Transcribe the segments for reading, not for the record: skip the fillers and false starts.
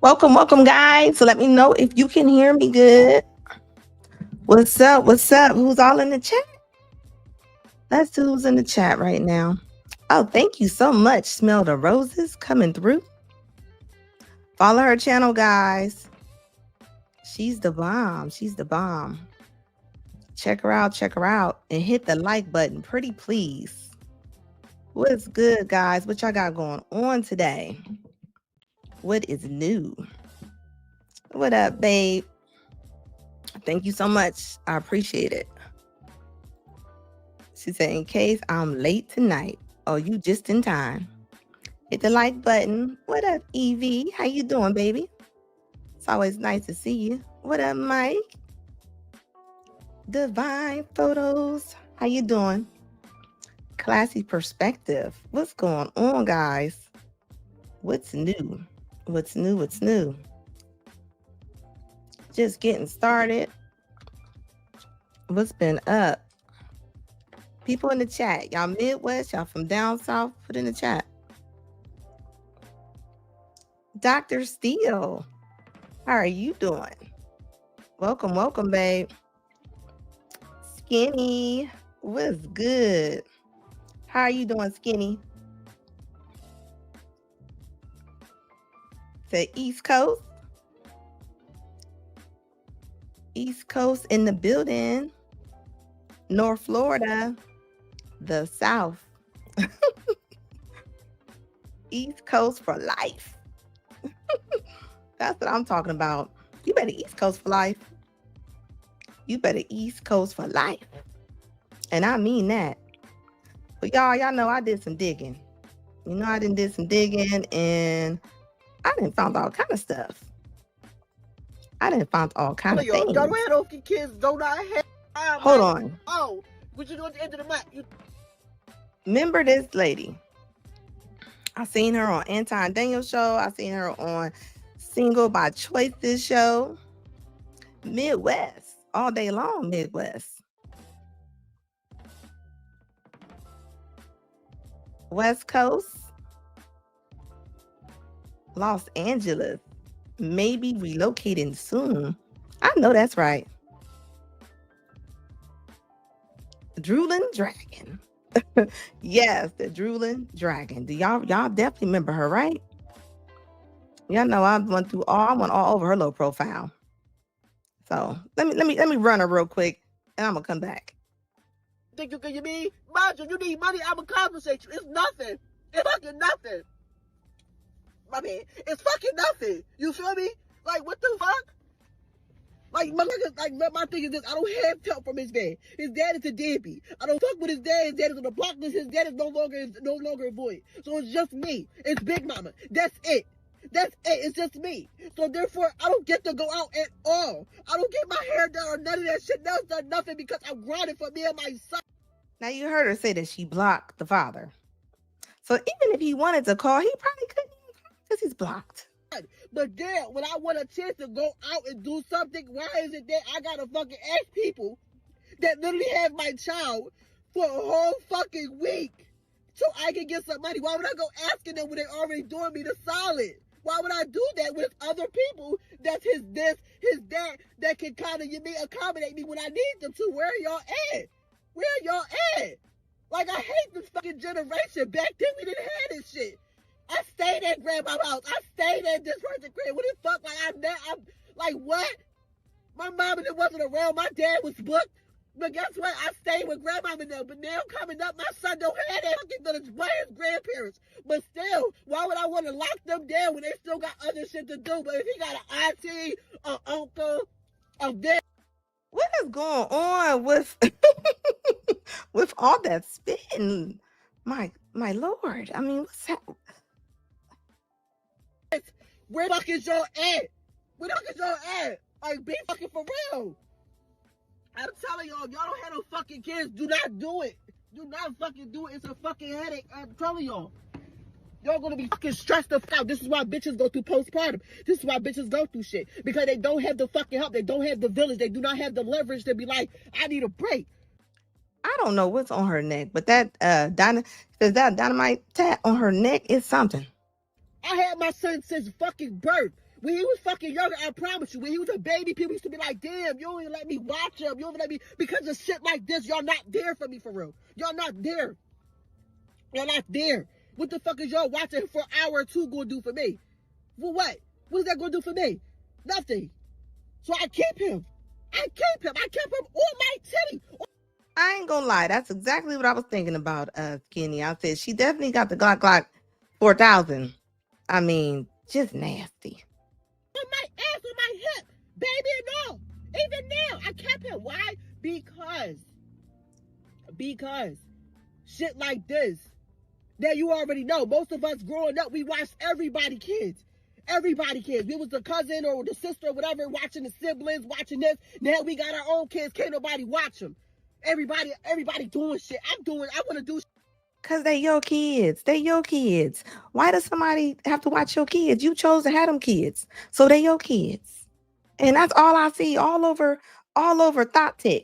Welcome, guys. So let me know if you can hear me good. What's up? What's up? Who's all in the chat? Let's see who's in the chat right now. Oh, thank you so much. Smell the roses coming through. Follow her channel, guys. She's the bomb. She's the bomb. Check her out. Check her out. And hit the like button, pretty please. What's good, guys? What y'all got going on today? What is new? What up, babe? Thank you so much. I appreciate it. She said, in case I'm late tonight. Oh, you just in time. Hit the like button. What up, Evie? How you doing, baby? It's always nice to see you. What up, Mike? Divine Photos. How you doing? Classy Perspective. What's going on, guys? What's new? What's new? What's new? Just getting started. What's been up? People in the chat. Y'all Midwest, y'all from down south, put in the chat. Dr. Steele, how are you doing? Welcome, babe. Skinny, what's good? How are you doing, Skinny? The East Coast. East Coast in the building. North Florida. The South. East Coast for life. That's what I'm talking about. You better East Coast for life. You better East Coast for life. And I mean that. But y'all know I did some digging. You know, I did some digging and I didn't find all kind of stuff. I didn't find all kind of things. Unrealistic kids do not have. Hold on. Oh, what you doing at the end of the month? Remember this lady? I seen her on Anton Daniel's show. I seen her on Single by Choices show. Midwest, all day long, Midwest. West Coast, Los Angeles, maybe relocating soon. I know that's right. Drooling Dragon. Yes, the Drooling Dragon. Do y'all definitely remember her, right? Y'all know I went all over her little profile. So let me run her real quick, and I'm gonna come back. Think you need money? You need money? I'm gonna compensate you. It's nothing. It's fucking nothing. My man, it's fucking nothing. You feel me? Like what the fuck? Like my thing is this: I don't have help from his dad. His dad is a deadbeat. I don't fuck with his dad. His dad is on the block list. His dad is no longer a boy. So it's just me. It's Big Mama. That's it. That's it. It's just me. So therefore, I don't get to go out at all. I don't get my hair done or none of that shit. That's done nothing because I'm grinding for me and my son. Now you heard her say that she blocked the father. So even if he wanted to call, he probably couldn't because he's blocked. But then, when I want a chance to go out and do something, why is it that I gotta fucking ask people that literally have my child for a whole fucking week so I can get some money? Why would I go asking them when they already doing me the solid? Why would I do that with other people that's his dad that can kind of accommodate me when I need them to? Where are y'all at? Where are y'all at? Like, I hate this fucking generation. Back then, we didn't have this shit. I stayed at grandma's house. I stayed at this person's crib. What the fuck? I'm like, what? My mom and it wasn't around. My dad was booked. But guess what? I stayed with grandma and them. But now coming up, my son don't have that fucking village by his grandparents. But still, why would I want to lock them down when they still got other shit to do? But if he got an auntie, an uncle, a dad. What is going on with with all that spitting? My lord. I mean, what's happening? Where the fuck is y'all at? Where the fuck is y'all at? Like, be fucking for real. I'm telling y'all don't have no fucking kids. Do not do it. Do not fucking do it. It's a fucking headache. I'm telling y'all. Y'all gonna be fucking stressed the fuck out. This is why bitches go through postpartum. This is why bitches go through shit. Because they don't have the fucking help. They don't have the village. They do not have the leverage to be like, I need a break. I don't know what's on her neck, but that dynamite tat on her neck is something. I had my son since fucking birth. When he was fucking younger, I promise you, when he was a baby, people used to be like, damn, you don't even let me watch him. You don't even let me, because of shit like this, y'all not there for me for real. Y'all not there. Y'all not there. What the fuck is y'all watching for an hour or two gonna do for me? For what? What is that gonna do for me? Nothing. So I keep him. I kept him on my titty. I ain't gonna lie, that's exactly what I was thinking about, Skinny. I said she definitely got the Glock 4000. I mean, just nasty. On my ass, on my hip, baby and all. Even now, I kept him. Why? Because shit like this. Now you already know. Most of us growing up, we watched everybody kids. Everybody kids. We was the cousin or the sister or whatever watching the siblings, watching this. Now we got our own kids. Can't nobody watch them. Everybody doing shit. I want to do. Cause they your kids. They your kids. Why does somebody have to watch your kids? You chose to have them kids, so they your kids. And that's all I see all over Thought Tech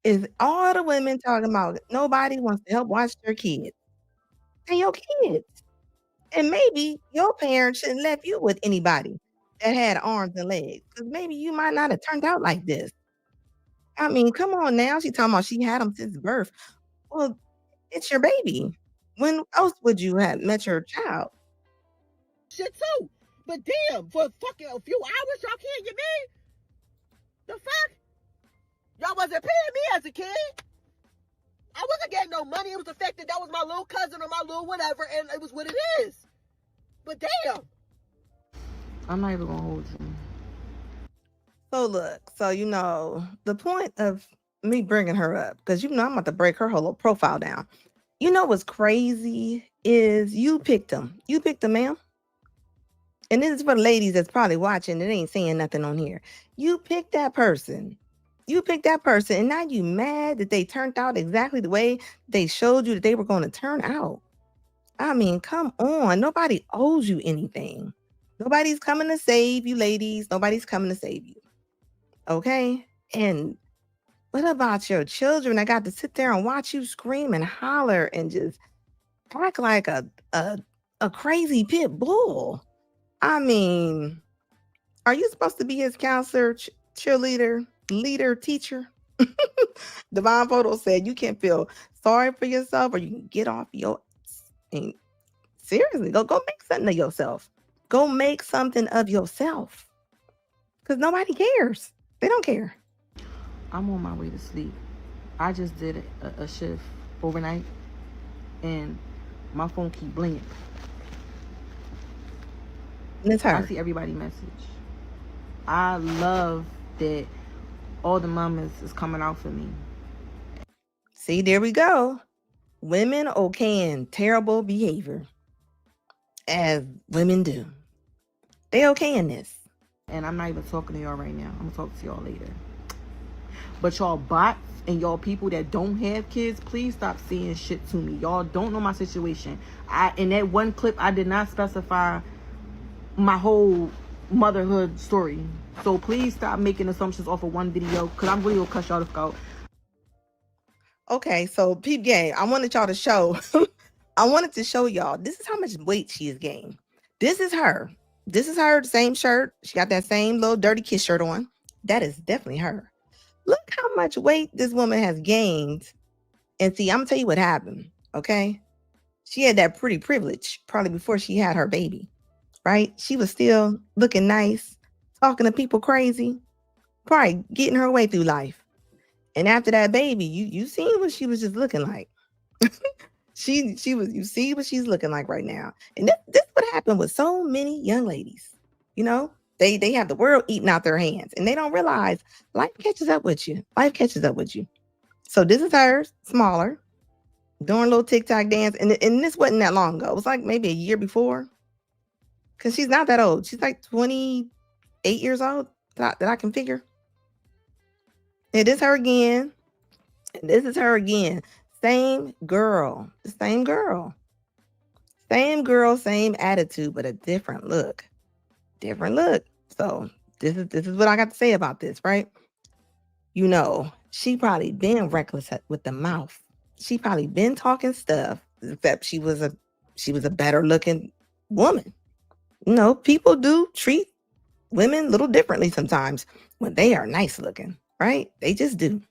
is all the women talking about nobody wants to help watch their kids. They your kids. And maybe your parents shouldn't left you with anybody that had arms and legs. Because maybe you might not have turned out like this. I mean, come on now. She talking about she had them since birth. Well, it's your baby. When else would you have met your child? Shit too. But damn, for fucking a few hours, y'all can't get me? The fuck? Y'all wasn't paying me as a kid. I wasn't getting no money. It was the fact that was my little cousin or my little whatever, and it was what it is. But damn. I'm not even gonna hold you. So look, the point of me bringing her up, because I'm about to break her whole little profile down. You know what's crazy is you picked him. You picked him, ma'am. And this is for the ladies that's probably watching that ain't saying nothing on here. You picked that person. And now you mad that they turned out exactly the way they showed you that they were going to turn out. I mean, come on. Nobody owes you anything. Nobody's coming to save you, ladies. Nobody's coming to save you. Okay? And what about your children? I got to sit there and watch you scream and holler and just act like a crazy pit bull. I mean, are you supposed to be his counselor, cheerleader, leader, teacher? Divine Photo said you can feel sorry for yourself or you can get off your... seriously, go make something of yourself. Go make something of yourself. Because nobody cares. They don't care. I'm on my way to sleep. I just did a shift overnight, and my phone keep blinging. And it's her. I see everybody message. I love that all the mamas is coming out for me. See, there we go. Women okaying terrible behavior, as women do. They okaying this. And I'm not even talking to y'all right now. I'm gonna talk to y'all later. But y'all bots and y'all people that don't have kids, please stop saying shit to me. Y'all don't know my situation. In that one clip, I did not specify my whole motherhood story. So please stop making assumptions off of one video, because I'm really gonna cuss y'all the fuck out. Okay, so peep game. I wanted y'all to show. I wanted to show y'all. This is how much weight she has gained. This is her. The same shirt. She got that same little dirty kiss shirt on. That is definitely her. Look how much weight this woman has gained. And see, I'm gonna tell you what happened. Okay, she had that pretty privilege probably before she had her baby, right? She was still looking nice, talking to people crazy, probably getting her way through life. And after that baby, you seen what she was just looking like. You see what she's looking like right now. And this what happened with so many young ladies. They have the world eating out their hands and they don't realize life catches up with you. So this is her, smaller, doing a little TikTok dance. And this wasn't that long ago. It was like maybe a year before. Because she's not that old. She's like 28 years old that I can figure. It is her again. And this is her again. Same girl. Same girl, same attitude, but a different look. So this is what I got to say about this, right? She probably been reckless with the mouth. She probably been talking stuff, except she was a better looking woman. People do treat women a little differently sometimes when they are nice looking, right? They just do.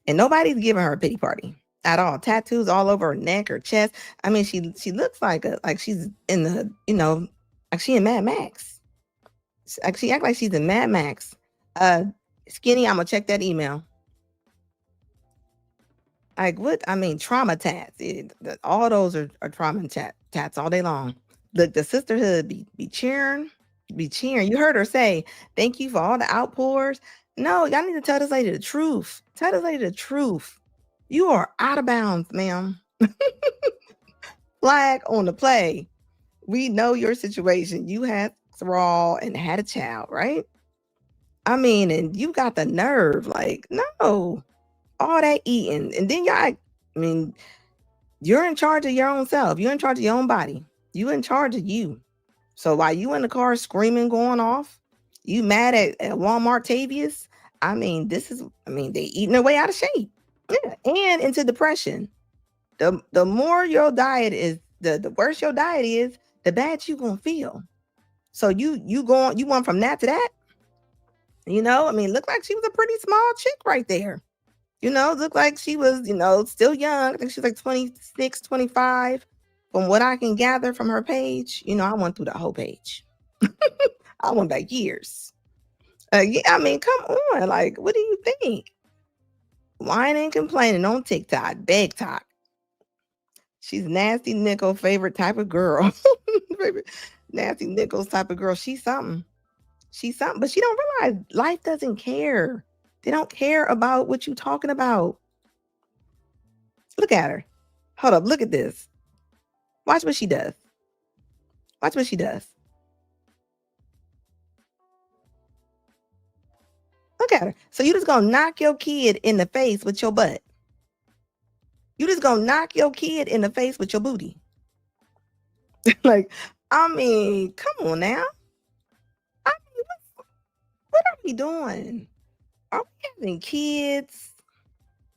And nobody's giving her a pity party at all. Tattoos all over her neck, her chest. I mean, she looks like she's in the, like she in Mad Max. Like she act like she's in Mad Max. Skinny, I'm gonna check that email. Like what? I mean, trauma tats. All those are trauma tats all day long. Look, the sisterhood be cheering, be cheering. You heard her say, "Thank you for all the outpours." No, y'all need to tell this lady the truth. Tell this lady the truth. You are out of bounds, ma'am. Flag on the play. We know your situation. You had thrall and had a child, right? I mean, and you got the nerve. Like, no, all that eating, and then y'all. I mean, you're in charge of your own self. You're in charge of your own body. You in charge of you. So while you in the car screaming, going off, you mad at Walmart Tavius. I mean, they eating their way out of shape. Yeah, and into depression. The more your diet is, the worse your diet is, the bad you gonna feel. So you went from that to that. I mean, looked like she was a pretty small chick right there. Looked like she was, still young. I think she's like 26, 25. From what I can gather from her page, I went through the whole page. I went back years. Yeah, I mean, come on. Like, what do you think? Whining and complaining on TikTok, beg talk. She's nasty nickel favorite type of girl. Nasty Nichols type of girl. She's something. She's something, but she don't realize life doesn't care. They don't care about what you're talking about. Look at her. Hold up. Look at this. Watch what she does. Watch what she does. Look at her. So you just gonna knock your kid in the face with your butt. You just gonna knock your kid in the face with your booty. Like, I mean, come on now. I mean, what are we doing? Are we having kids?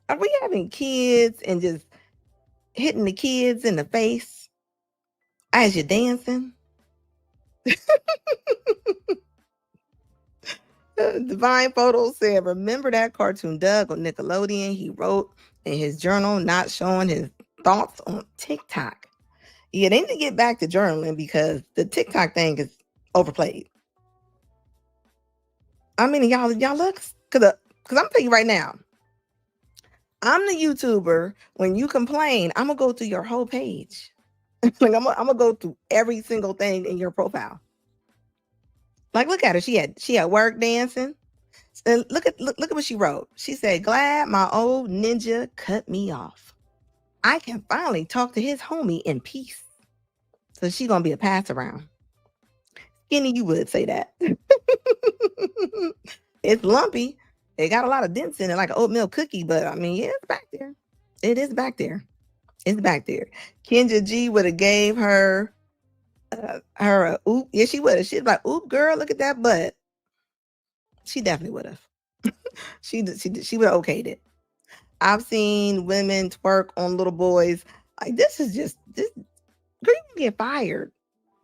Are we having kids and just hitting the kids in the face as you're dancing? Divine Photos said, remember that cartoon Doug on Nickelodeon? He wrote in his journal, not showing his thoughts on TikTok. Yeah, they need to get back to journaling because the TikTok thing is overplayed. I mean, y'all look, because I'm telling you right now, I'm the YouTuber. When you complain, I'm gonna go through your whole page. Like I'm gonna go through every single thing in your profile. Like, look at her. She had work dancing. And look at what she wrote. She said, "Glad my old ninja cut me off. I can finally talk to his homie in peace." So she's gonna be a pass around. Skinny, you would say that. It's lumpy. It got a lot of dents in it, like an oatmeal cookie. But I mean, yeah, it's back there. It is back there. It's back there. Kendra G would have gave her a oop. Yeah, she would have. She'd be like, "Oop, girl, look at that butt." She definitely would have. She would have okayed it. I've seen women twerk on little boys. Like, this is just this. Girl, you can get fired.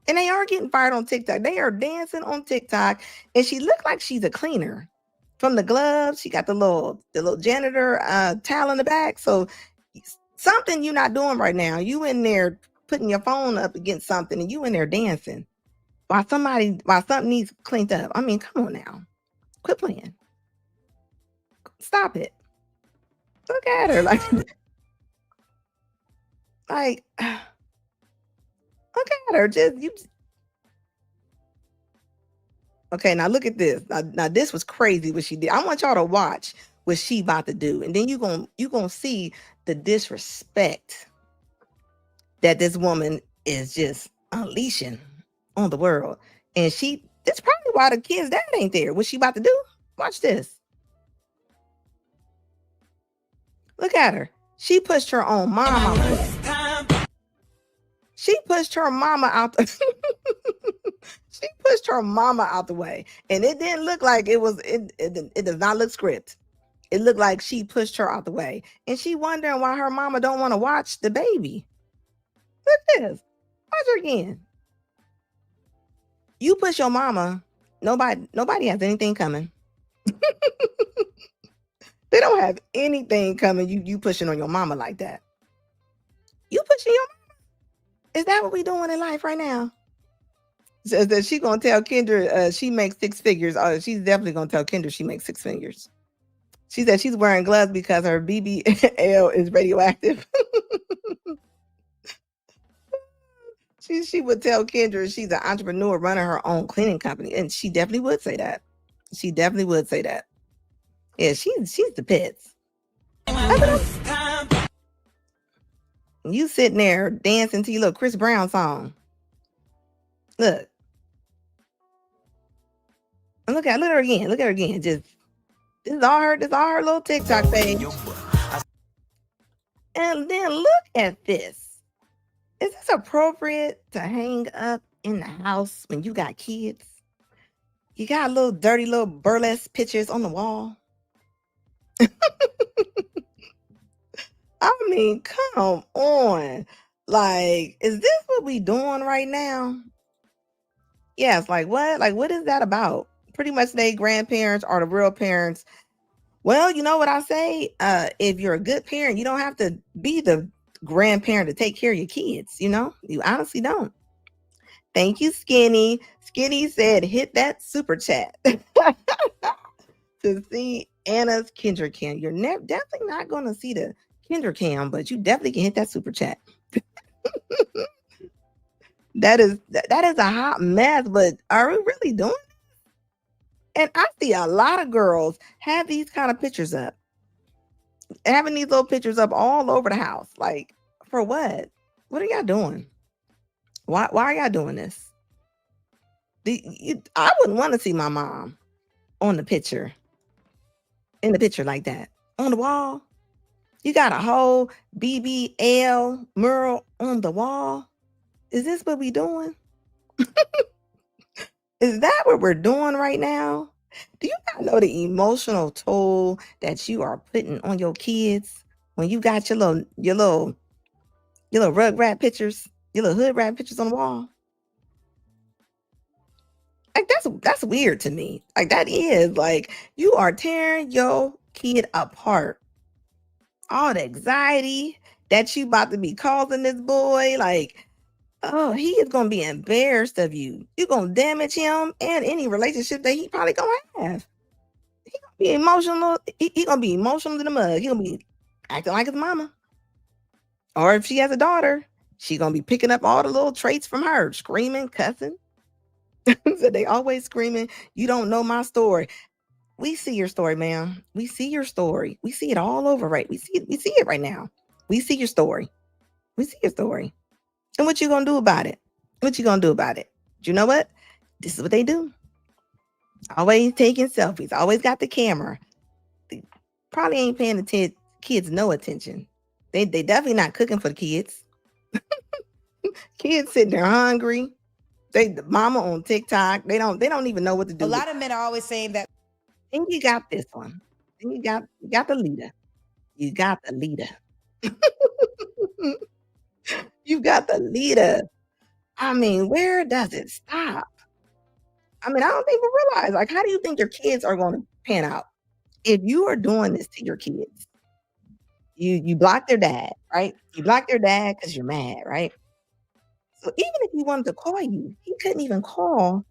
And they are getting fired on TikTok. They are dancing on TikTok. And she looked like she's a cleaner. From the gloves, she got the little janitor towel in the back. So something you're not doing right now. You in there putting your phone up against something and you in there dancing. While something needs cleaned up. I mean, come on now. Quit playing. Stop it. Look at her. Like look at her. Okay, now look at this. Now this was crazy what she did. I want y'all to watch what she about to do. And then you gonna see the disrespect that this woman is just unleashing on the world. And that's probably why the kid's dad ain't there. What she about to do? Watch this. Look at her. She pushed her own mom out. She pushed her mama out. She pushed her mama out the way. And it didn't look like it was, it does not look script. It looked like she pushed her out the way. And she wondering why her mama don't want to watch the baby. Look at this. Watch her again. You push your mama Nobody has anything coming. They don't have anything coming. You pushing on your mama like that. You pushing your mama? Is that what we doing in life right now? Says that she gonna tell Kendra she makes 6 figures. She's definitely gonna tell Kendra she makes 6 figures. She said she's wearing gloves because her BBL is radioactive. She would tell Kendra she's an entrepreneur running her own cleaning company, and she definitely would say that. She definitely would say that. Yeah, she's the pits. You sitting there dancing to your little Chris Brown song. Look. And look at her again. Look at her again. Just this is all her little TikTok page. And then look at this. Is this appropriate to hang up in the house when you got kids? You got little dirty little burlesque pictures on the wall. I mean, come on. Like, is this what we doing right now? Yes, like what? Like, what is that about? Pretty much they grandparents are the real parents. Well, you know what I say? If you're a good parent, you don't have to be the grandparent to take care of your kids, you know? You honestly don't. Thank you, Skinny. Skinny said, hit that super chat to see Anna's Kendra cam. You're definitely not going to see the Kendra cam, but you definitely can hit that super chat. That is a hot mess, but are we really doing it? And I see a lot of girls have these kind of pictures up. Having these little pictures up all over the house. Like, for what? What are y'all doing? Why are y'all doing this? I wouldn't want to see my mom on the picture. In the picture like that. On the wall. You got a whole BBL mural on the wall. Is this what we doing? Is that what we're doing right now? Do you not know the emotional toll that you are putting on your kids when you got your little rug rat pictures, your little hood rat pictures on the wall? Like that's weird to me. Like that is like you are tearing your kid apart. All the anxiety that you about to be causing this boy, like, oh, he is gonna be embarrassed of you. You're gonna damage him and any relationship that he probably gonna have. He gonna be emotional. He gonna be emotional to the mug. He gonna be acting like his mama. Or if she has a daughter, she gonna be picking up all the little traits from her, screaming, cussing. So they always screaming, you don't know my story. We see your story, ma'am. We see your story. We see it all over, right? We see it right now. We see your story. We see your story. And what you gonna do about it? What you gonna do about it? Do you know what? This is what they do. Always taking selfies. Always got the camera. They probably ain't paying the kids no attention. They definitely not cooking for the kids. Kids sitting there hungry. The mama on TikTok. They don't even know what to do. A lot of men are always saying that. Then you got this one. Then you got the leader. You got the leader. You got the leader. I mean, where does it stop? I mean, I don't even realize. Like, how do you think your kids are going to pan out if you are doing this to your kids? You block their dad, right? You block their dad because you're mad, right? So even if he wanted to call you, he couldn't even call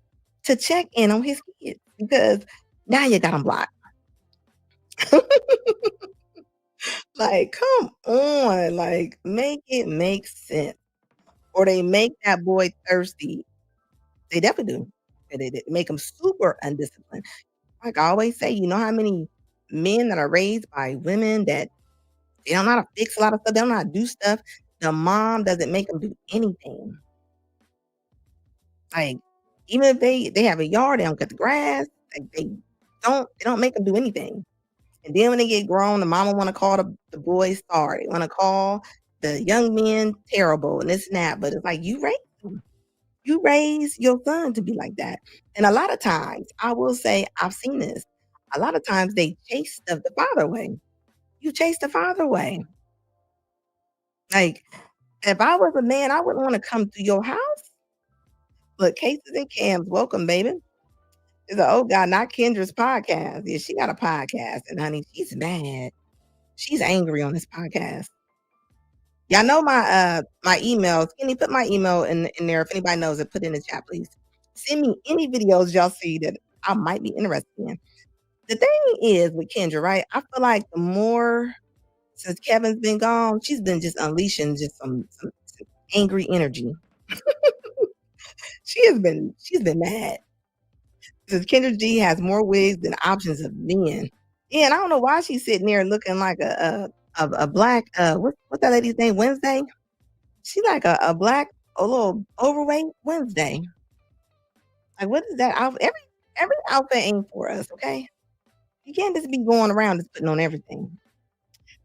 to check in on his kids because now you got him blocked. Like, come on, like make it make sense. Or they make that boy thirsty. They definitely do. They make him super undisciplined. Like I always say, you know how many men that are raised by women that they don't know how to fix a lot of stuff, they don't know how to do stuff. The mom doesn't make them do anything. Like even if they have a yard, they don't cut the grass. Like, they don't make them do anything. And then when they get grown, the mama want to call the boys sorry. They want to call the young men terrible and this and that. But it's like you raised them. You raise your son to be like that. And a lot of times, I will say, I've seen this. A lot of times they chase the father away. You chase the father away. Like, if I was a man, I wouldn't want to come to your house. Look, cases and cams, welcome, baby. It's a oh God, not Kendra's podcast. Yeah, she got a podcast, and honey, she's mad. She's angry on this podcast. Y'all know my emails. Can you put my email in there? If anybody knows it, put it in the chat, please. Send me any videos y'all see that I might be interested in. The thing is with Kendra, right? I feel like the more since Kevin's been gone, she's been just unleashing just some angry energy. She's been mad. Since Kendra G has more wigs than options of men. Yeah, and I don't know why she's sitting there looking like a black what's that lady's name? Wednesday? She like a black, a little overweight Wednesday. Like what is that outfit? Every outfit ain't for us, okay? You can't just be going around just putting on everything.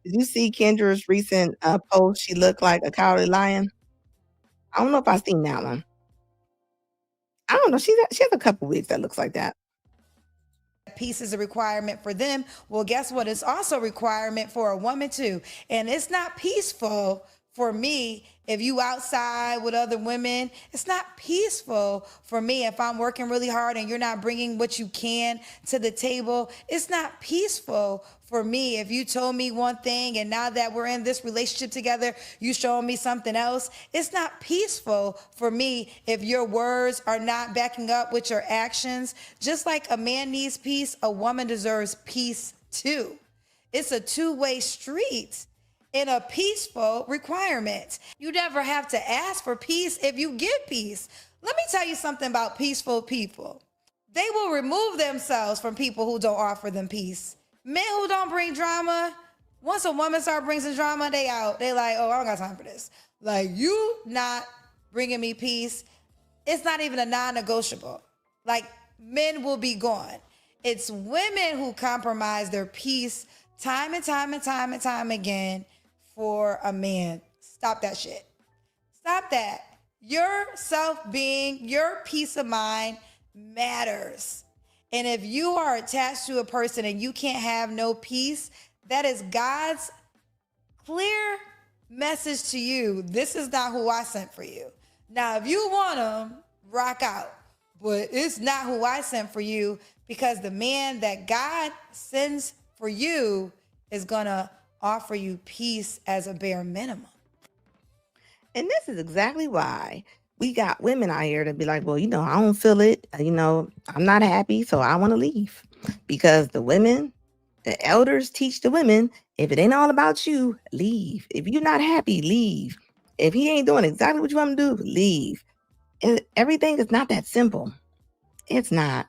Did you see Kendra's recent post? She looked like a cowardly lion. I don't know if I've seen that one. I don't know. She has a couple wigs that looks like that. Peace is a requirement for them. Well, guess what? It's also a requirement for a woman too. And it's not peaceful for me if you outside with other women. It's not peaceful for me if I'm working really hard and you're not bringing what you can to the table. It's not peaceful for me if you told me one thing and now that we're in this relationship together, you showing me something else. It's not peaceful for me if your words are not backing up with your actions. Just like a man needs peace, a woman deserves peace too. It's a two-way street and a peaceful requirement. You never have to ask for peace if you get peace. Let me tell you something about peaceful people. They will remove themselves from people who don't offer them peace. Men who don't bring drama, once a woman starts bringing some drama, they out. They like, oh, I don't got time for this. Like, you not bringing me peace. It's not even a non-negotiable. Like, men will be gone. It's women who compromise their peace time and time again for a man. Stop that shit. Stop that. Your self-being, your peace of mind matters. And if you are attached to a person and you can't have no peace, that is God's clear message to you. This is not who I sent for you. Now, if you want them, rock out. But it's not who I sent for you, because the man that God sends for you is going to offer you peace as a bare minimum. And this is exactly why we got women out here to be like, well, I don't feel it. I'm not happy, so I want to leave. Because the women, the elders teach the women, if it ain't all about you, leave. If you're not happy, leave. If he ain't doing exactly what you want him to do, leave. Everything is not that simple. It's not.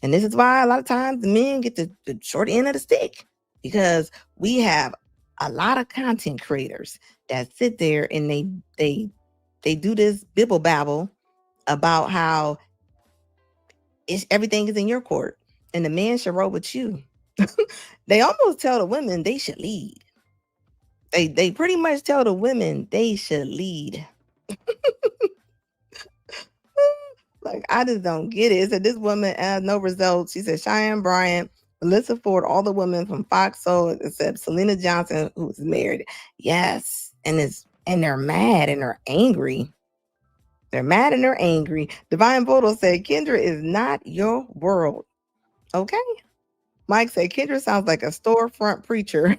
And this is why a lot of times the men get the short end of the stick, because we have a lot of content creators that sit there and they do this bibble babble about how everything is in your court and the man should roll with you. They almost tell the women they should lead. They pretty much tell the women they should lead. Like, I just don't get it. It said this woman had no results. She said Cheyenne Bryant, Melissa Ford, all the women from Fox Soul except Selena Johnson, who was married. Yes. And they're mad and they're angry. They're mad and they're angry. Divine Voto said Kendra is not your world. Okay. Mike said Kendra sounds like a storefront preacher.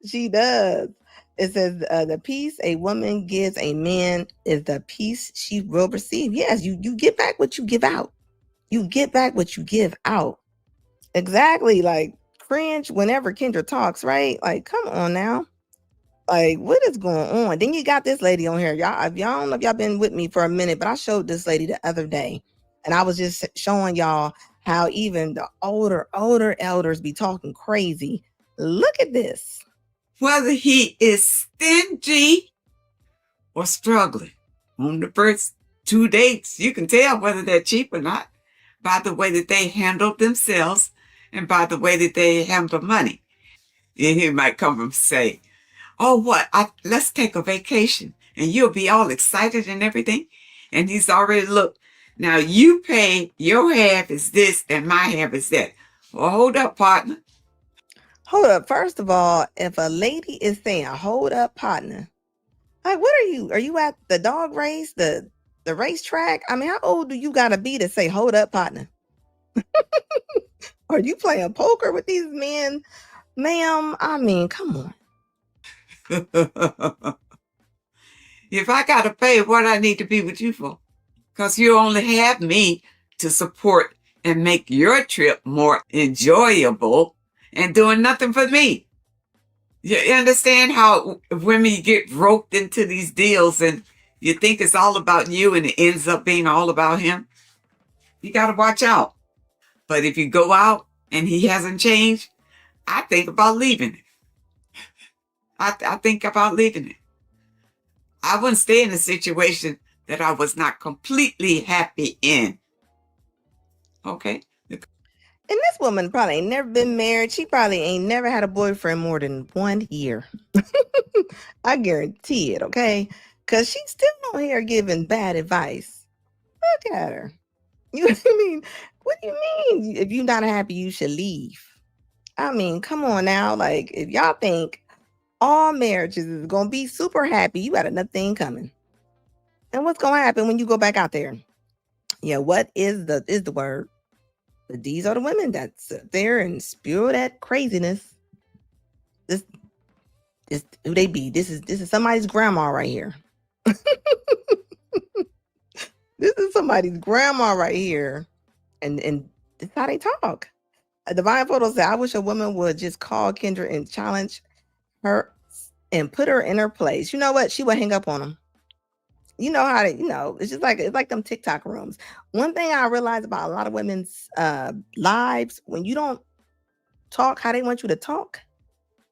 She does. It says the peace a woman gives a man is the peace she will receive. Yes, you get back what you give out. You get back what you give out. Exactly. Like, cringe whenever Kendra talks, right? Like, come on now. Like, what is going on? Then you got this lady on here. Y'all don't know if y'all been with me for a minute, but I showed this lady the other day. And I was just showing y'all how even the older elders be talking crazy. Look at this. Whether he is stingy or struggling. On the first 2 dates, you can tell whether they're cheap or not by the way that they handle themselves and by the way that they handle money. And he might come and say, oh, let's take a vacation. And you'll be all excited and everything. And he's already looked. Now you pay, your half is this and my half is that. Well, hold up, partner. Hold up. First of all, if a lady is saying, hold up, partner, like, what are you? Are you at the dog race? The racetrack. I mean, how old do you gotta be to say, hold up, partner? Are you playing poker with these men? Ma'am, I mean, come on. If I got to pay, what I need to be with you for? Because you only have me to support and make your trip more enjoyable and doing nothing for me. You understand how women get roped into these deals and you think it's all about you and it ends up being all about him? You got to watch out. But if you go out and he hasn't changed, I think about leaving it. I think about leaving it. I wouldn't stay in a situation that I was not completely happy in. Okay? And this woman probably ain't never been married. She probably ain't never had a boyfriend more than 1 year. I guarantee it, okay? Because she's still on here giving bad advice. Look at her. You I mean, what do you mean? If you're not happy, you should leave. I mean, come on now. Like, if y'all think all marriages is gonna be super happy, you got another thing coming. And what's gonna happen when you go back out there? Yeah, what is the word? But these are the women that sit there and spew that craziness. This who they be. This is somebody's grandma right here. This is somebody's grandma right here. And this is how they talk. A Divine Photo said, I wish a woman would just call Kendra and challenge her and put her in her place. You know what? She would hang up on them. You know how to, it's just like it's like them TikTok rooms. One thing I realized about a lot of women's lives, when you don't talk how they want you to talk,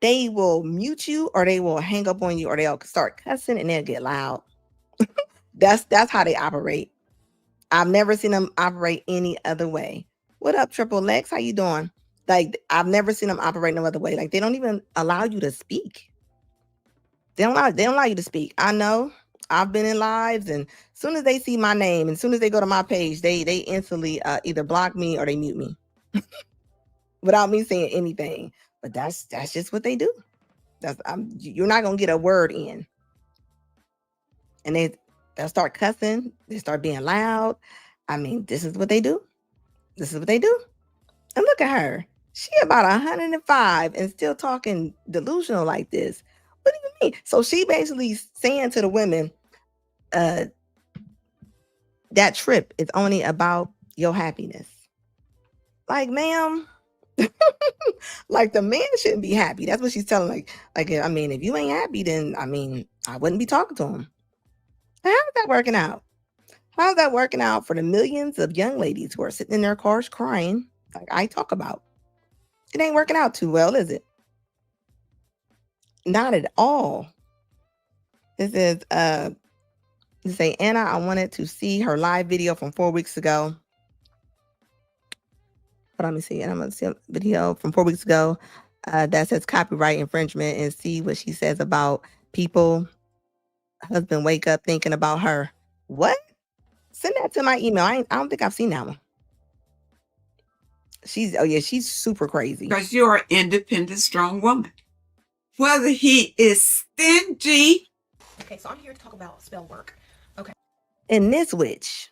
they will mute you or they will hang up on you or they'll start cussing and they'll get loud. That's how they operate. I've never seen them operate any other way. What up, Triple X? How you doing? Like, I've never seen them operate no other way. Like, they don't even allow you to speak. They don't allow you to speak. I know. I've been in lives, and as soon as they see my name, and as soon as they go to my page, they instantly either block me or they mute me without me saying anything. But that's just what they do. You're not gonna get a word in, and they'll start cussing. They start being loud. I mean, this is what they do. This is what they do. And look at her. She about 105 and still talking delusional like this. What do you mean? So she basically saying to the women, that trip is only about your happiness. Like, ma'am, like the man shouldn't be happy. That's what she's telling. Like, I mean, if you ain't happy, then I mean, I wouldn't be talking to him. How's that working out? How's that working out for the millions of young ladies who are sitting in their cars crying, like I talk about? It ain't working out too well, is it? Not at all. This is say Anna, I wanted to see her live video from 4 weeks ago. But let me see. And I'm gonna see a video from 4 weeks ago that says copyright infringement and see what she says about people. Husband wake up thinking about her. What? Send that to my email. I don't think I've seen that one. She's super crazy. Because you're an independent, strong woman. Whether he is stingy. Okay, so I'm here to talk about spell work. Okay. And this witch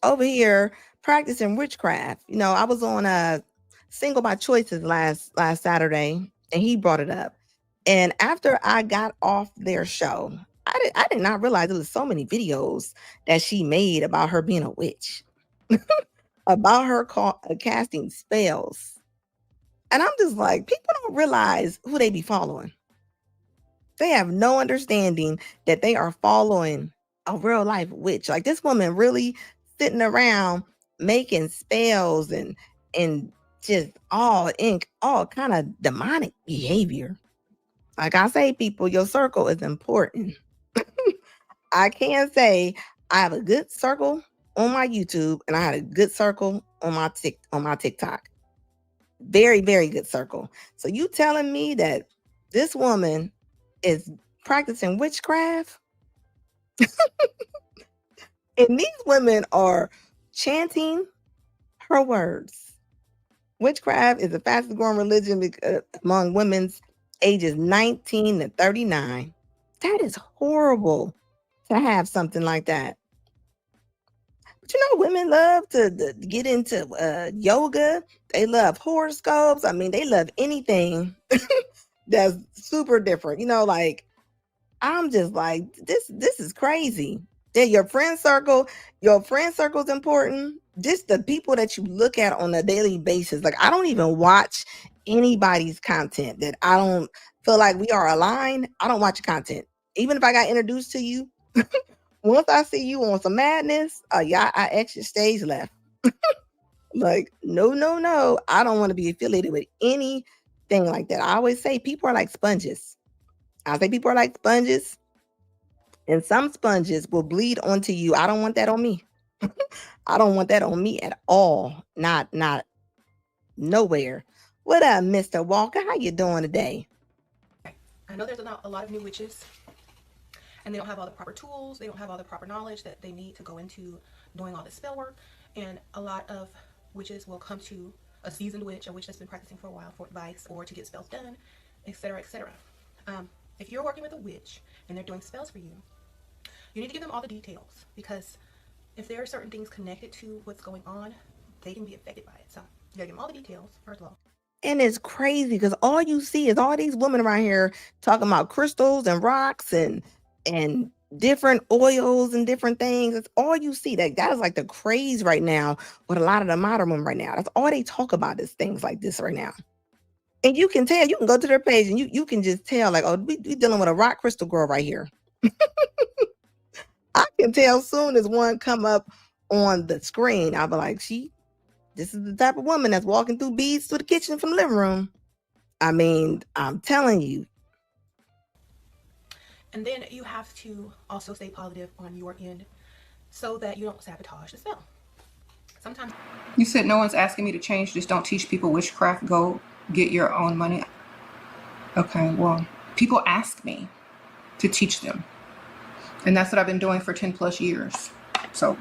over here practicing witchcraft. I was on Single by Choices last Saturday, and he brought it up. And after I got off their show, I did not realize there was so many videos that she made about her being a witch, about her casting spells. And I'm just like, people don't realize who they be following. They have no understanding that they are following a real life witch. Like, this woman really sitting around making spells and just all kind of demonic behavior. Like I say, people, your circle is important. I can say I have a good circle on my YouTube, and I had a good circle on my TikTok. Very, very good circle. So you telling me that this woman is practicing witchcraft? And these women are chanting her words. Witchcraft is the fastest growing religion among women's ages 19 to 39. That is horrible to to have something like that. But you know, women love to get into yoga. They love horoscopes. I mean, they love anything that's super different. You know, like I'm just like this is crazy. Yeah, your friend circle's important. Just the people that you look at on a daily basis. Like I don't even watch anybody's content that I don't feel like we are aligned. I don't watch your content. Even if I got introduced to you, once I see you on some madness, yeah, I exit stage left. Like, no, no, no. I don't want to be affiliated with anything like that. I always say people are like sponges. I say people are like sponges, and some sponges will bleed onto you. I don't want that on me. I don't want that on me at all. Not nowhere. What up, Mr. Walker? How you doing today? I know there's a lot of new witches, and they don't have all the proper tools, they don't have all the proper knowledge that they need to go into doing all this spell work. And a lot of witches will come to a seasoned witch, a witch that's been practicing for a while, for advice or to get spells done, etc., etc. If you're working with a witch and they're doing spells for you, you need to give them all the details, because if there are certain things connected to what's going on, they can be affected by it. So you gotta give them all the details, first of all. And it's crazy because all you see is all these women around here talking about crystals and rocks and different oils and different things. That's all you see. That is like the craze right now with a lot of the modern women right now. That's all they talk about is things like this right now. And you can tell, you can go to their page and you can just tell, like, oh, we dealing with a rock crystal girl right here. I can tell soon as one come up on the screen. I'll be like, this is the type of woman that's walking through beads to the kitchen from the living room. I mean, I'm telling you. And then you have to also stay positive on your end so that you don't sabotage the spell. Sometimes You said no one's asking me to change, just don't teach people witchcraft, go get your own money. Okay, well, people ask me to teach them. And that's what I've been doing for 10 plus years. So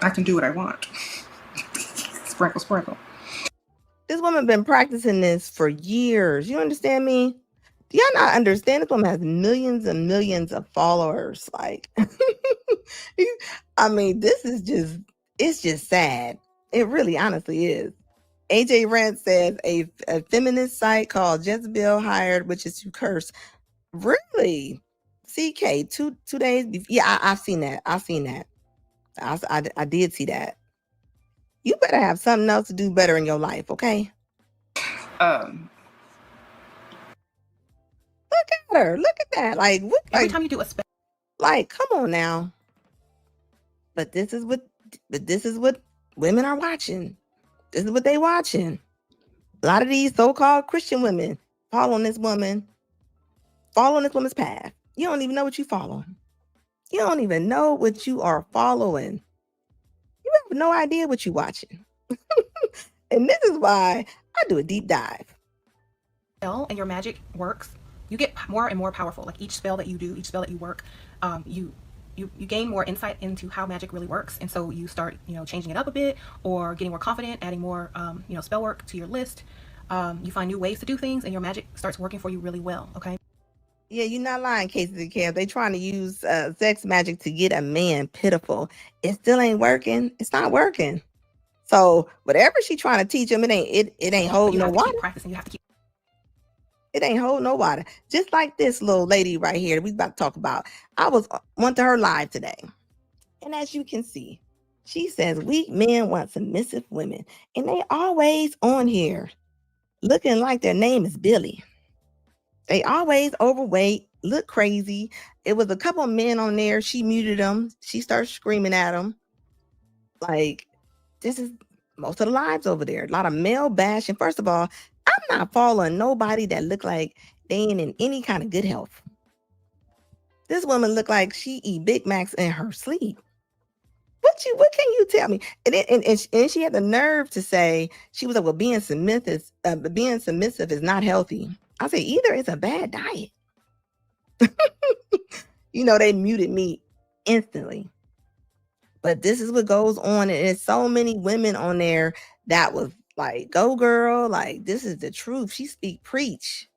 I can do what I want. Sprinkle, sprinkle. This woman been practicing this for years. You understand me? Do y'all not understand? This woman has millions and millions of followers. Like, I mean, it's just sad. It really honestly is. AJ Rand says a feminist site called Jezebel hired witches to curse. Really? CK, two days before. Yeah, I've seen that. I did see that. You better have something else to do better in your life, okay? Look at her. Look at that. Like, what? every Like, time you do a spell, like, come on now. But this is what women are watching. This is what they watching. A lot of these so-called Christian women follow this woman's path. You don't even know what you follow. You don't even know what you are following. You have no idea what you're watching. And this is why I do a deep dive. and your magic works, you get more and more powerful. Like each spell that you do, each spell that you work, you gain more insight into how magic really works, and so you start changing it up a bit, or getting more confident, adding more spell work to your list. You find new ways to do things, and your magic starts working for you really well. Okay. Yeah, you're not lying, Casey Cam. They trying to use sex magic to get a man pitiful. It still ain't working. It's not working. So whatever she trying to teach him, it ain't holding no water. Keep practicing. You have to keep. It ain't holding no water. Just like this little lady right here that we about to talk about. I went to her live today, and as you can see, she says weak men want submissive women, and they always on here looking like their name is Billy. They always overweight, look crazy. It was a couple of men on there. She muted them. She started screaming at them. Like, this is most of the lives over there. A lot of male bashing. First of all, I'm not following nobody that look like they ain't in any kind of good health. This woman look like she eat Big Macs in her sleep. What can you tell me? And she had the nerve to say, she was like, well, being submissive is not healthy. I say, either it's a bad diet. They muted me instantly. But this is what goes on. And there's so many women on there that was like, go girl, like this is the truth. She preach.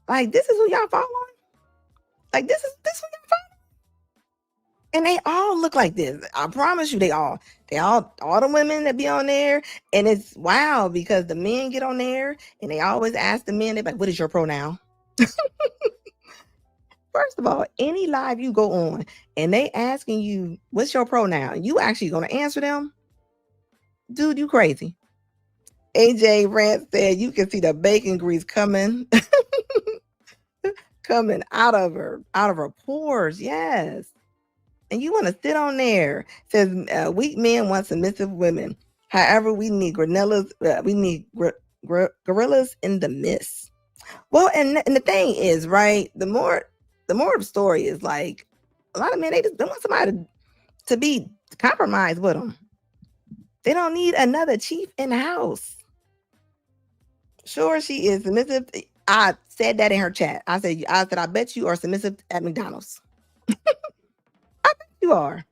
Like, this is who y'all following? Like, this is who y'all following? And they all look like this. I promise you, all the women that be on there. And it's wow because the men get on there and they always ask the men, they're like, what is your pronoun? First of all, any live you go on and they asking you, what's your pronoun? You actually going to answer them? Dude, you crazy. AJ Rant said you can see the bacon grease coming coming out of her pores. Yes. And you want to sit on there. Says weak men want submissive women. However, we need gorillas. We need gorillas in the mist. Well, and the thing is, right? The more of the story is like a lot of men they want somebody to be compromised with them. They don't need another chief in the house. Sure, she is submissive. I said that in her chat. I said, I bet you are submissive at McDonald's. I bet you are.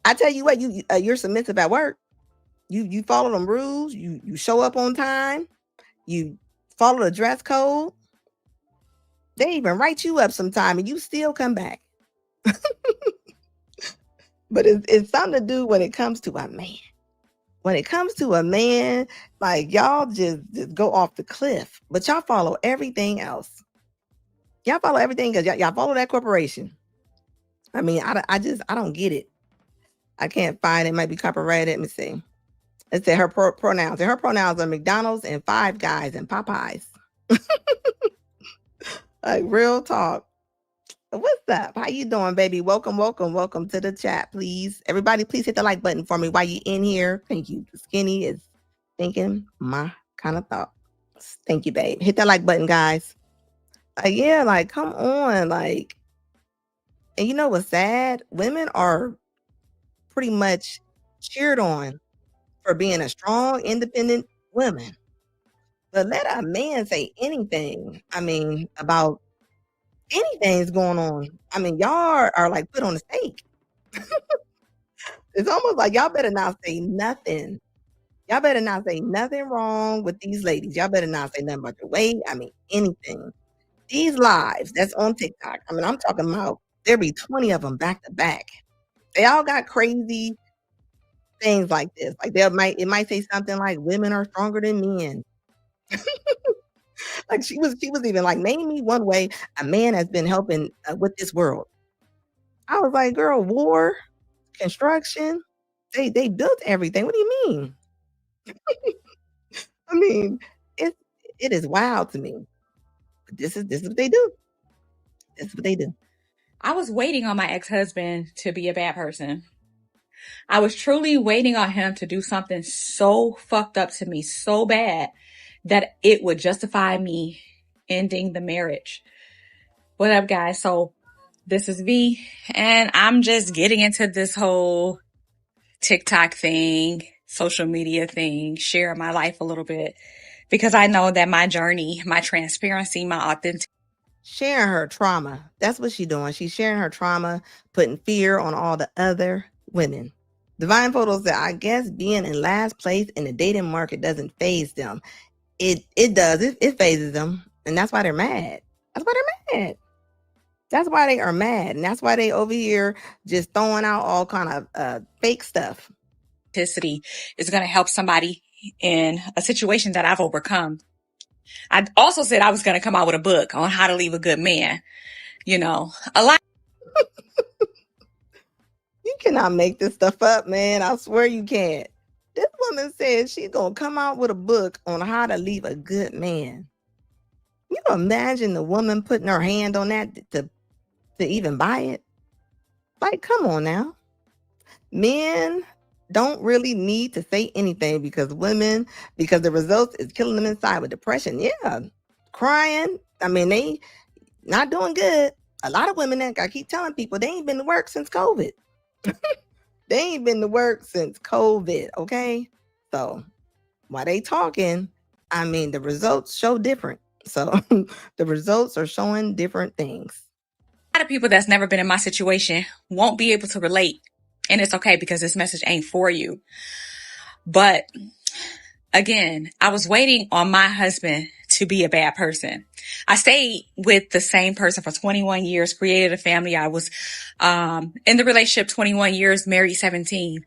I tell you what, you're submissive at work. You follow them rules. You show up on time. You follow the dress code. They even write you up sometime, and you still come back. But it's something to do when it comes to a man. When it comes to a man, like y'all just go off the cliff, but y'all follow everything else. Y'all follow everything because y'all follow that corporation. I mean, I don't get it. I can't find it. It might be copyrighted. Let me see. It said her pronouns. And her pronouns are McDonald's and Five Guys and Popeyes. Like real talk. What's up? How you doing, baby? Welcome to the chat, please. Everybody, please hit the like button for me while you in here. Thank you. The skinny is thinking my kind of thoughts. Thank you, babe. Hit that like button, guys. Yeah, like come on, like. And you know what's sad? Women are pretty much cheered on for being a strong, independent woman. But let a man say anything, I mean, about anything's going on. I mean, y'all are like put on the stake. It's almost like y'all better not say nothing. Y'all better not say nothing wrong with these ladies. Y'all better not say nothing about your weight. I mean, anything. These lives that's on TikTok. I mean, I'm talking about there be 20 of them back to back. They all got crazy things like this. Like it might say something like women are stronger than men. Like she was even like, name me one way a man has been helping with this world. I was like, girl, war, construction, they built everything. What do you mean? I mean, it is wild to me. But this is what they do. This is what they do. I was waiting on my ex-husband to be a bad person. I was truly waiting on him to do something so fucked up to me, so bad, that it would justify me ending the marriage. What up, guys? So this is V, and I'm just getting into this whole TikTok thing, social media thing, sharing my life a little bit, because I know that my journey, my transparency, my authenticity, sharing her trauma. That's what she's doing. She's sharing her trauma, putting fear on all the other women. Divine Photos said, I guess being in last place in the dating market doesn't faze them. It does. It phases them. And that's why they're mad. That's why they're mad. That's why they are mad. And that's why they over here just throwing out all kind of fake stuff. Is going to help somebody in a situation that I've overcome. I also said I was going to come out with a book on how to leave a good man. You know, a lot. You cannot make this stuff up, man. I swear you can't. This woman said she's going to come out with a book on how to leave a good man. You imagine the woman putting her hand on that to even buy it? Like, come on now. Men don't really need to say anything because the results is killing them inside with depression. Yeah. Crying. I mean, they not doing good. A lot of women that I keep telling people they ain't been to work since COVID. They ain't been to work since COVID. Okay. So while they talking, I mean, the results show different. So the results are showing different things. A lot of people that's never been in my situation won't be able to relate. And it's okay because this message ain't for you. But again, I was waiting on my husband to be a bad person. I stayed with the same person for 21 years, created a family. I was in the relationship 21 years, married 17.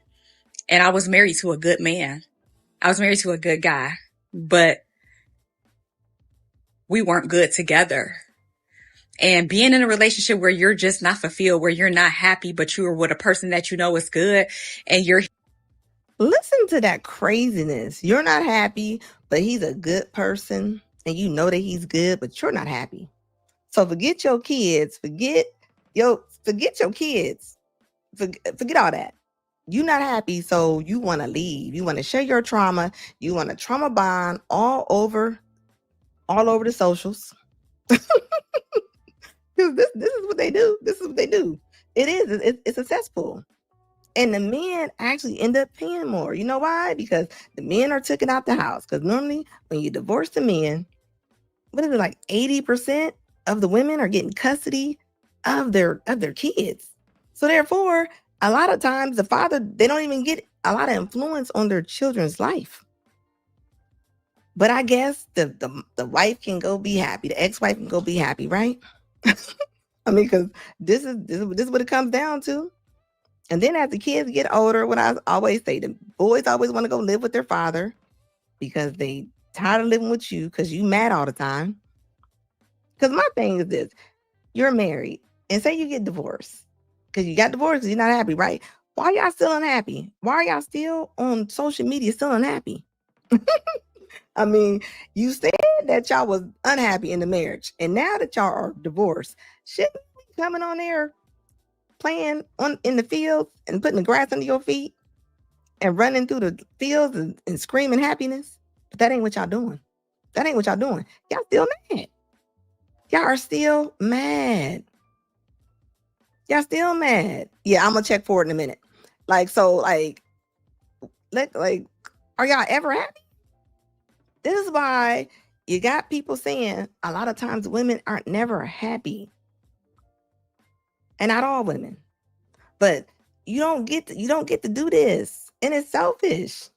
And I was married to a good man. I was married to a good guy, but we weren't good together. And being in a relationship where you're just not fulfilled, where you're not happy, but you are with a person that you know is good, and you're Listen to that craziness. You're not happy, but he's a good person, and you know that he's good, but you're not happy. So forget your kids. Forget your kids. Forget all that. You're not happy, so you want to leave. You want to share your trauma. You want to trauma bond all over the socials. This is what they do. This is what they do. It is. It's a cesspool. And the men actually end up paying more. You know why? Because the men are taken out the house. Because normally when you divorce the men, what is it, like 80% of the women are getting custody of their kids. So therefore, a lot of times the father, they don't even get a lot of influence on their children's life. But I guess the wife can go be happy. The ex-wife can go be happy, right? I mean, because this is what it comes down to. And then as the kids get older, what I always say, the boys always want to go live with their father because they tired of living with you because you mad all the time. Because my thing is this, you're married and say you get divorced because you got divorced because you're not happy, right? Why are y'all still unhappy? Why are y'all still on social media still unhappy? I mean, you said that y'all was unhappy in the marriage, and now that y'all are divorced, shouldn't you be coming on there playing in the fields and putting the grass under your feet and running through the fields and screaming happiness? But that ain't what y'all doing. That ain't what y'all doing. Y'all still mad. Y'all are still mad. Y'all still mad. Yeah, I'm gonna check for it in a minute. Like, so, like, are y'all ever happy? This is why you got people saying a lot of times women aren't never happy. And not all women. But you don't get to do this. And it's selfish.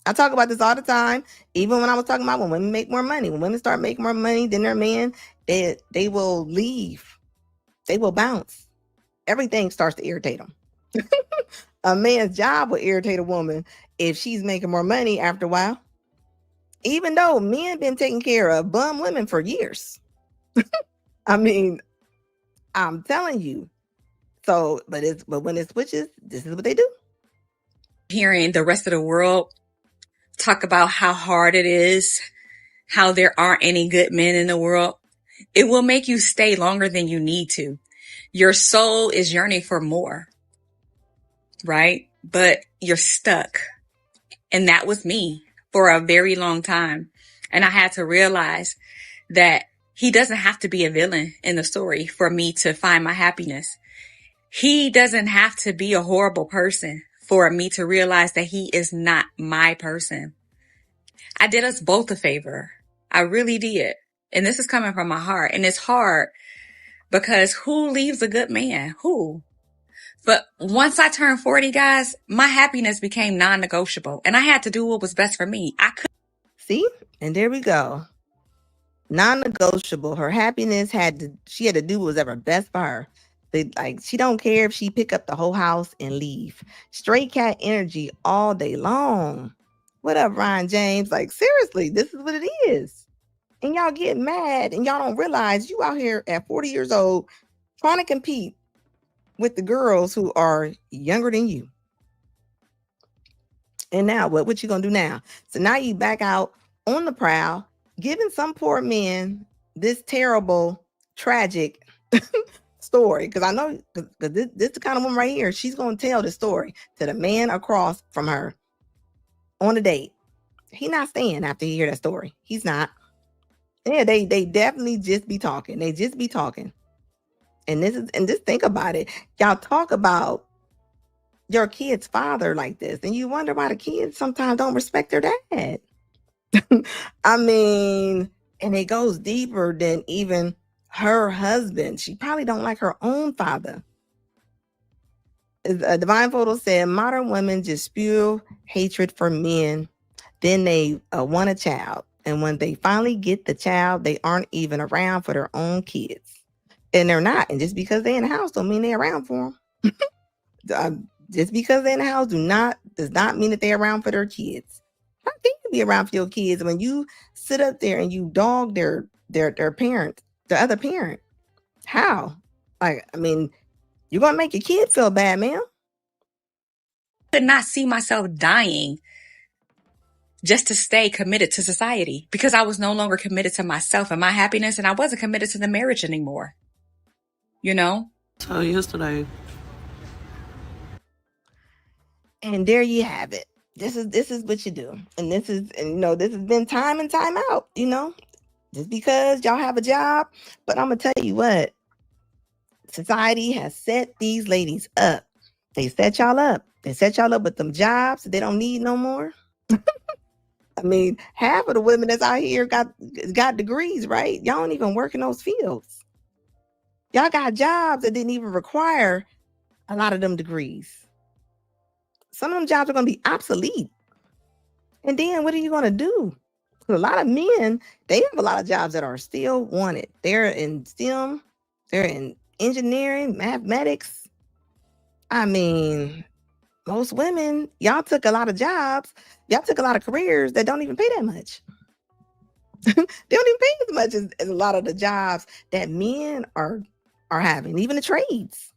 I talk about this all the time. Even when I was talking about when women make more money. When women start making more money than their man, they will leave. They will bounce. Everything starts to irritate them. A man's job will irritate a woman if she's making more money after a while. Even though men been taking care of bum women for years. I mean, I'm telling you. So, but when it switches, this is what they do. hearing the rest of the world talk about how hard it is, how there aren't any good men in the world. It will make you stay longer than you need to. Your soul is yearning for more, right? But you're stuck. And that was me for a very long time. And I had to realize that he doesn't have to be a villain in the story for me to find my happiness. He doesn't have to be a horrible person for me to realize that he is not my person. I did us both a favor. I really did. And this is coming from my heart. And it's hard because who leaves a good man? Who? But once I turned 40, guys, my happiness became non-negotiable. And I had to do what was best for me. See? And there we go. Non-negotiable. Her happiness she had to do what was ever best for her. Like, she don't care if she pick up the whole house and leave. Straight cat energy all day long. What up, Ryan James? Like, seriously, this is what it is. And y'all get mad and y'all don't realize you out here at 40 years old trying to compete with the girls who are younger than you. And now what you gonna do now? So now you back out on the prowl, giving some poor men this terrible, tragic story. Because I know this the kind of woman right here, she's gonna tell the story to the man across from her on a date. He's not staying after he hear that story. He's not. Yeah, they definitely just be talking. They just be talking. And just think about it. Y'all talk about your kid's father like this, and you wonder why the kids sometimes don't respect their dad. I mean, and it goes deeper than even her husband. She probably don't like her own father. Divine Photo said, modern women just spew hatred for men. Then they want a child. And when they finally get the child, they aren't even around for their own kids. And they're not. And just because they're in the house don't mean they're around for them. Just because they're in the house does not mean that they're around for their kids. How can you be around for your kids when you sit up there and you dog their parent, the other parent? How? Like, I mean, you're gonna make your kid feel bad, man. Could not see myself dying just to stay committed to society because I was no longer committed to myself and my happiness, and I wasn't committed to the marriage anymore. You know? So yesterday, And there you have it. This is what you do. And this has been time and time out, just because y'all have a job. But I'm gonna tell you what, society has set these ladies up. They set y'all up. They set y'all up with them jobs that they don't need no more. I mean, half of the women that's out here got degrees, right? Y'all don't even work in those fields. Y'all got jobs that didn't even require a lot of them degrees. Some of them jobs are going to be obsolete. And then what are you going to do? A lot of men, they have a lot of jobs that are still wanted. They're in STEM, they're in engineering, mathematics. I mean, most women, y'all took a lot of jobs, y'all took a lot of careers that don't even pay that much. They don't even pay as much as a lot of the jobs that men are having, even the trades.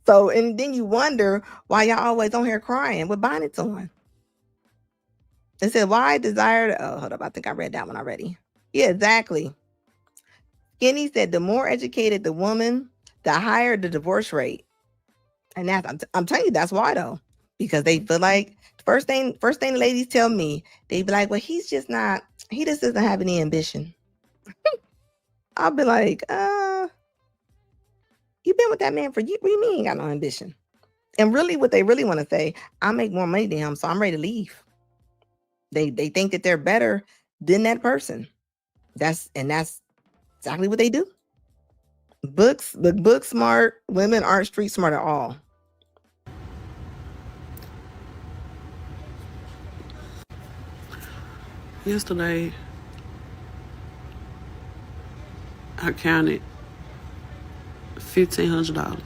So, and then you wonder why y'all always on here crying with bonnets on. It said, why desire, hold up, I think I read that one already. Yeah, exactly. Skinny said, the more educated the woman, the higher the divorce rate. And that's, I'm telling you, that's why though. Because they feel like, first thing the ladies tell me, they be like, well, he just doesn't have any ambition. I'll be like, you've been with that man for years. What do you mean you ain't got no ambition? And really what they really want to say, I make more money than him, so I'm ready to leave. They think that they're better than that person. That's exactly what they do. Book smart women aren't street smart at all. yesterday, I counted $1,500.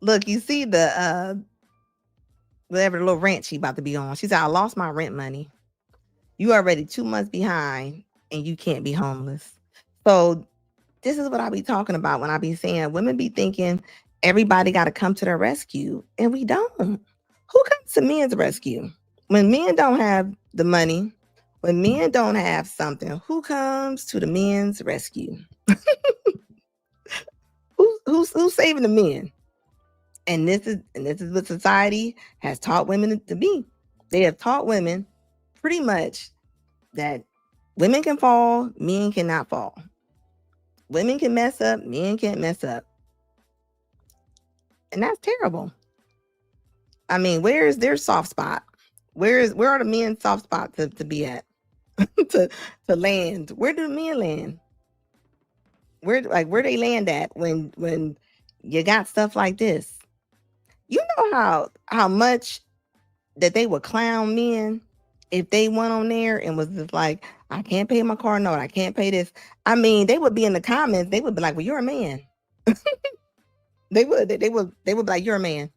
Look, you see the whatever the little rant she about to be on. She said, I lost my rent money. You already 2 months behind and you can't be homeless. So this is what I be talking about when I be saying women be thinking everybody got to come to their rescue, and we don't. Who comes to men's rescue? When men don't have the money, when men don't have something, who comes to the men's rescue? Who's saving the men? And this is what society has taught women to be. They have taught women pretty much that women can fall, men cannot fall. Women can mess up, men can't mess up. And that's terrible. I mean, where is their soft spot? Where are the men's soft spots to be at? to land? Where do the men land? Where they land at when you got stuff like this? You know how much that they would clown men if they went on there and was just like, I can't pay my car note, I can't pay this. I mean, they would be in the comments, they would be like, well, you're a man. They would be like, you're a man.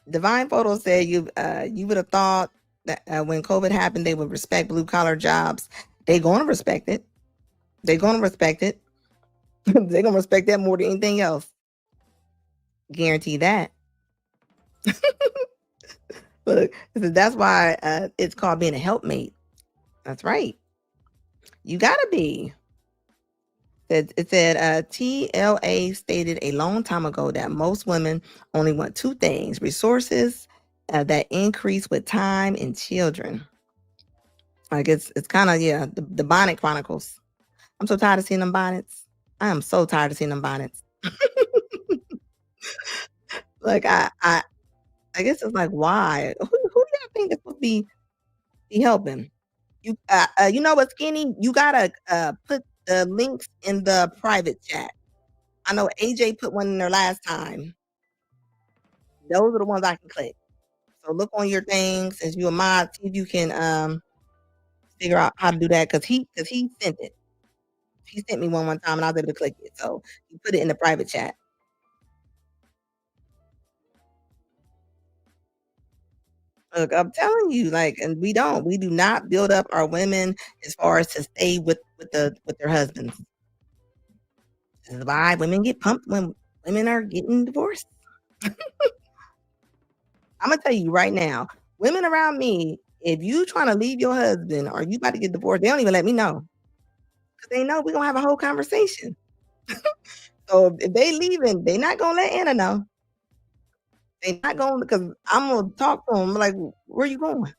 Divine Photo said you would have thought that when COVID happened, they would respect blue collar jobs. They're gonna respect it. They're gonna respect it. They're gonna respect that more than anything else. Guarantee that. Look, that's why it's called being a helpmate. That's right. You gotta be. It said TLA stated a long time ago that most women only want two things: resources that increase with time and children. Like it's kind of the bonnet chronicles. I'm so tired of seeing them bonnets. I am so tired of seeing them bonnets. Like I guess it's like, why? Who do y'all think is supposed to be helping? You know what, Skinny? You gotta put the links in the private chat. I know AJ put one in there last time. Those are the ones I can click. So look on your things since you're a mod, see if you can figure out how to do that because he sent it. He sent me one time and I was able to click it. So he put it in the private chat. Look, I'm telling you, like, and we do not build up our women as far as to stay with their husbands. This is why women get pumped when women are getting divorced. I'm gonna tell you right now, women around me, if you trying to leave your husband or you about to get divorced, they don't even let me know because they know we're gonna have a whole conversation. So if they leaving, they not gonna let Anna know. They not going because I'm gonna talk to them like, where you going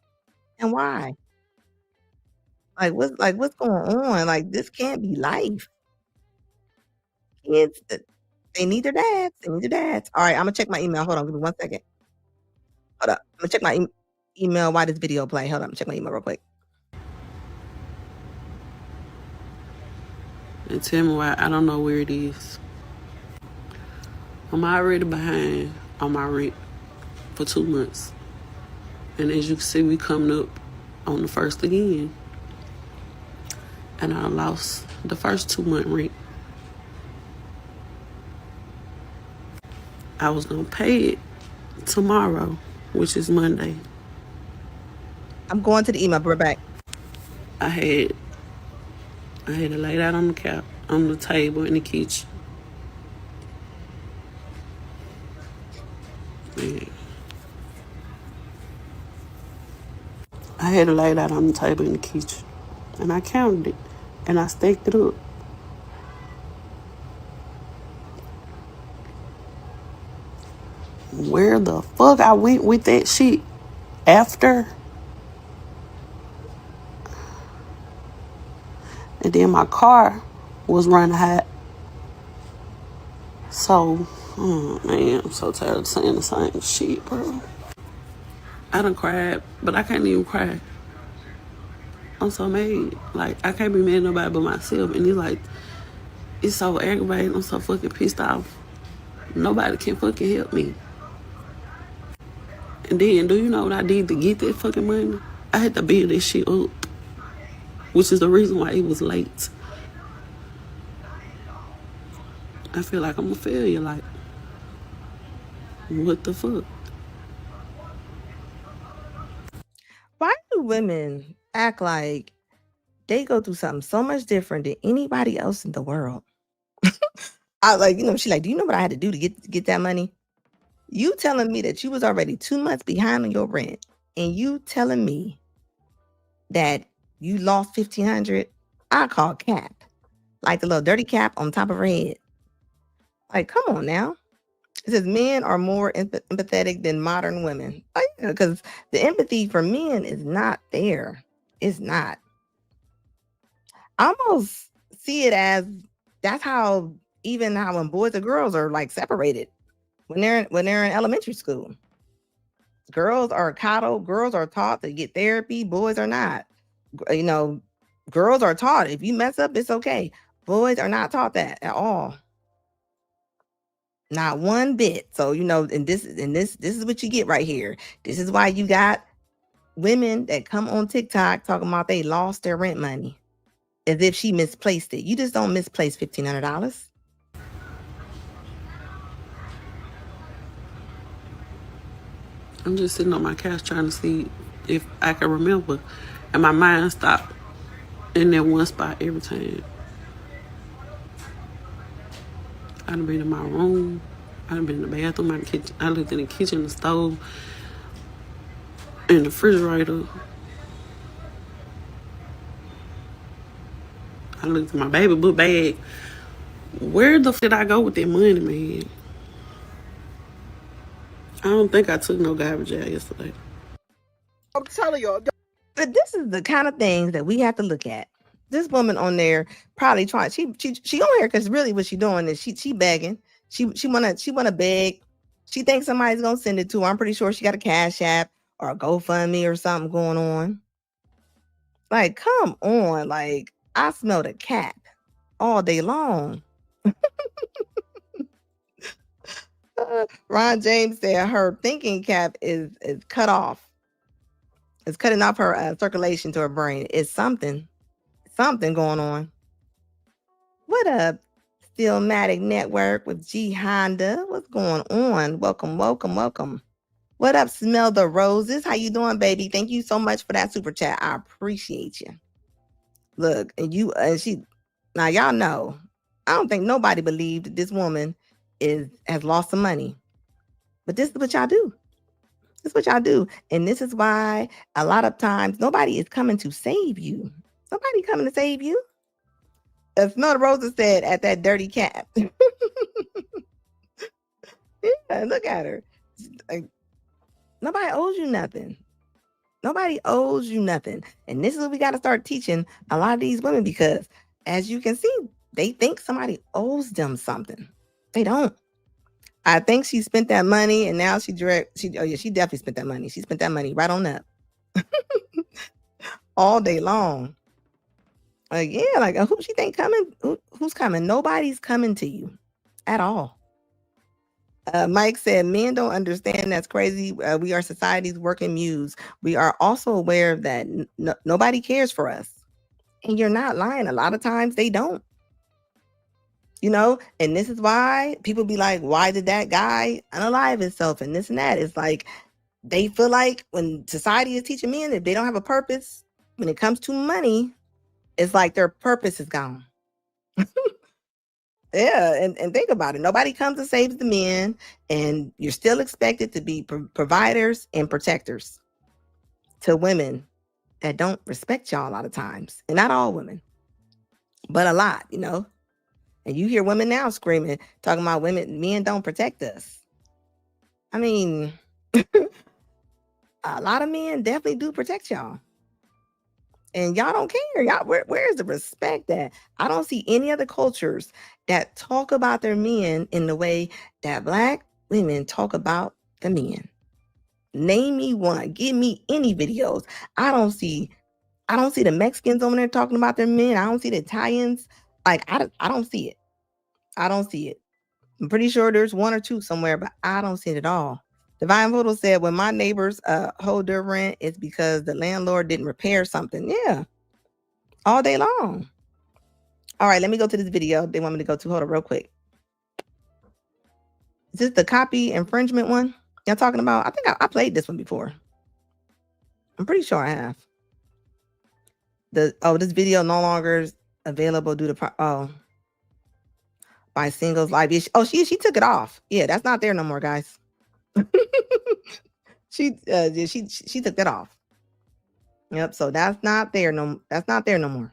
and why? What's going on? Like this can't be life. Kids, they need their dads. They need their dads. All right, I'm gonna check my email. Hold on, give me 1 second. Hold up, I'm gonna check my email while this video play. Hold on, check my email real quick. And tell me why I don't know where it is. I'm already behind on my rent for 2 months. And as you can see, we coming up on the 1st again. And I lost the first 2-month rent. I was gonna pay it tomorrow, which is Monday. I'm going to the email. We're back. I had it laid out on the couch, on the table in the kitchen. Yeah. I had it laid out on the table in the kitchen. And I counted it. And I stacked it up. Where the fuck I went with that shit after? And then my car was running hot. So, oh man, I'm so tired of saying the same shit, bro. I done cried, but I can't even cry. I'm so mad. Like, I can't be mad at nobody but myself. And it's like, it's so aggravating. I'm so fucking pissed off. Nobody can fucking help me. And then, do you know what I did to get that fucking money? I had to build this shit up. Which is the reason why it was late. I feel like I'm a failure. Like, what the fuck? Why do women act like they go through something so much different than anybody else in the world? I like, she like, do you know what I had to do to get that money? You telling me that you was already 2 months behind on your rent, and you telling me that you lost $1,500? I call cap, like the little dirty cap on top of her head. Like, come on now. It says men are more empathetic than modern women. Oh, yeah, because the empathy for men is not there. It's not. I almost see it as that's how even how when boys and girls are like separated when they're in elementary school. Girls are coddled. Girls are taught to get therapy. Boys are not. Girls are taught if you mess up, it's okay. Boys are not taught that at all. Not one bit. So, and this is what you get right here. This is why you got women that come on TikTok talking about they lost their rent money as if she misplaced it. You just don't misplace $1,500. I'm just sitting on my couch trying to see if I can remember. And my mind stopped in that one spot every time. I done been in my room. I done been in the bathroom, my kitchen. I looked in the kitchen, the stove, in the refrigerator. I looked in my baby book bag. Where the fuck did I go with that money, man? I don't think I took no garbage out yesterday. I'm telling y'all. But this is the kind of things that we have to look at. This woman on there probably trying. She on here because really what she doing is she begging. She wanna beg. She thinks somebody's gonna send it to her. I'm pretty sure she got a Cash App or a GoFundMe or something going on. Like, come on, like I smelled a cat all day long. Ron James said her thinking cap is cut off. It's cutting off her circulation to her brain. It's something going on. What up, Stillmatic Network with G Honda? What's going on? Welcome. What up, Smell the Roses? How you doing, baby? Thank you so much for that super chat. I appreciate you. Look, and you, she. Now y'all know. I don't think nobody believed that this woman has lost some money, but this is what y'all do. This is what y'all do, and this is why a lot of times nobody is coming to save you. Nobody coming to save you. As Smell the Roses said at that dirty cat. Yeah, look at her. Like, nobody owes you nothing. Nobody owes you nothing. And this is what we got to start teaching a lot of these women, because as you can see, they think somebody owes them something. They don't. I think she spent that money, and now she definitely spent that money. She spent that money right on up. All day long. Like, yeah, like who she think coming? Who's coming? Nobody's coming to you at all. Mike said, men don't understand. That's crazy. We are society's working muse. We are also aware that nobody cares for us. And you're not lying. A lot of times they don't. And this is why people be like, why did that guy unalive himself and this and that? It's like they feel like when society is teaching men, if they don't have a purpose, when it comes to money, it's like their purpose is gone. Yeah, and think about it. Nobody comes and saves the men, and you're still expected to be providers and protectors to women that don't respect y'all a lot of times. And not all women, but a lot, And you hear women now screaming, talking about men don't protect us. I mean, a lot of men definitely do protect y'all. And y'all don't care. Y'all, where's the respect at? I don't see any other cultures that talk about their men in the way that Black women talk about the men. Name me one. Give me any videos. I don't see the Mexicans over there talking about their men. I don't see the Italians. Like, I don't see it. I don't see it. I'm pretty sure there's one or two somewhere, but I don't see it at all. Divine Voodoo said, when my neighbors hold their rent, it's because the landlord didn't repair something. Yeah. All day long. All right, let me go to this video they want me to go to. Hold up real quick. Is this the copy infringement one y'all talking about? I think I played this one before. I'm pretty sure I have. This video no longer is available due to by singles live. She took it off. Yeah, that's not there no more, guys. She took that off. Yep, so that's not there no more.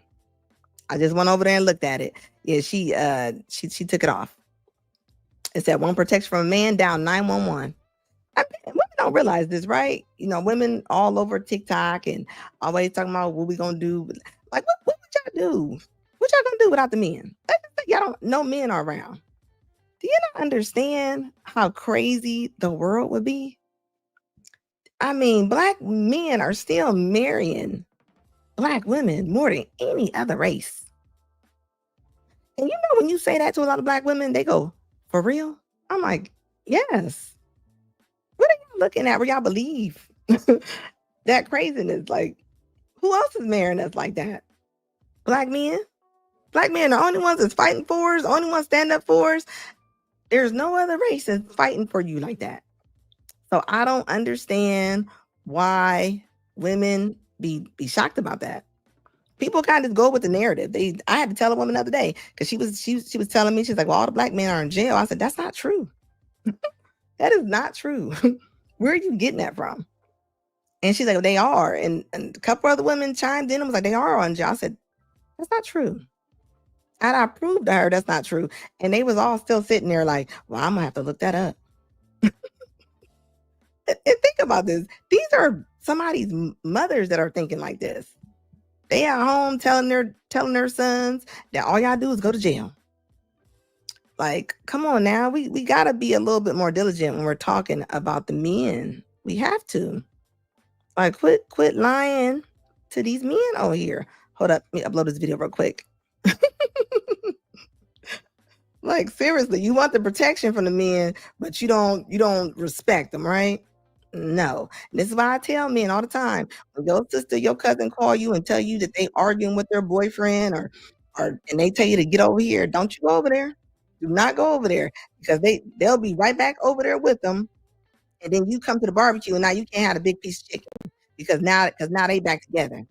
I just went over there and looked at it. Yeah, she took it off. It said one protection from a man down 911. Women don't realize this, right? Women all over TikTok and always talking about what we gonna do. Like, what would y'all do? What y'all gonna do without the men? Y'all don't know men are around. Do you not understand how crazy the world would be? I mean, Black men are still marrying Black women more than any other race. And when you say that to a lot of Black women, they go, for real? I'm like, yes. What are y'all looking at where y'all believe that craziness? Like, who else is marrying us like that? Black men? Black men are the only ones that's fighting for us, the only ones stand up for us. There's no other race that's fighting for you like that. So I don't understand why women be shocked about that. People kind of go with the narrative. I had to tell a woman the other day because she was telling me, she's like, well, all the Black men are in jail. I said, that's not true. That is not true. Where are you getting that from? And she's like, well, they are. And a couple other women chimed in and was like, they are on jail. I said, that's not true. And I proved to her that's not true. And they was all still sitting there like, well, I'm gonna have to look that up. And think about this. These are somebody's mothers that are thinking like this. They at home telling their sons that all y'all do is go to jail. Like, come on now. We gotta be a little bit more diligent when we're talking about the men. We have to. Like, quit lying to these men over here. Hold up, let me upload this video real quick. Like seriously, you want the protection from the men, but you don't respect them, right? No. And this is why I tell men all the time: when your sister, your cousin call you and tell you that they arguing with their boyfriend, or and they tell you to get over here, don't you go over there. Do not go over there, because they'll be right back over there with them, and then you come to the barbecue and now you can't have a big piece of chicken because now they back together.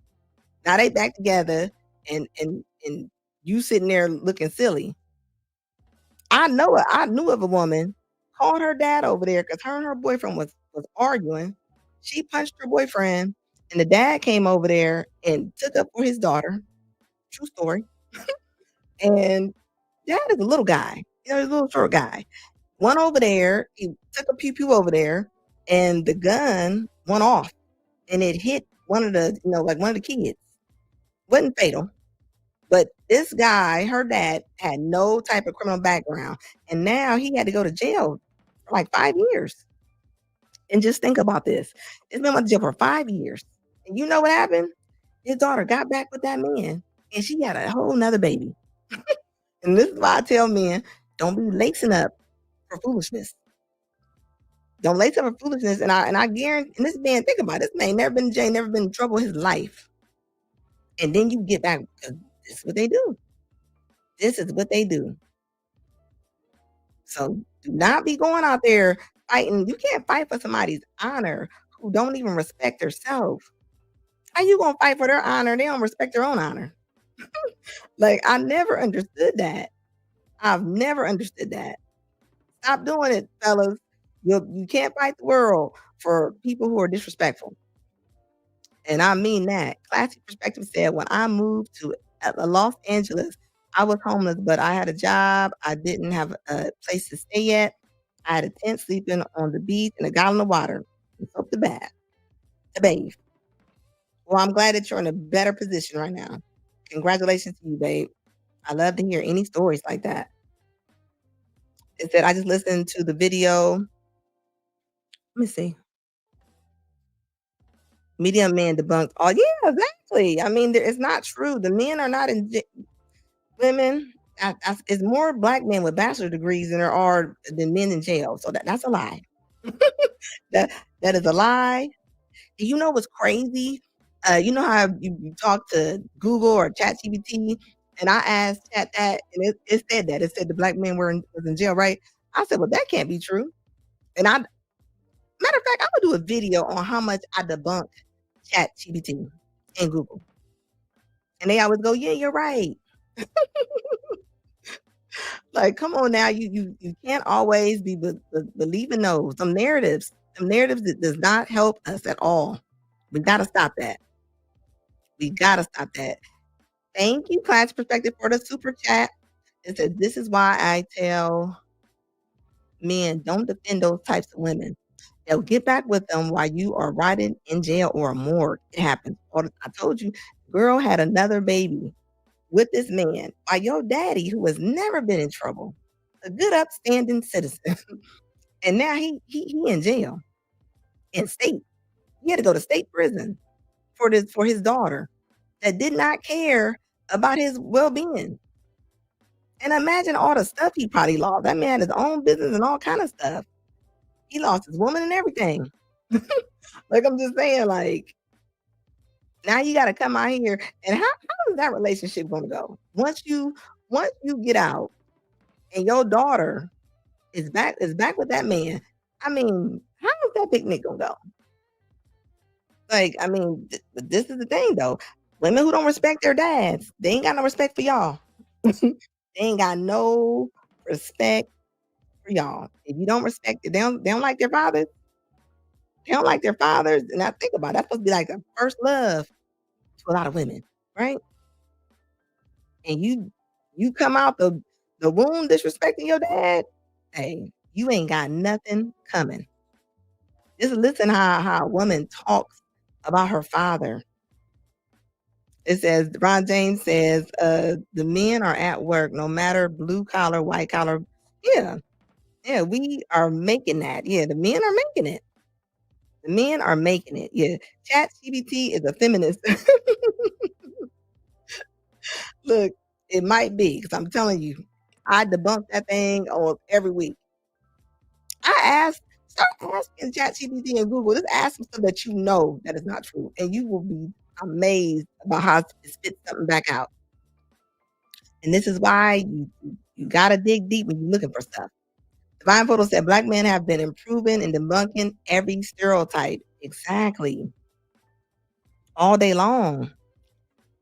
Now they back together, and you sitting there looking silly. I knew of a woman, called her dad over there because her and her boyfriend was arguing. She punched her boyfriend, and the dad came over there and took up for his daughter. True story. And dad is a little guy, he's a little short guy. Went over there, he took a pew pew over there, and the gun went off, and it hit one of the, like one of the kids. Wasn't fatal. But this guy, her dad, had no type of criminal background, and now he had to go to jail for like 5 years. And just think about this. This man went to jail for 5 years. And you know what happened? His daughter got back with that man, and she had a whole nother baby. And this is why I tell men, don't be lacing up for foolishness. Don't lace up for foolishness. And I guarantee, and this man, think about it, this man never been in jail, never been in trouble in his life. And then you get back, because this is what they do. This is what they do. So do not be going out there fighting. You can't fight for somebody's honor who don't even respect themselves. How you gonna fight for their honor? They don't respect their own honor. Like, I never understood that. I've never understood that. Stop doing it, fellas. You can't fight the world for people who are disrespectful. And I mean that. Classic Perspective said, when I moved to Los Angeles, I was homeless, but I had a job. I didn't have a place to stay at. I had a tent, sleeping on the beach, and a gallon of water and soap to bathe. Well, I'm glad that you're in a better position right now. Congratulations to you, babe. I love to hear any stories like that. It said, I just listened to the video. Let me see. Medium man debunked. Oh, yeah, exactly. I mean, it's not true. The men are not in women. It's more black men with bachelor degrees than men in jail. So that's a lie. that is a lie. And you know what's crazy? You know how you talk to Google or ChatGPT, and I asked Chat that, and it said that. It said the black men was in jail, right? I said, well, that can't be true. And matter of fact, I'm gonna do a video on how much I debunk ChatGPT and Google. And they always go, yeah, you're right. Like, come on now, you can't always be believing some narratives. Some narratives that does not help us at all. We gotta stop that. We gotta stop that. Thank you, Class Perspective, for the super chat. It said, this is why I tell men, don't defend those types of women. They'll get back with them while you are rotting in jail or a morgue. It happens. I told you, girl had another baby with this man by your daddy, who has never been in trouble, a good upstanding citizen. And now he in jail, in state. He had to go to state prison for his daughter that did not care about his well-being. And imagine all the stuff he probably lost. That man had his own business and all kind of stuff. He lost his woman and everything. Like, I'm just saying, like, now you got to come out here. And how is that relationship going to go? Once you get out and your daughter is back with that man, I mean, how is that picnic going to go? Like, I mean, this is the thing, though. Women who don't respect their dads, they ain't got no respect for y'all. They ain't got no respect for y'all. If you don't respect it, they don't like their fathers. They don't like their fathers. And I think about it, that's supposed to be like the first love to a lot of women, right? And you come out the womb disrespecting your dad, hey, you ain't got nothing coming. Just listen how a woman talks about her father. It says, Ron James says, the men are at work, no matter blue collar, white collar. Yeah. Yeah, we are making that. Yeah, the men are making it. The men are making it. Yeah. ChatGPT is a feminist. Look, it might be, because I'm telling you, I debunk that thing on every week. Start asking ChatGPT and Google. Just ask them stuff that you know that is not true, and you will be amazed about how it spits something back out. And this is why you gotta dig deep when you're looking for stuff. Divine Photo said Black men have been improving and debunking every stereotype. Exactly. All day long.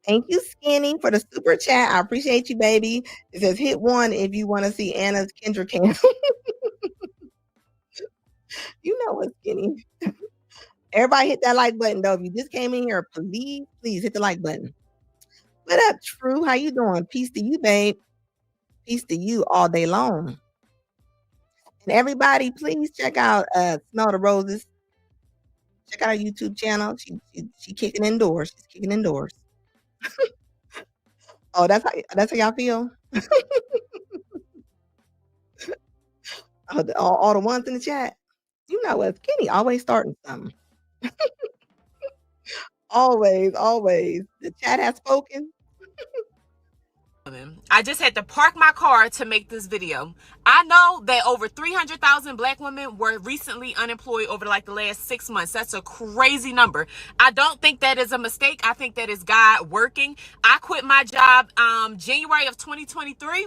Thank you, Skinny, for the super chat. I appreciate you, baby. It says hit 1 if you want to see Anna's Kendra candle. You know what, Skinny. Everybody hit that like button, though. If you just came in here, please hit the like button. What up, True? How you doing? Peace to you, babe. Peace to you all day long. And everybody, please check out Smell the Roses. Check out our YouTube channel. She kicking indoors. She's kicking indoors. Oh, that's how y'all feel? All the ones in the chat. You know what? Skinny always starting something. Always. The chat has spoken. I just had to park my car to make this video. I know that over 300,000 Black women were recently unemployed over like the last 6 months. That's a crazy number. I don't think that is a mistake. I think that is God working. I quit my job January of 2023.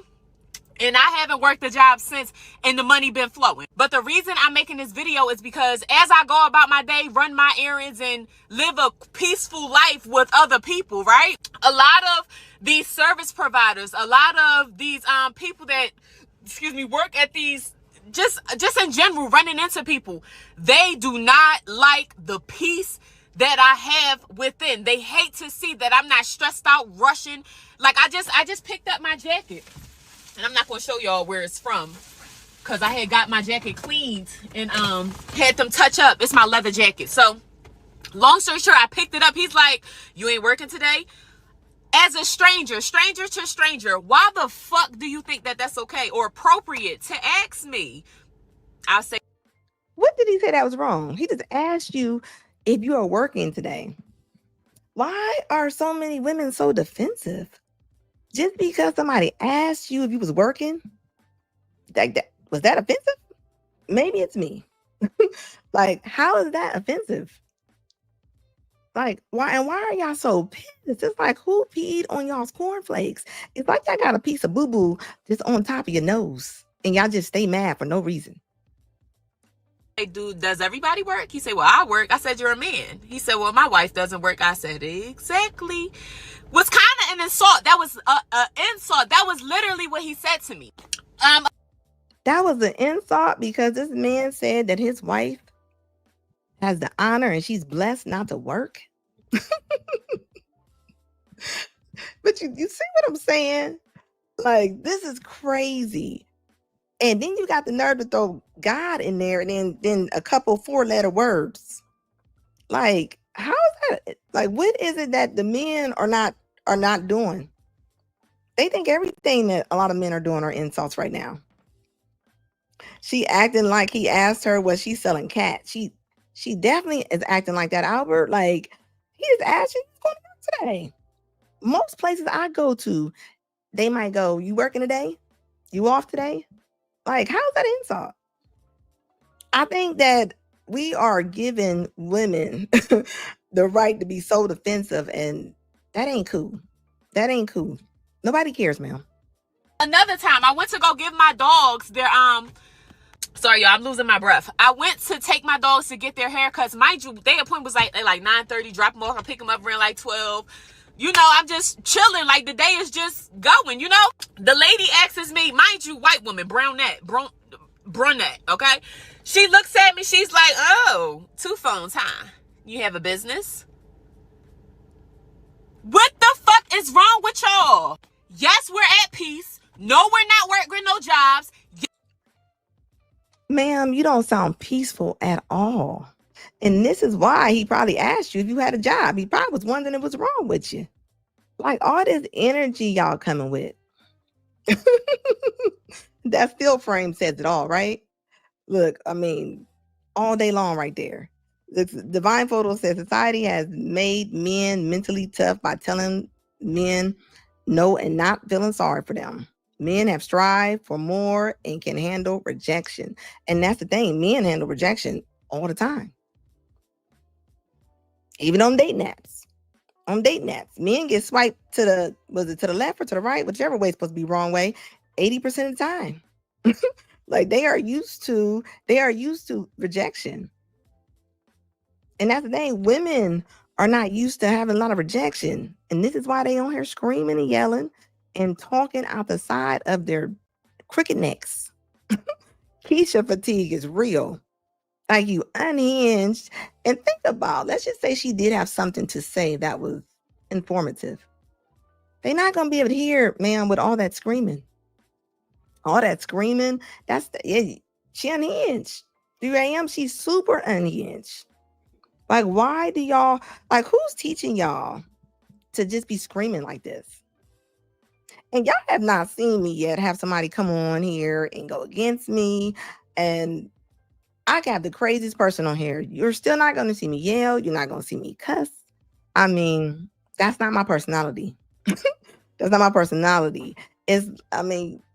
And I haven't worked a job since, and the money been flowing. But the reason I'm making this video is because as I go about my day, run my errands, and live a peaceful life with other people, right? A lot of these service providers, a lot of these people that, work at these, just in general, running into people, they do not like the peace that I have within. They hate to see that I'm not stressed out, rushing. Like I just picked up my jacket. And I'm not going to show y'all where it's from, because I had got my jacket cleaned and had them touch up. It's my leather jacket. So long story short, I picked it up. He's like, you ain't working today? As a stranger to stranger, why the fuck do you think that that's okay or appropriate to ask me? I'll say, what did he say that was wrong? He just asked you if you are working today. Why are so many women so defensive? Just because somebody asked you if you was working, was that offensive? Maybe it's me. Like, how is that offensive? Like, why are y'all so pissed? It's like, who peed on y'all's cornflakes? It's like y'all got a piece of boo-boo just on top of your nose, and y'all just stay mad for no reason. hey, dude, does everybody work? He said, well, I work. I said, you're a man. He said, well, my wife doesn't work. I said, exactly. Was kind of an insult. That was an insult. That was literally what he said to me. That was an insult because this man said that his wife has the honor and she's blessed not to work. But you see what I'm saying? Like, this is crazy. And then you got the nerve to throw God in there, and then a couple 4-letter words. Like, how is that? Like, what is it that the men are not doing? They think everything that a lot of men are doing are insults right now. She acting like he asked her, was she selling cat? She definitely is acting like that, Albert. Like, he is asking, who's going to work today? Most places I go to, they might go, you working today? You off today? Like, how's that insult? I think that we are giving women the right to be so defensive, and that ain't cool. That ain't cool. Nobody cares, ma'am. Another time, I went to go give my dogs their sorry, y'all, I'm losing my breath. I went to take my dogs to get their haircuts. Mind you, their appointment was like 9:30. Drop them off. I pick them up around like 12. You know, I'm just chilling. Like, the day is just going, you know? The lady asks me, mind you, white woman, brunette, okay? She looks at me. She's like, oh, 2 phones, huh? You have a business? What the fuck is wrong with y'all? Yes, we're at peace. No, we're not working no jobs. Ma'am, you don't sound peaceful at all. And this is why he probably asked you if you had a job. He probably was wondering what's wrong with you. Like, all this energy y'all coming with. That still frame says it all, right? Look, I mean, all day long right there. The Divine Photo says society has made men mentally tough by telling men no and not feeling sorry for them. Men have strived for more and can handle rejection. And that's the thing. Men handle rejection all the time. Even on dating apps. On dating apps. Men get swiped to the left or to the right, whichever way is supposed to be wrong way, 80% of the time. Like they are used to rejection. And that's the thing. Women are not used to having a lot of rejection. And this is why they on here screaming and yelling and talking out the side of their crooked necks. Keisha fatigue is real. Like you unhinged. And think about, let's just say she did have something to say that was informative. They're not going to be able to hear, man, with all that screaming. All that screaming, she unhinged. 3 a.m., she's super unhinged. Like, why do y'all, like, who's teaching y'all to just be screaming like this? And y'all have not seen me yet have somebody come on here and go against me. And I got the craziest person on here. You're still not going to see me yell. You're not going to see me cuss. I mean, that's not my personality. That's not my personality.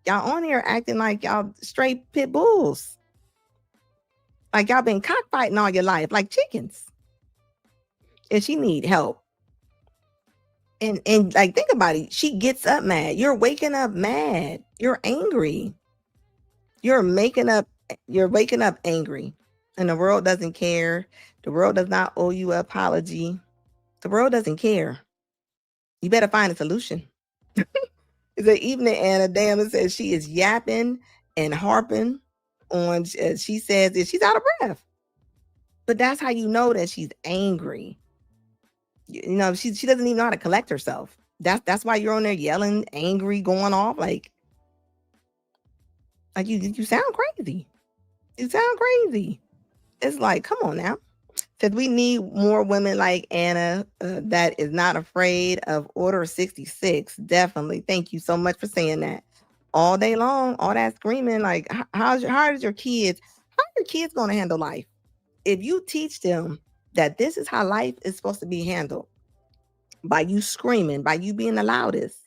Y'all on here acting like y'all straight pit bulls. Like y'all been cockfighting all your life, like chickens. And she need help. And like, think about it. She gets up mad. You're waking up mad. You're angry. You're waking up angry. And the world doesn't care. The world does not owe you an apology. The world doesn't care. You better find a solution. It's an evening, Anna Damon says she is yapping and harping on, she says that she's out of breath. But that's how you know that she's angry. You know, she doesn't even know how to collect herself. That's why you're on there yelling, angry, going off. Like you sound crazy. You sound crazy. It's like, come on now. Said we need more women like Anna that is not afraid of Order 66. Definitely. Thank you so much for saying that. All day long, all that screaming. Like, how are your kids going to handle life? If you teach them that this is how life is supposed to be handled, by you screaming, by you being the loudest,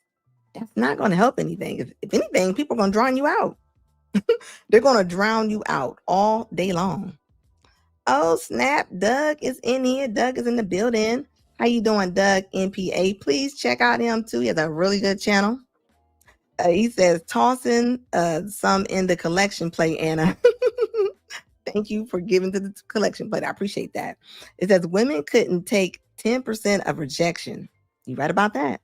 that's not going to help anything. If anything, people are going to drown you out. They're going to drown you out all day long. Oh, snap. Doug is in here. Doug is in the building. How you doing, Doug NPA? Please check out him, too. He has a really good channel. He says, tossing some in the collection plate, Anna. Thank you for giving to the collection plate. I appreciate that. It says, women couldn't take 10% of rejection. You right about that.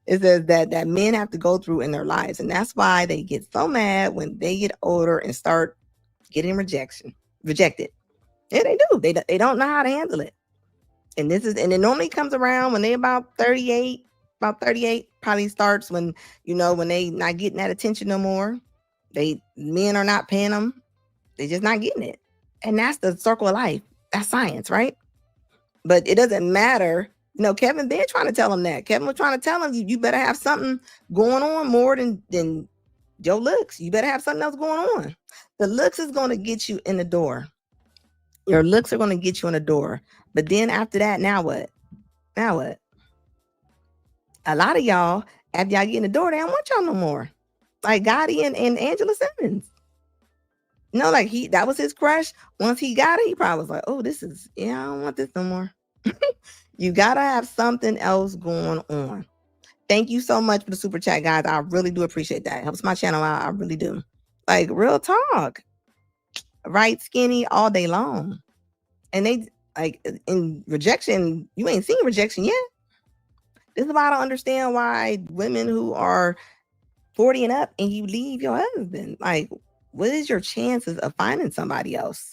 It says that men have to go through in their lives. And that's why they get so mad when they get older and start getting rejected. Yeah, they do. They don't know how to handle it. And it normally comes around when they about 38. About 38 probably starts when they not getting that attention no more. Men are not paying them. They just not getting it. And that's the circle of life. That's science, right? But it doesn't matter. Kevin been trying to tell them that. Kevin was trying to tell them you better have something going on more than your looks. You better have something else going on. The looks is going to get you in the door. Your looks are going to get you in the door. But then after that, now what? Now what? A lot of y'all, after y'all get in the door, they don't want y'all no more. Like Gotti and Angela Simmons. That was his crush. Once he got it, he probably was like, oh, I don't want this no more. You got to have something else going on. Thank you so much for the super chat, guys. I really do appreciate that. It helps my channel out. I really do. Like, real talk. Right, skinny all day long. And they, in rejection, you ain't seen rejection yet. This is why I don't understand why women who are 40 and up and you leave your husband. Like, what is your chances of finding somebody else?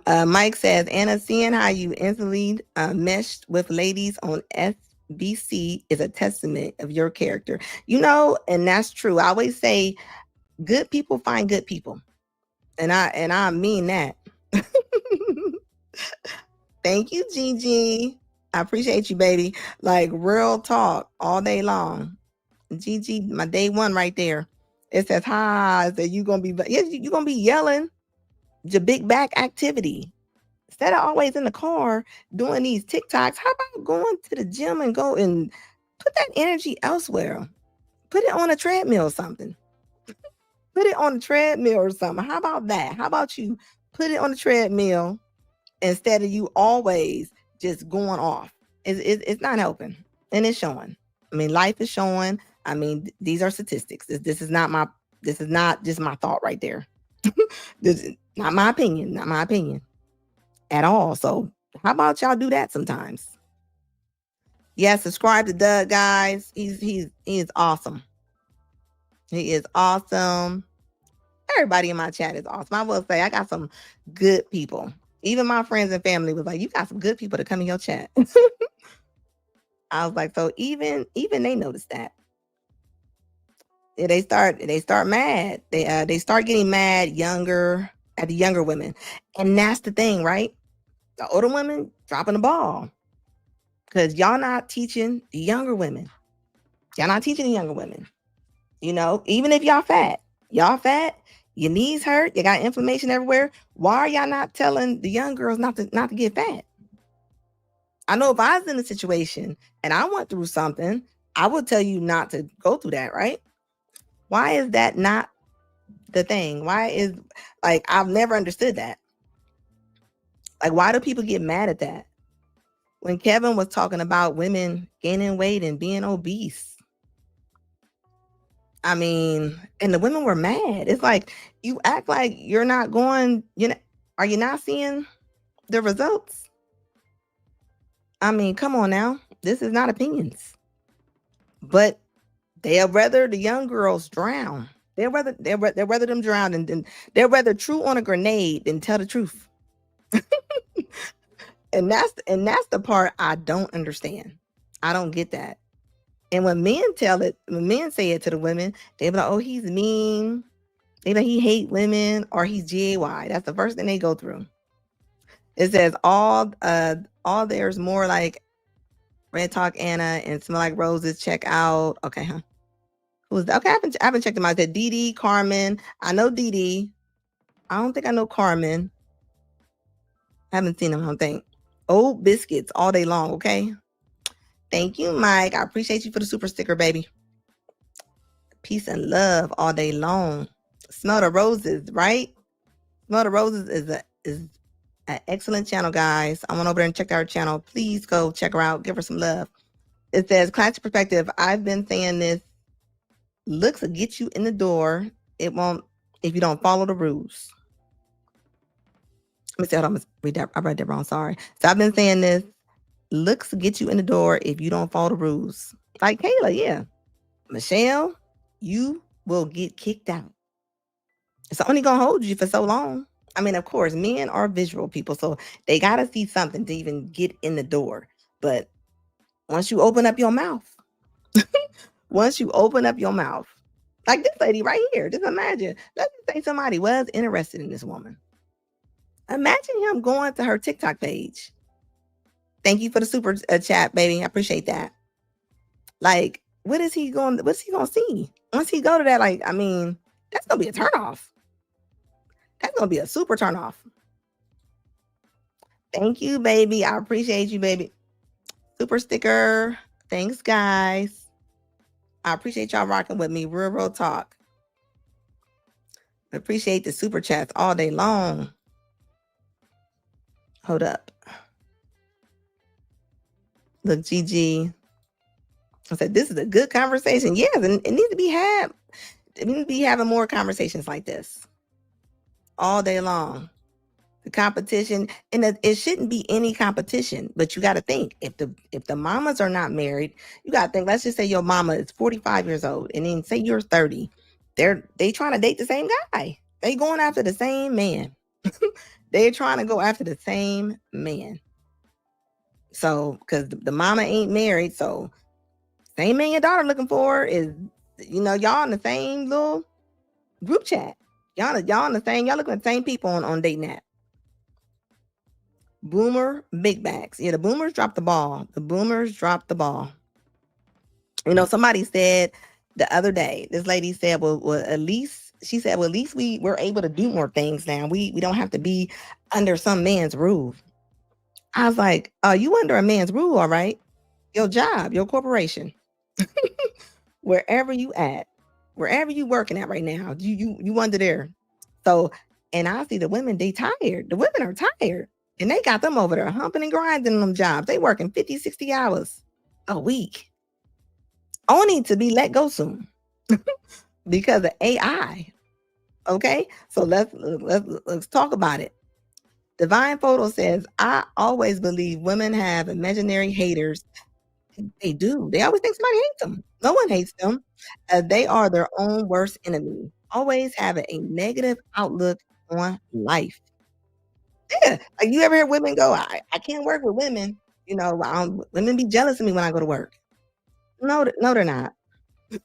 Mike says, Anna, seeing how you instantly meshed with ladies on SBC is a testament of your character. And that's true. I always say good people find good people. And I mean that. Thank you, Gigi. I appreciate you, baby. Like, real talk all day long. Gigi, my day one right there. It says, hi, that you're going to be yelling. Your big back activity. Instead of always in the car doing these TikToks, how about going to the gym and go and put that energy elsewhere? Put it on a treadmill or something. Put it on a treadmill or something. How about that? How about you put it on the treadmill instead of you always just going off? It's not helping, and it's showing. I mean, life is showing. I mean, these are statistics. This is not just my thought right there. This is not my opinion. Not my opinion at all. So how about y'all do that sometimes? Yeah, subscribe to Doug, guys. He is awesome. He is awesome. Everybody in my chat is awesome. I will say I got some good people. Even my friends and family was like, you got some good people to come in your chat. I was like, so even they noticed that. Yeah, they start mad. They start getting mad at the younger women. And that's the thing, right? The older women dropping the ball. Because y'all not teaching the younger women. Y'all not teaching the younger women. You know, even if y'all fat, your knees hurt, you got inflammation everywhere. Why are y'all not telling the young girls not to get fat? I know if I was in a situation and I went through something, I would tell you not to go through that, right? Why is that not the thing? Why is, like, I've never understood that. Like, why do people get mad at that? When Kevin was talking about women gaining weight and being obese, I mean, and the women were mad. It's like, you act like you're not going, are you not seeing the results? I mean, come on now. This is not opinions. But they'll rather the young girls drown. They'll rather them drown, and they'll rather chew on a grenade than tell the truth. And that's the part I don't understand. I don't get that. And when men say it to the women, they be like, oh, he's mean. They be like, he hate women, or he's GAY. That's the first thing they go through. It says all there's more like Red Talk Anna and Smell Like Roses. Check out. Okay, huh? Who's that? Okay, I haven't checked them out. I said Dee Carmen. I know Dee. I don't think I know Carmen. I haven't seen them, I don't think. Old biscuits all day long, okay? Thank you, Mike. I appreciate you for the super sticker, baby. Peace and love all day long. Smell the Roses, right? Smell the Roses is an excellent channel, guys. I went over there and checked out her channel. Please go check her out. Give her some love. It says, classic perspective. I've been saying this. Looks will get you in the door. It won't if you don't follow the rules. Let me see. Hold on. I read that wrong. Sorry. So I've been saying this. Looks get you in the door if you don't follow the rules. Like Kayla, yeah. Michelle, you will get kicked out. It's only gonna hold you for so long. I mean, of course, men are visual people, so they gotta see something to even get in the door. But once you open up your mouth, like this lady right here, just imagine. Let's say somebody was interested in this woman. Imagine him going to her TikTok page. Thank you for the super chat, baby. I appreciate that. Like, what's he going to see? Once he go to that, like, I mean, that's going to be a turnoff. That's going to be a super turnoff. Thank you, baby. I appreciate you, baby. Super sticker. Thanks, guys. I appreciate y'all rocking with me. Real talk. I appreciate the super chats all day long. Hold up. Look, Gigi. I said, this is a good conversation. Yes, and it needs to be had. We need to be having more conversations like this all day long. The competition, and it shouldn't be any competition, but you got to think, if the mamas are not married, you got to think, let's just say your mama is 45 years old, and then say you're 30. They trying to date the same guy. They going after the same man. They're trying to go after the same man. So, because the mama ain't married, so same man your daughter looking for is, y'all in the same little group chat. Y'all in the same, y'all looking at the same people on dating app. Boomer big bags. Yeah, the boomers dropped the ball. Somebody said the other day, this lady said, well, at least we're able to do more things now. We don't have to be under some man's rule. I was like, you under a man's rule, all right? Your job, your corporation. wherever you at, wherever you working at right now, you under there. So, and I see the women, they tired. The women are tired. And they got them over there humping and grinding them jobs. They working 50, 60 hours a week. Only to be let go soon because of AI. Okay? So let's talk about it. Divine Photo says, I always believe women have imaginary haters. They do. They always think somebody hates them. No one hates them. They are their own worst enemy. Always having a negative outlook on life. Yeah. Like you ever hear women go, I can't work with women. You know, women be jealous of me when I go to work. No, they're not.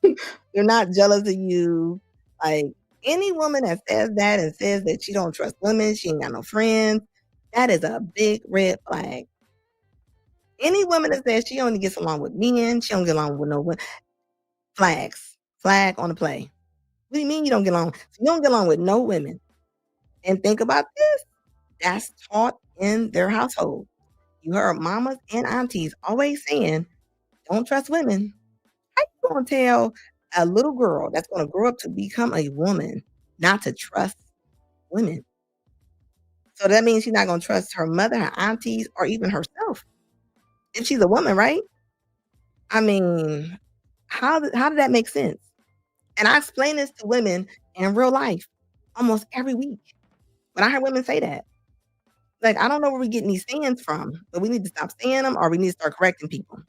They're not jealous of you. Like any woman that says that and says that she don't trust women, she ain't got no friends, that is a big red flag. Any woman that says she only gets along with men, she don't get along with no women, flag on the play. What do you mean you don't get along? So you don't get along with no women. And think about this. That's taught in their household. You heard mamas and aunties always saying, don't trust women. How you gonna tell a little girl that's gonna grow up to become a woman not to trust women? So that means she's not gonna trust her mother, her aunties, or even herself. If she's a woman, right? I mean, how did that make sense? And I explain this to women in real life almost every week. When I hear women say that, like, I don't know where we're getting these sayings from, but we need to stop saying them or we need to start correcting people.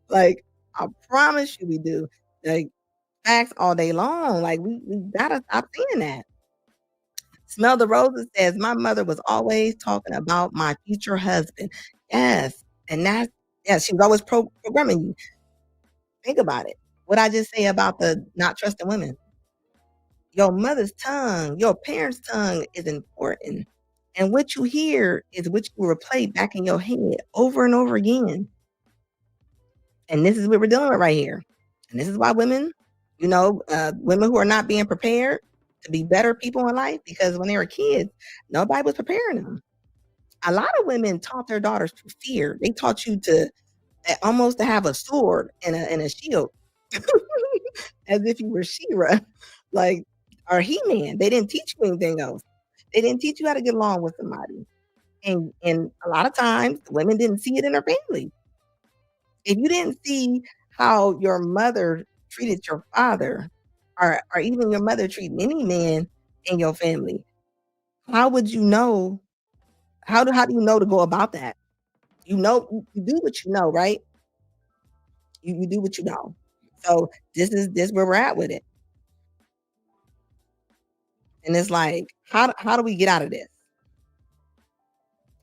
Like, I promise you we do. Like, facts all day long. Like, we gotta stop saying that. Smell the Roses says, my mother was always talking about my future husband. Yes. And that's, yes, she was always programming you. Think about it. What I just say about the not trusting women. Your mother's tongue, your parents' tongue is important. And what you hear is what you replay back in your head over and over again. And this is what we're dealing with right here. And this is why women, women who are not being prepared to be better people in life, because when they were kids, nobody was preparing them. A lot of women taught their daughters to fear. They taught you to almost to have a sword and a shield, as if you were She-Ra, like, or He-Man. They didn't teach you anything else. They didn't teach you how to get along with somebody. And a lot of times, women didn't see it in their family. If you didn't see how your mother treated your father, or even your mother treat any man in your family, how would you know? How do you know to go about that? You do what you know, right? You do what you know. So this is where we're at with it. And it's like, how do we get out of this?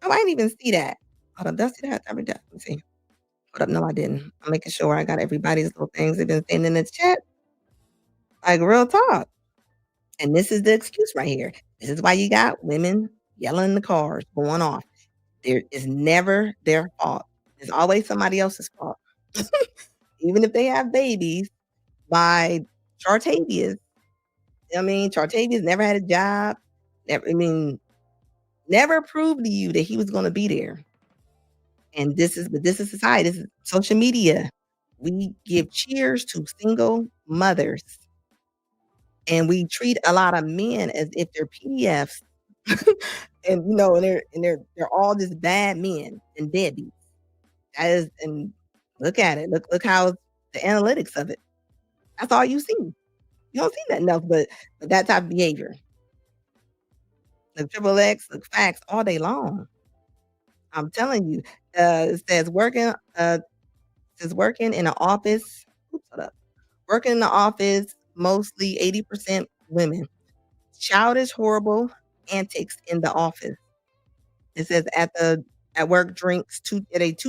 Oh, I didn't even see that. Hold up, did I see that? Let me see. Hold up, no, I didn't. I'm making sure I got everybody's little things they've been saying in the chat. Like real talk. And this is the excuse right here. This is why you got women yelling in the cars, going off. There is never their fault. It's always somebody else's fault. Even if they have babies by Chartavius. I mean, Chartavius never had a job. Never proved to you that he was going to be there. And this is society. This is social media. We give cheers to single mothers. And we treat a lot of men as if they're PDFs. And they're all just bad men and deadbeats. And look at it. Look how the analytics of it. That's all you see. You don't see that enough, but that type of behavior. The triple X, the facts all day long. I'm telling you. It says working in an office. Oops, hold up. Working in the office, mostly 80% women. Childish, horrible antics in the office. It says at work drinks too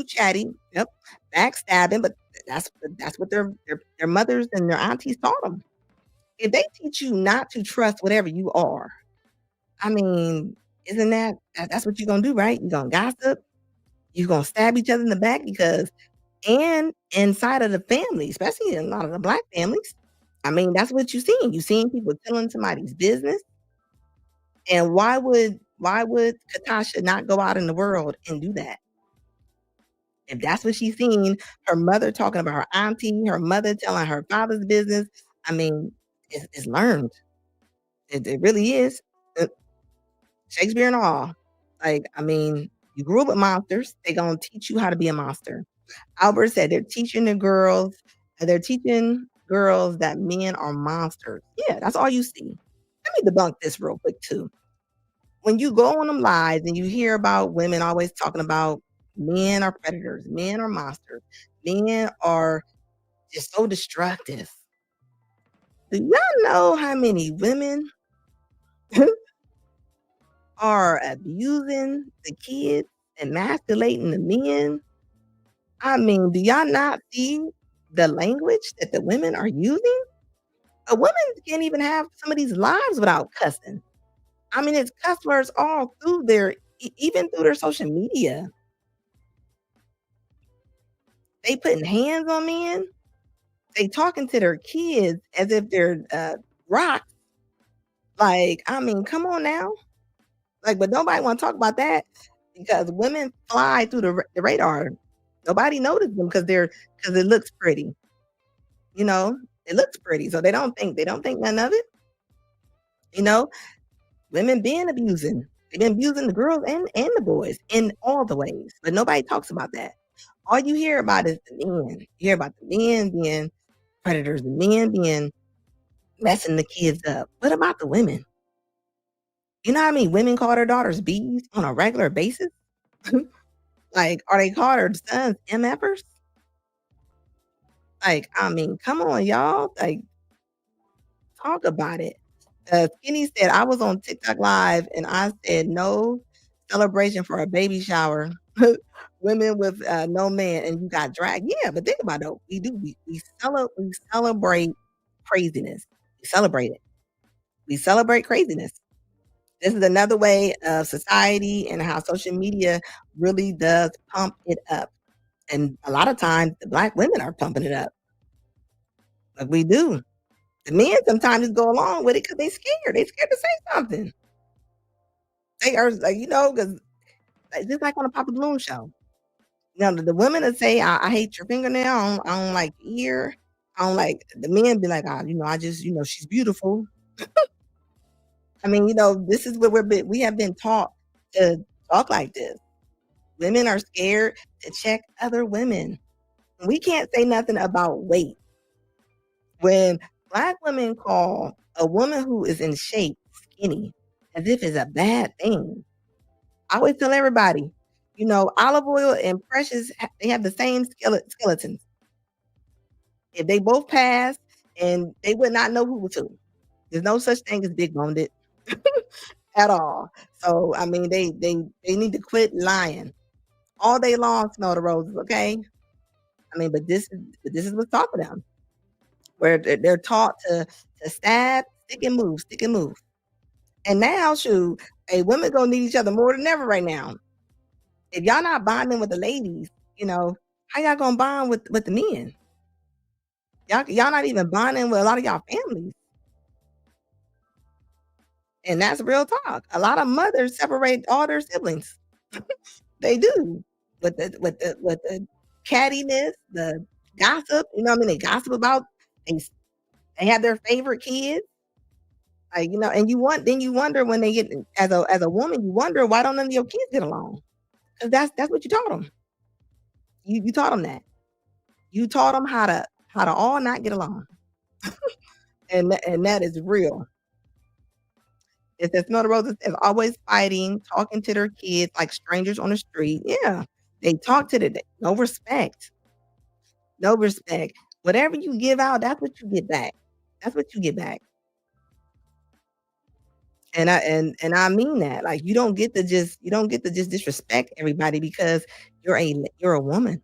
chatty. Yep, backstabbing, but that's what their mothers and their aunties taught them. If they teach you not to trust whatever you are, I mean, isn't that's what you're gonna do, right? You're gonna gossip, you're gonna stab each other in the back and inside of the family, especially in a lot of the Black families. I mean, that's what you're seeing. You're seeing people telling somebody's business. And why would Katasha not go out in the world and do that? If that's what she's seen, her mother talking about her auntie, her mother telling her father's business, I mean, it's learned. It really is. Uh, Shakespeare and all. Like, I mean, you grew up with monsters. They gonna teach you how to be a monster. Albert said they're teaching girls that men are monsters. Yeah, that's all you see. Let me debunk this real quick too. When you go on them lives and you hear about women always talking about men are predators, men are monsters, men are just so destructive. Do y'all know how many women are abusing the kids, emasculating the men? I mean, do y'all not see the language that the women are using? A woman can't even have some of these lives without cussing. I mean, it's cuss words all through even through their social media. They putting hands on men. They talking to their kids as if they're rocks. Like, I mean, come on now. Like, but nobody want to talk about that because women fly through the radar. Nobody notices them because it looks pretty. You know, it looks pretty, so they don't think none of it. You know, women been abusing. They've been abusing the girls and the boys in all the ways, but nobody talks about that. All you hear about is the men. You hear about the men being predators, the men being messing the kids up. What about the women? You know how many women call their daughters bees on a regular basis? Like, are they call their sons MFers? Like, I mean, come on, y'all. Like, talk about it. Skinny said, I was on TikTok live and I said, no celebration for a baby shower. Women with no man and you got dragged. Yeah, but think about it. Though. We do. We celebrate craziness. We celebrate it. We celebrate craziness. This is another way of society and how social media really does pump it up. And a lot of times the black women are pumping it up. Like we do. The men sometimes just go along with it because they scared. They scared to say something. They are like, because just like on a Papa Balloon show. The women that say, I hate your fingernail, I don't like your ear. I don't like the men be like, I just, she's beautiful. I mean, this is what we have been taught to talk like this. Women are scared to check other women. We can't say nothing about weight. When black women call a woman who is in shape skinny as if it's a bad thing. I always tell everybody, Olive Oil and Precious, they have the same skeletons. If they both pass, and they would not know who was who. There's no such thing as big boned at all. So I mean, they need to quit lying all day long. Smell the roses, okay? I mean, but this is what's taught to them, where they're taught to stab, stick and move. And now, shoot, women gonna need each other more than ever right now. If y'all not bonding with the ladies, how y'all gonna bond with the men? Y'all not even bonding with a lot of y'all families. And that's real talk. A lot of mothers separate all their siblings. They do. With the cattiness, the gossip, they gossip about they have their favorite kids. Like, and you wonder when they get as a woman, you wonder why don't none of your kids get along? Because that's what you taught them. You taught them that. You taught them how to all not get along. and that is real. It says Smell the Roses is always fighting, talking to their kids like strangers on the street. Yeah. They talk to no respect. No respect. Whatever you give out, that's what you get back. That's what you get back. And I mean that. Like you don't get to just disrespect everybody because you're a woman.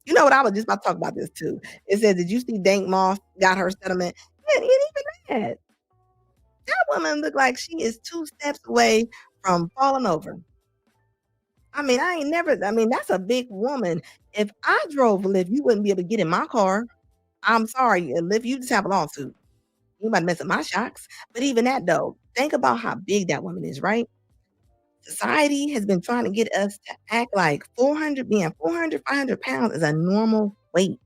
You know what? I was just about to talk about this too. It said, did you see Dank Moss got her settlement? It ain't even that. That woman looked like she is 2 steps away from falling over. I mean, that's a big woman. If I drove a Lyft, you wouldn't be able to get in my car. I'm sorry, a Lyft, you just have a lawsuit. You might mess up my shocks. But even that though, think about how big that woman is, right? Society has been trying to get us to act like 400, 500 pounds is a normal weight.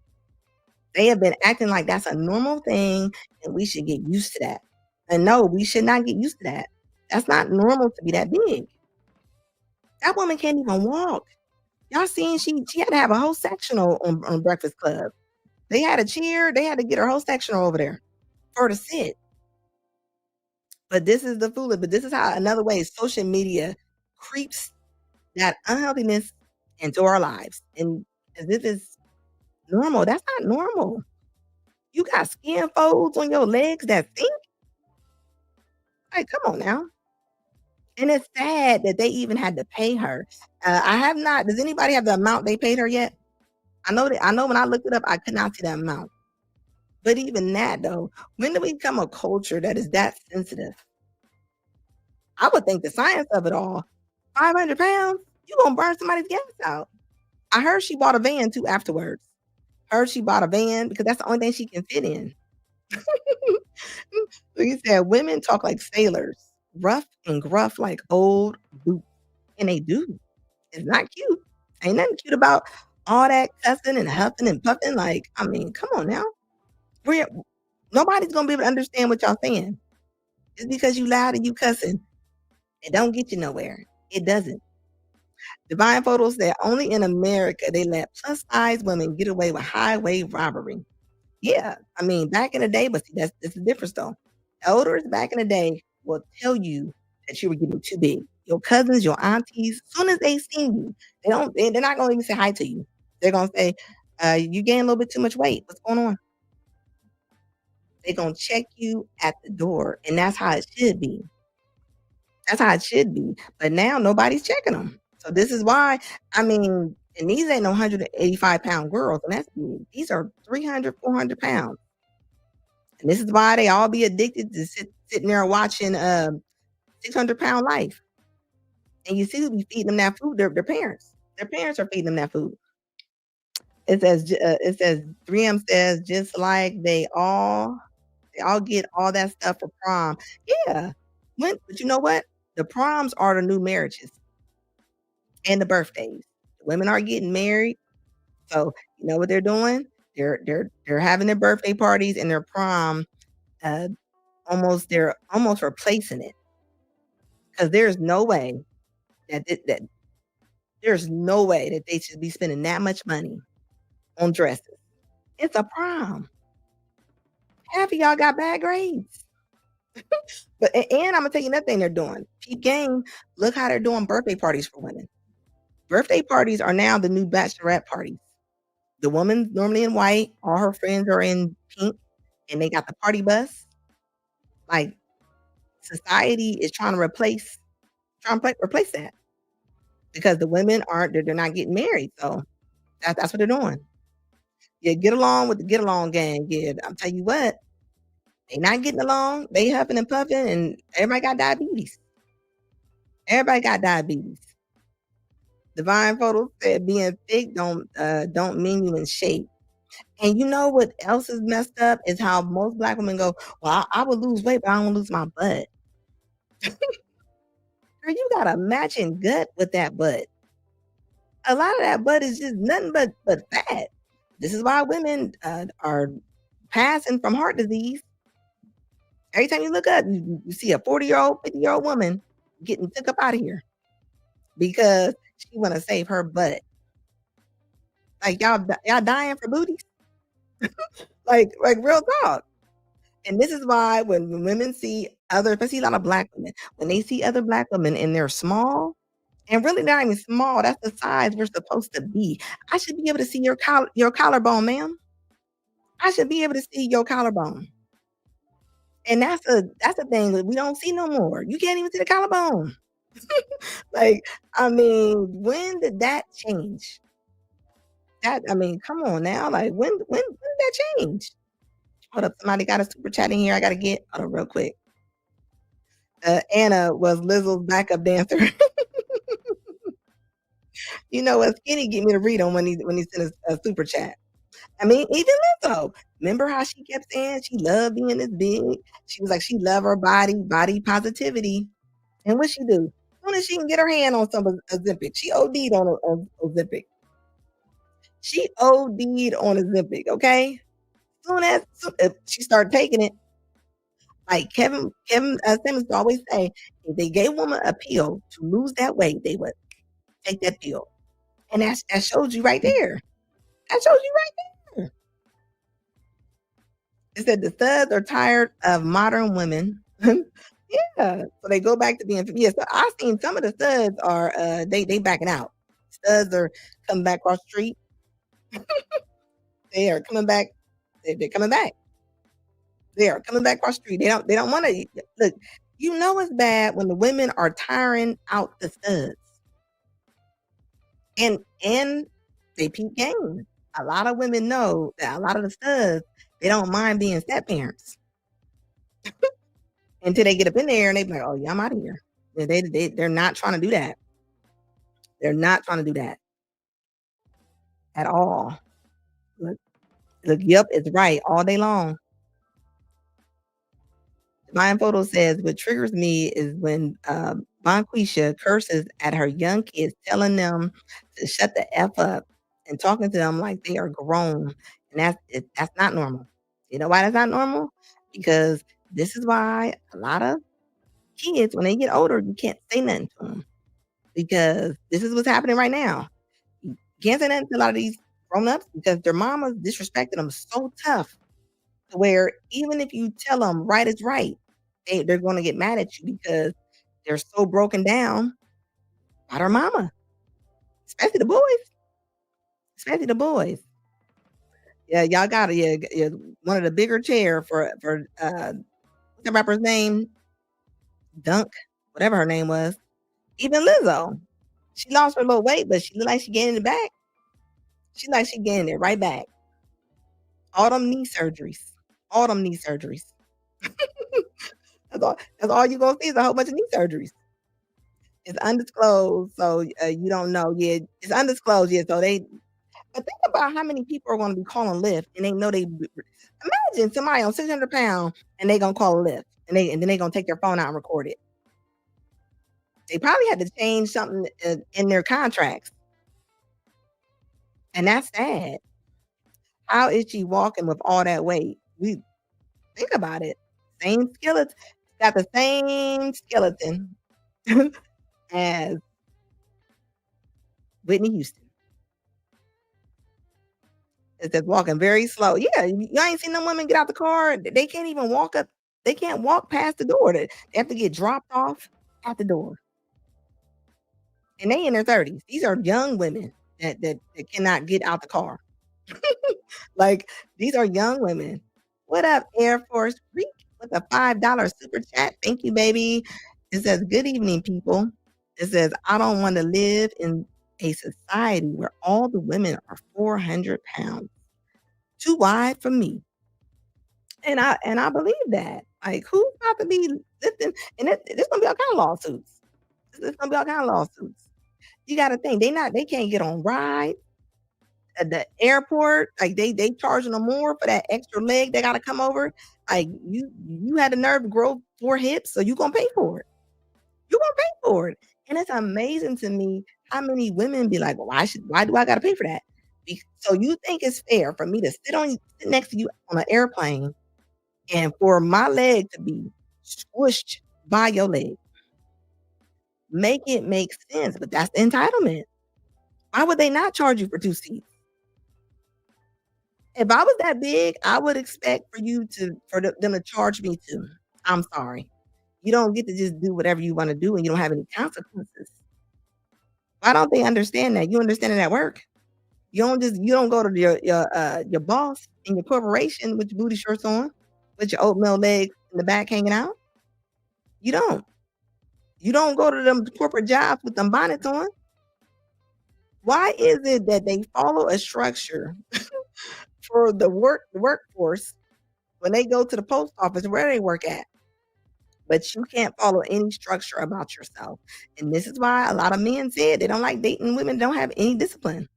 They have been acting like that's a normal thing and we should get used to that. And no, we should not get used to that. That's not normal to be that big. That woman can't even walk. Y'all seen she had to have a whole sectional on Breakfast Club. They had a chair, they had to get her whole sectional over there for her to sit. But this is the foolish, but this is how another way social media creeps that unhealthiness into our lives. And as if it's normal. That's not normal. You got skin folds on your legs that stink? Like, come on now. And it's sad that they even had to pay her. I have not. Does anybody have the amount they paid her yet? I know that. I know when I looked it up, I could not see that amount. But even that, though, when do we become a culture that is that sensitive? I would think the science of it all. 500 pounds, you gonna burn somebody's gas out. I heard she bought a van too afterwards. Heard she bought a van because that's the only thing she can fit in. So he said women talk like sailors, rough and gruff like old boots. And they do. It's not cute. Ain't nothing cute about all that cussing and huffing and puffing. Like, I mean, come on now. Nobody's gonna be able to understand what y'all saying. Just because you loud and you cussing, it don't get you nowhere. It doesn't. Divine Photos said only in America they let plus size women get away with highway robbery. Yeah, I mean back in the day, but see that's the difference though. Elders back in the day will tell you that you were getting too big. Your cousins, your aunties, as soon as they see you, they're not gonna even say hi to you. They're gonna say, you gained a little bit too much weight. What's going on? They're gonna check you at the door, and that's how it should be. That's how it should be. But now nobody's checking them. So this is why, I mean, and these ain't no 185-pound girls, and that's big. These are 300, 400 pounds. And this is why they all be addicted to sitting there watching 600-pound Life. And you see who be feeding them that food? Their parents. Their parents are feeding them that food. It says 3M says just like they all get all that stuff for prom. Yeah. But you know what? The proms are the new marriages and the birthdays. The women are getting married. So you know what they're doing? They're having their birthday parties and their prom. They're almost replacing it because there's no way that there's no way that they should be spending that much money on dresses. It's a prom. Half of y'all got bad grades. And I'm gonna tell you another thing they're doing. Peep game. Look how they're doing birthday parties for women. Birthday parties are now the new bachelorette parties. The woman's normally in white, all her friends are in pink, and they got the party bus. Like society is trying to replace that because the women they're not getting married. So that's what they're doing. Yeah, get along with the get along gang. Yeah, I'll tell you what, they not getting along. They huffing and puffing, and everybody got diabetes. Everybody got diabetes. Divine Photos said being thick don't mean you in shape. And you know what else is messed up is how most black women go, well, I would lose weight, but I don't lose my butt. Girl, you got a matching gut with that butt. A lot of that butt is just nothing but fat. This is why women are passing from heart disease. Every time you look up, you see a 40-year-old, 50-year-old woman getting took up out of here because she want to save her butt. Like y'all dying for booties. like real talk. And this is why when women see especially a lot of black women, when they see other black women and they're small, and really not even small, that's the size we're supposed to be. I should be able to see your collarbone, ma'am. I should be able to see your collarbone. And that's a thing that we don't see no more. You can't even see the collarbone. Like, I mean, when did that change? Come on now. Like, when did that change? Hold up, somebody got a super chat in here. I gotta get real quick. Anna was Lizzo's backup dancer. You know what? Skinny get me to read him when he sent a super chat. I mean, even Lizzo. Remember how she kept saying she loved being this big? She was like, she loved her body positivity. And what she do? As soon as she can get her hand on some Ozempic, she OD'd on Ozempic. She OD'd on Ozempic, okay? Soon as she started taking it, like Kevin Simmons always say, if they gave a woman a pill to lose that weight, they would take that pill. And that shows you right there. That shows you right there. It said the studs are tired of modern women. Yeah. So they go back to being, yeah. So I've seen some of the studs are they backing out. Studs are coming back across the street. They are coming back. They're coming back. They are coming back across the street. They don't want to look. You know it's bad when the women are tiring out the studs. And they peep game. A lot of women know that a lot of the studs, they don't mind being step parents. Until they get up in there and they be like, oh yeah, I'm out of here. They're not trying to do that. They're not trying to do that at all. Look, yep, it's right all day long. Divine Photo says, what triggers me is when Bonquisha curses at her young kids, telling them to shut the F up and talking to them like they are grown. And that's not normal. You know why that's not normal? Because this is why a lot of kids, when they get older, you can't say nothing to them. Because this is what's happening right now. You can't say nothing to a lot of these grown-ups because their mamas disrespected them so tough to where even if you tell them right is right, they're going to get mad at you because they're so broken down by their mama, especially the boys. Especially the boys. Yeah, y'all got it. Yeah, one of the bigger chair for what's the rapper's name? Dunk, whatever her name was. Even Lizzo, she lost her little weight, but she looked like she gaining it back. She like she gaining it right back. All them knee surgeries. That's all you're gonna see is a whole bunch of knee surgeries. It's undisclosed, so you don't know. Yeah, it's undisclosed. Yeah, so but think about how many people are going to be calling Lyft, and they know they. Imagine somebody on 600 pounds, and they gonna call a Lyft, and then they gonna take their phone out and record it. They probably had to change something in their contracts, and that's sad. How is she walking with all that weight? We think about it. Same skeleton, got the same skeleton as Whitney Houston. It's just walking very slow. Yeah, you ain't seen them women get out the car. They can't even walk up. They can't walk past the door. They have to get dropped off at the door. And they in their 30s. These are young women that cannot get out the car. Like, these are young women. What up, Air Force Freak? With a $5 super chat. Thank you, baby. It says, good evening, people. It says, I don't want to live in a society where all the women are 400 pounds. Too wide for me. And I believe that. Like, who's about to be lifting? And there's gonna be all kind of lawsuits. There's gonna be all kind of lawsuits. You got to think they can't get on rides at the airport. Like they charging them more for that extra leg they got to come over. Like you had the nerve to grow 4 hips, so you gonna pay for it. You gonna pay for it. And it's amazing to me how many women be like, well, why do I got to pay for that? So you think it's fair for me to sit next to you on an airplane and for my leg to be squished by your leg? Make it make sense, but that's the entitlement. Why would they not charge you for 2 seats? If I was that big, I would expect for them to charge me too. I'm sorry. You don't get to just do whatever you want to do and you don't have any consequences. Why don't they understand that? You understand it at work. You don't go to your boss in your corporation with your booty shorts on, with your oatmeal legs in the back hanging out. You don't. You don't go to them corporate jobs with them bonnets on. Why is it that they follow a structure for the workforce when they go to the post office where they work at? But you can't follow any structure about yourself. And this is why a lot of men said they don't like dating women that don't have any discipline.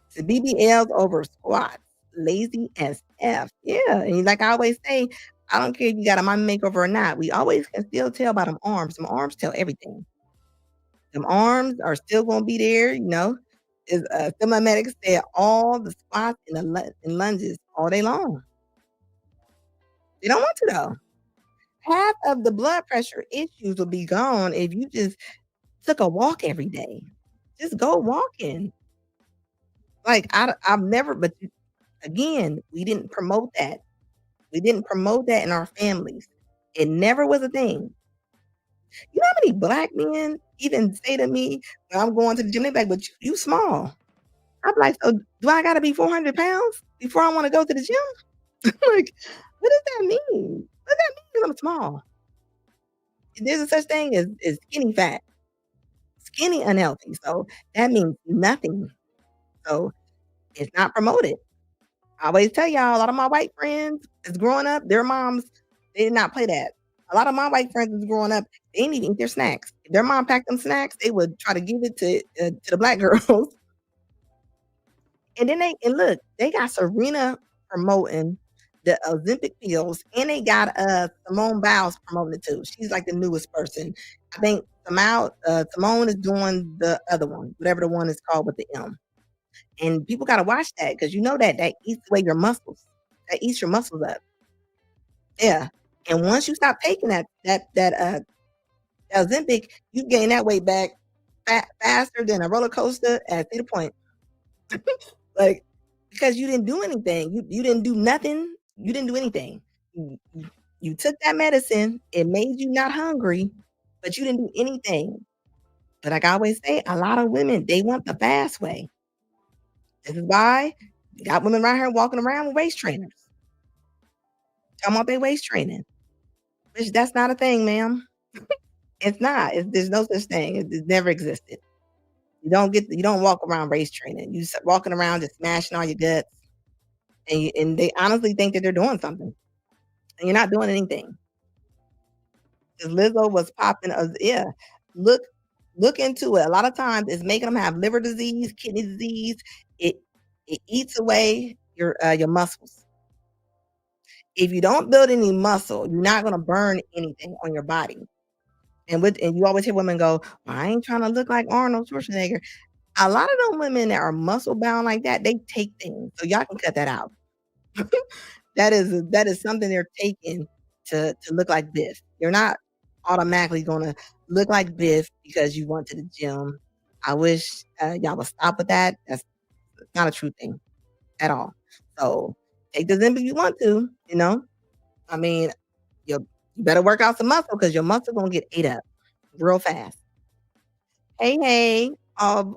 So BBLs over squats, lazy as F. Yeah, and like I always say, I don't care if you got a mommy makeover or not. We always can still tell by them arms. Them arms tell everything. Them arms are still gonna be there, Is some medics say all the squats and and lunges all day long. They don't want to though. Half of the blood pressure issues will be gone if you just took a walk every day. Just go walking. Like I've never, but again, we didn't promote that. We didn't promote that in our families. It never was a thing. You know how many black men even say to me when I'm going to the gym, they be like, but you small. I'm like, so do I gotta be 400 pounds before I want to go to the gym? Like, what does that mean? What does that mean 'cause I'm small? There's a such thing as skinny fat, skinny unhealthy. So that means nothing. So it's not promoted. I always tell y'all, a lot of my white friends is growing up, their moms, they did not play that. A lot of my white friends is growing up, they didn't even eat their snacks. If their mom packed them snacks, they would try to give it to the black girls. And then and look, they got Serena promoting the Ozempic pills, and they got Simone Biles promoting it too. She's like the newest person. I think Simone is doing the other one, whatever the one is called with the M. And people gotta watch that because you know that eats away your muscles. That eats your muscles up. Yeah. And once you stop taking that Ozempic, you gain that weight back faster than a roller coaster at Cedar Point. Like, because you didn't do anything. You didn't do nothing. You didn't do anything. You took that medicine. It made you not hungry, but you didn't do anything. But like I always say, a lot of women, they want the fast way. This is why you got women right here walking around with waist trainers. Talking about their waist training. Which that's not a thing, ma'am. It's not. There's no such thing. It never existed. You don't walk around waist training. You walking around just smashing all your guts, and they honestly think that they're doing something, and you're not doing anything. Because Lizzo was popping, yeah. Look, look into it. A lot of times, it's making them have liver disease, kidney disease. It it eats away your muscles. If you don't build any muscle, you're not gonna burn anything on your body. And you always hear women go, well, I ain't trying to look like Arnold Schwarzenegger. A lot of them women that are muscle bound like that, they take things. So y'all can cut that out. That is something they're taking to look like Biff. You're not automatically gonna look like Biff because you went to the gym. I wish y'all would stop with that. That's not a true thing at all. So take the Zim if you want to, I mean, you better work out some muscle because your muscle gonna get ate up real fast. Hey,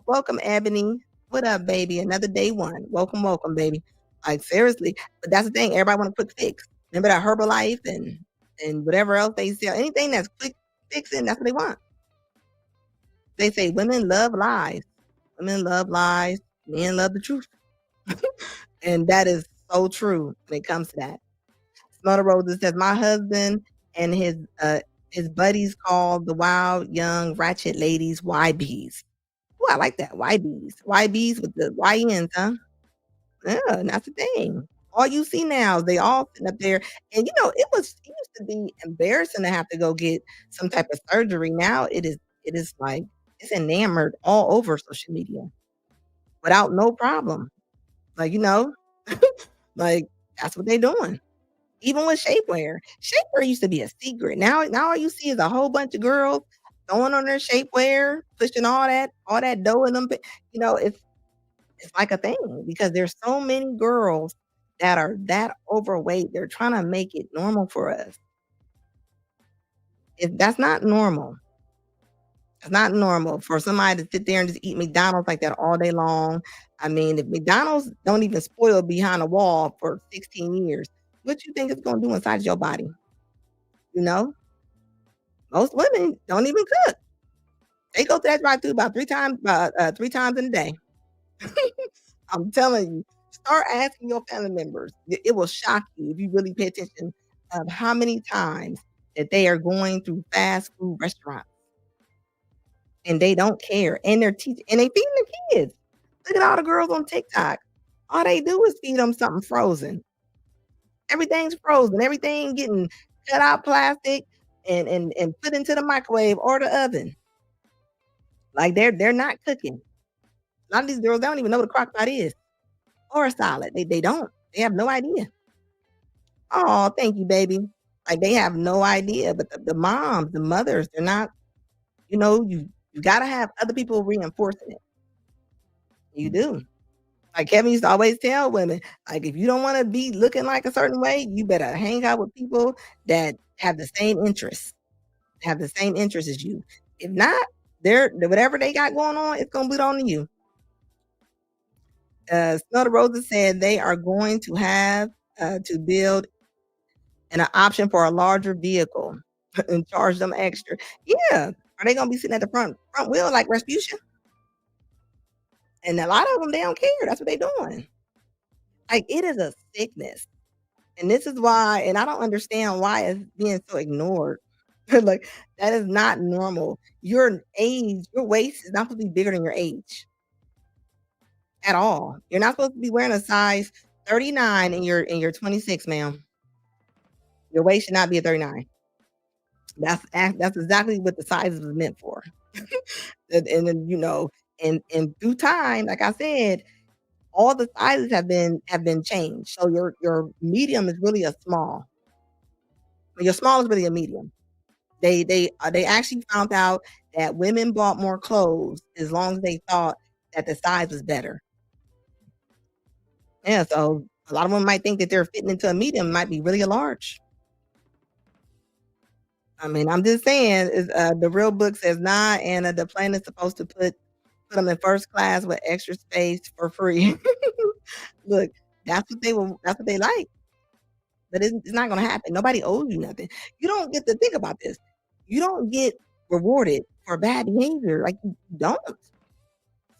welcome, Ebony. What up, baby? Another day one. Welcome, baby. Like seriously, but that's the thing. Everybody want a quick fix. Remember that Herbalife and whatever else they sell. Anything that's quick fixing, that's what they want. They say women love lies. Women love lies. Men love the truth. And that is so true when it comes to that. Smother Roses says my husband and his buddies called the wild young ratchet ladies YBs. Oh, I like that. YBs. YBs with the YNs, huh? Yeah, that's the thing. All you see now, they all sitting up there. And it used to be embarrassing to have to go get some type of surgery. Now it is like it's enamored all over social media without no problem. Like, like that's what they doing. Even with shapewear. Shapewear used to be a secret. Now all you see is a whole bunch of girls throwing on their shapewear, pushing all that dough in them. It's like a thing because there's so many girls that are that overweight. They're trying to make it normal for us. That's not normal. It's not normal for somebody to sit there and just eat McDonald's like that all day long. I mean, if McDonald's don't even spoil behind a wall for 16 years, what you think it's going to do inside your body? Most women don't even cook. They go to that drive-thru about 3 times in a day. I'm telling you, start asking your family members. It will shock you if you really pay attention of how many times that they are going through fast food restaurants and they don't care. And they're teaching and they feeding the kids. Look at all the girls on TikTok. All they do is feed them something frozen. Everything's frozen. Everything getting cut out plastic and put into the microwave or the oven. Like they're not cooking. A lot of these girls, they don't even know what a crock pot is or a salad. They don't. They have no idea. Oh, thank you, baby. Like they have no idea. But the moms, the mothers, they're not, you gotta have other people reinforcing it. You do. Like Kevin used to always tell women, like if you don't want to be looking like a certain way, you better hang out with people that have the same interests, as you. If not, whatever they got going on, it's gonna bleed on to you. Snow the Roses said they are going to have to build an option for a larger vehicle and charge them extra. Yeah, are they gonna be sitting at the front wheel like Rasputia? And a lot of them, they don't care. That's what they're doing. Like it is a sickness. And this is why, and I don't understand why it's being so ignored. Like that is not normal. Your age, your waist is not supposed to be bigger than your age at all. You're not supposed to be wearing a size 39 and you're 26, ma'am. Your waist should not be a 39. That's exactly what the size is meant for. And then and through time, like I said, all the sizes have been changed. So your medium is really a small. Your small is really a medium. They actually found out that women bought more clothes as long as they thought that the size was better. Yeah, so a lot of them might think that they're fitting into a medium, might be really a large. I mean, I'm just saying, the real book says not, and the plane is supposed to put them in first class with extra space for free. Look, that's what they like. But it's not gonna happen. Nobody owes you nothing. You don't get to think about this. You don't get rewarded for bad behavior. Like you don't.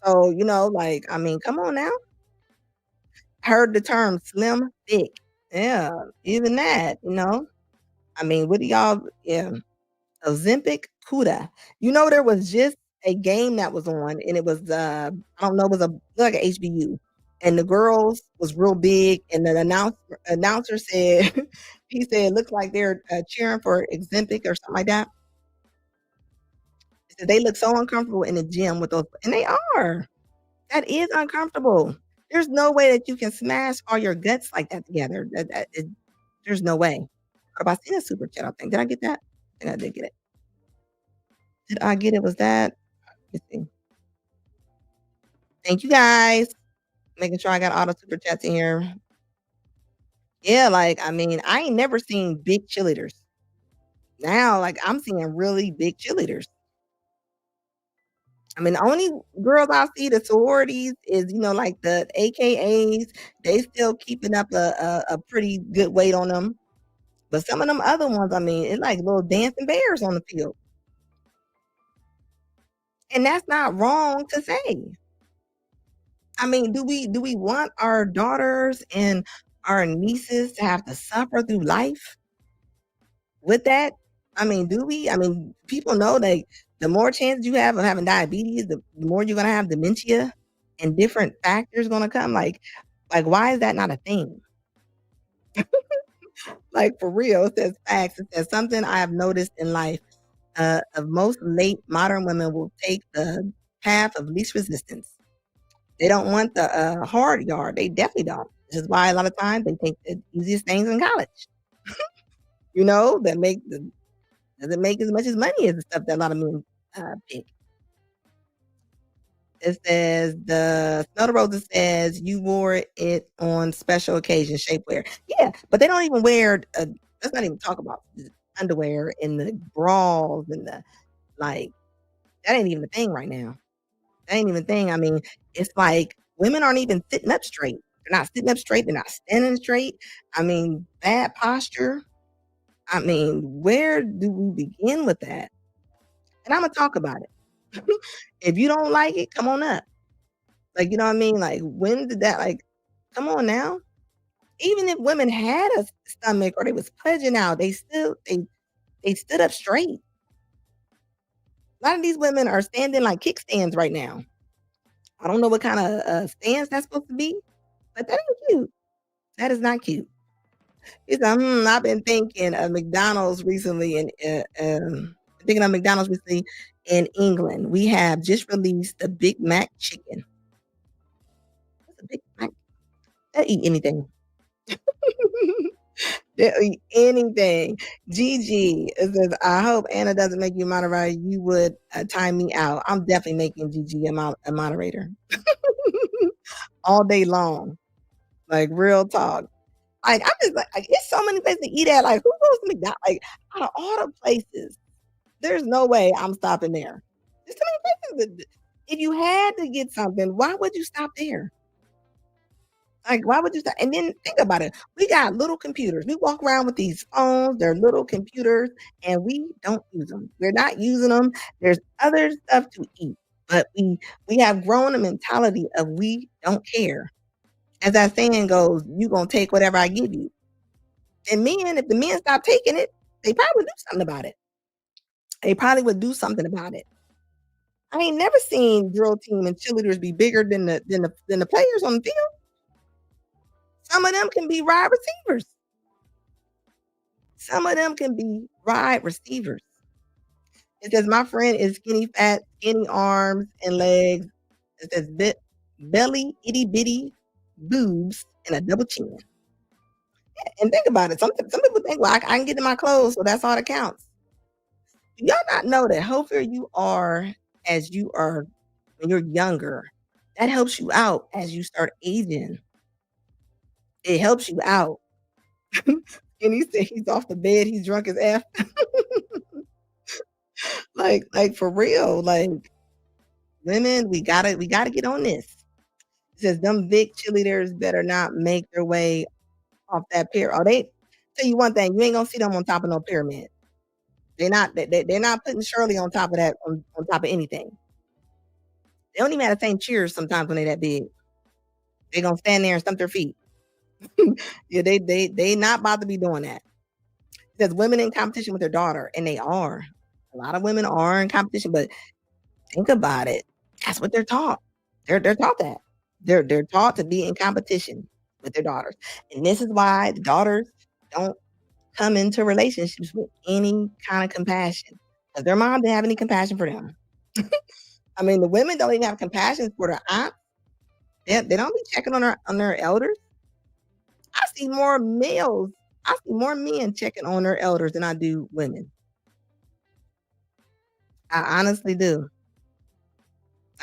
So, like, I mean, come on now. Heard the term slim thick. Yeah, even that, I mean, what do y'all Ozempic Kuda. There was just a game that was on and it was I don't know, it was like a HBU. And the girls was real big and the announcer said he said looks like they're cheering for Ozempic or something like that. He said they look so uncomfortable in the gym with those, and they are. That is uncomfortable. There's no way that you can smash all your guts like that together. There's no way. But I seen a super chat, I think. Did I get that? I think I did get it. Did I get it? Was that? Let's see. Thank you guys. Making sure I got all the super chats in here. Yeah, like, I mean, I ain't never seen big cheerleaders. Now, like, I'm seeing really big cheerleaders. I mean, the only girls I see, the sororities, is, like the AKAs. They still keeping up a pretty good weight on them. But some of them other ones, I mean, it's like little dancing bears on the field. And that's not wrong to say. I mean, do we want our daughters and our nieces to have to suffer through life with that? I mean, do we? I mean, people know that the more chances you have of having diabetes, the more you're gonna have dementia and different factors gonna come. Like why is that not a thing? Like for real, it says facts. It says something I have noticed in life. Of most late modern women will take the path of least resistance. They don't want the hard yard. They definitely don't. This is why a lot of times they take the easiest things in college. That doesn't make as much as money as the stuff that a lot of men pick. It says the Snow the Rosa says you wore it on special occasions, shapewear. Yeah, but they don't even wear. Let's not even talk about the underwear and the bras and the like. That ain't even a thing right now. That ain't even a thing. I mean, it's like women aren't even sitting up straight. They're not sitting up straight. They're not standing straight. I mean, bad posture. I mean, where do we begin with that? And I'm gonna talk about it. If you don't like it, come on up. Like, you know what I mean? Like, when did that? Like, come on now. Even if women had a stomach or they was pudging out, they stood up straight. A lot of these women are standing like kickstands right now. I don't know what kind of stance that's supposed to be, but that ain't cute. That is not cute. He said, I've been thinking of McDonald's recently in England. We have just released the Big Mac chicken. What's a Big Mac? They'll eat anything. They'll eat anything. Gigi says, I hope Anna doesn't make you a moderator. You would time me out. I'm definitely making Gigi a moderator. All day long. Like, real talk. Like, I'm just like, it's so many places to eat at. Like, who goes to McDonald's? Like, out of all the places, there's no way I'm stopping there. There's so many places. If you had to get something, why would you stop there? Like, why would you stop? And then think about it. We got little computers. We walk around with these phones. They're little computers, and we don't use them. We're not using them. There's other stuff to eat, but we have grown a mentality of we don't care. As that saying goes, you gonna take whatever I give you. And men, if the men stop taking it, they probably would do something about it. They probably would do something about it. I ain't never seen drill team and cheerleaders be bigger than the players on the field. Some of them can be wide receivers. Some of them can be wide receivers. It says my friend is skinny fat, skinny arms and legs. It says belly, itty bitty boobs, and a double chin. And think about it. Some people think, well, I can get in my clothes, so that's all that counts. Do y'all not know that healthier you are as you are when you're younger, that helps you out as you start aging. It helps you out. And he said he's off the bed, he's drunk as F. like for real. Like, women, we gotta get on this. It says them big cheerleaders better not make their way off that pyramid. Oh, they tell you one thing, you ain't gonna see them on top of no pyramid. They're not putting Shirley on top of that, on top of anything. They don't even have the same cheers sometimes when they that big. They gonna stand there and stump their feet. Yeah, they not about to be doing that. It says women in competition with their daughter, and they are. A lot of women are in competition, but think about it. That's what they're taught. They're taught that. They're taught to be in competition with their daughters. And this is why the daughters don't come into relationships with any kind of compassion. Because their mom didn't have any compassion for them. I mean, the women don't even have compassion for their aunt. They don't be checking on their elders. I see more men checking on their elders than I do women. I honestly do.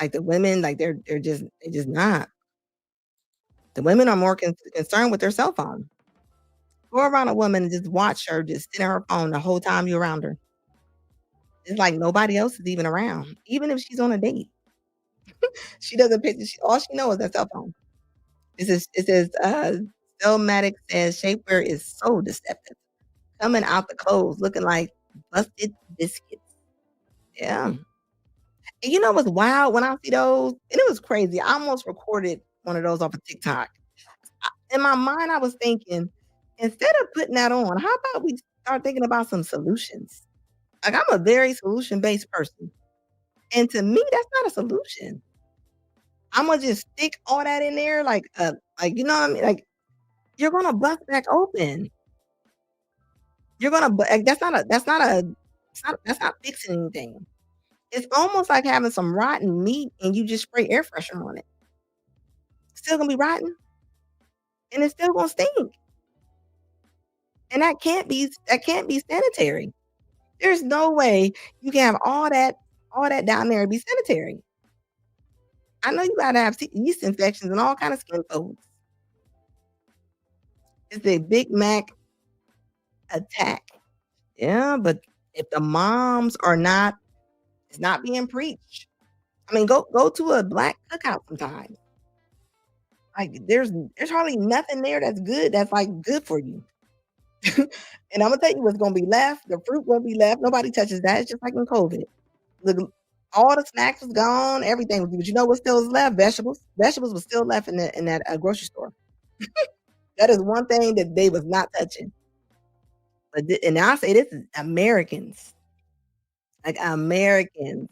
Like, the women, like they're just not. The women are more concerned with their cell phone. Go around a woman and just watch her just sit on her phone the whole time you're around her. It's like nobody else is even around, even if she's on a date. She doesn't pick. All she knows is that cell phone. It says Stelmatic says shapewear is so deceptive. Coming out the clothes looking like busted biscuits. Yeah. And you know what's wild? When I see those, and it was crazy. I almost recorded one of those off of TikTok. In my mind, I was thinking, instead of putting that on, how about we start thinking about some solutions? Like, I'm a very solution-based person. And to me, that's not a solution. I'm gonna just stick all that in there, like you know what I mean? Like, you're gonna bust back open. You're gonna like, that's not fixing anything. It's almost like having some rotten meat and you just spray air freshener on it. It's still gonna be rotten, and it's still gonna stink. And that can't be sanitary. There's no way you can have all that down there and be sanitary. I know you gotta have yeast infections and all kind of skin folds. It's a Big Mac attack. Yeah, but if the moms are not, it's not being preached. I mean, go to a black cookout sometime. Like, there's hardly nothing there that's good, that's like good for you. And I'm gonna tell you what's gonna be left. The fruit won't be left. Nobody touches that. It's just like in COVID. Look, all the snacks was gone. Everything was. But you know what still is left? Vegetables. Vegetables was still left in that grocery store. That is one thing that they was not touching. But and I say this is Americans. Like, Americans.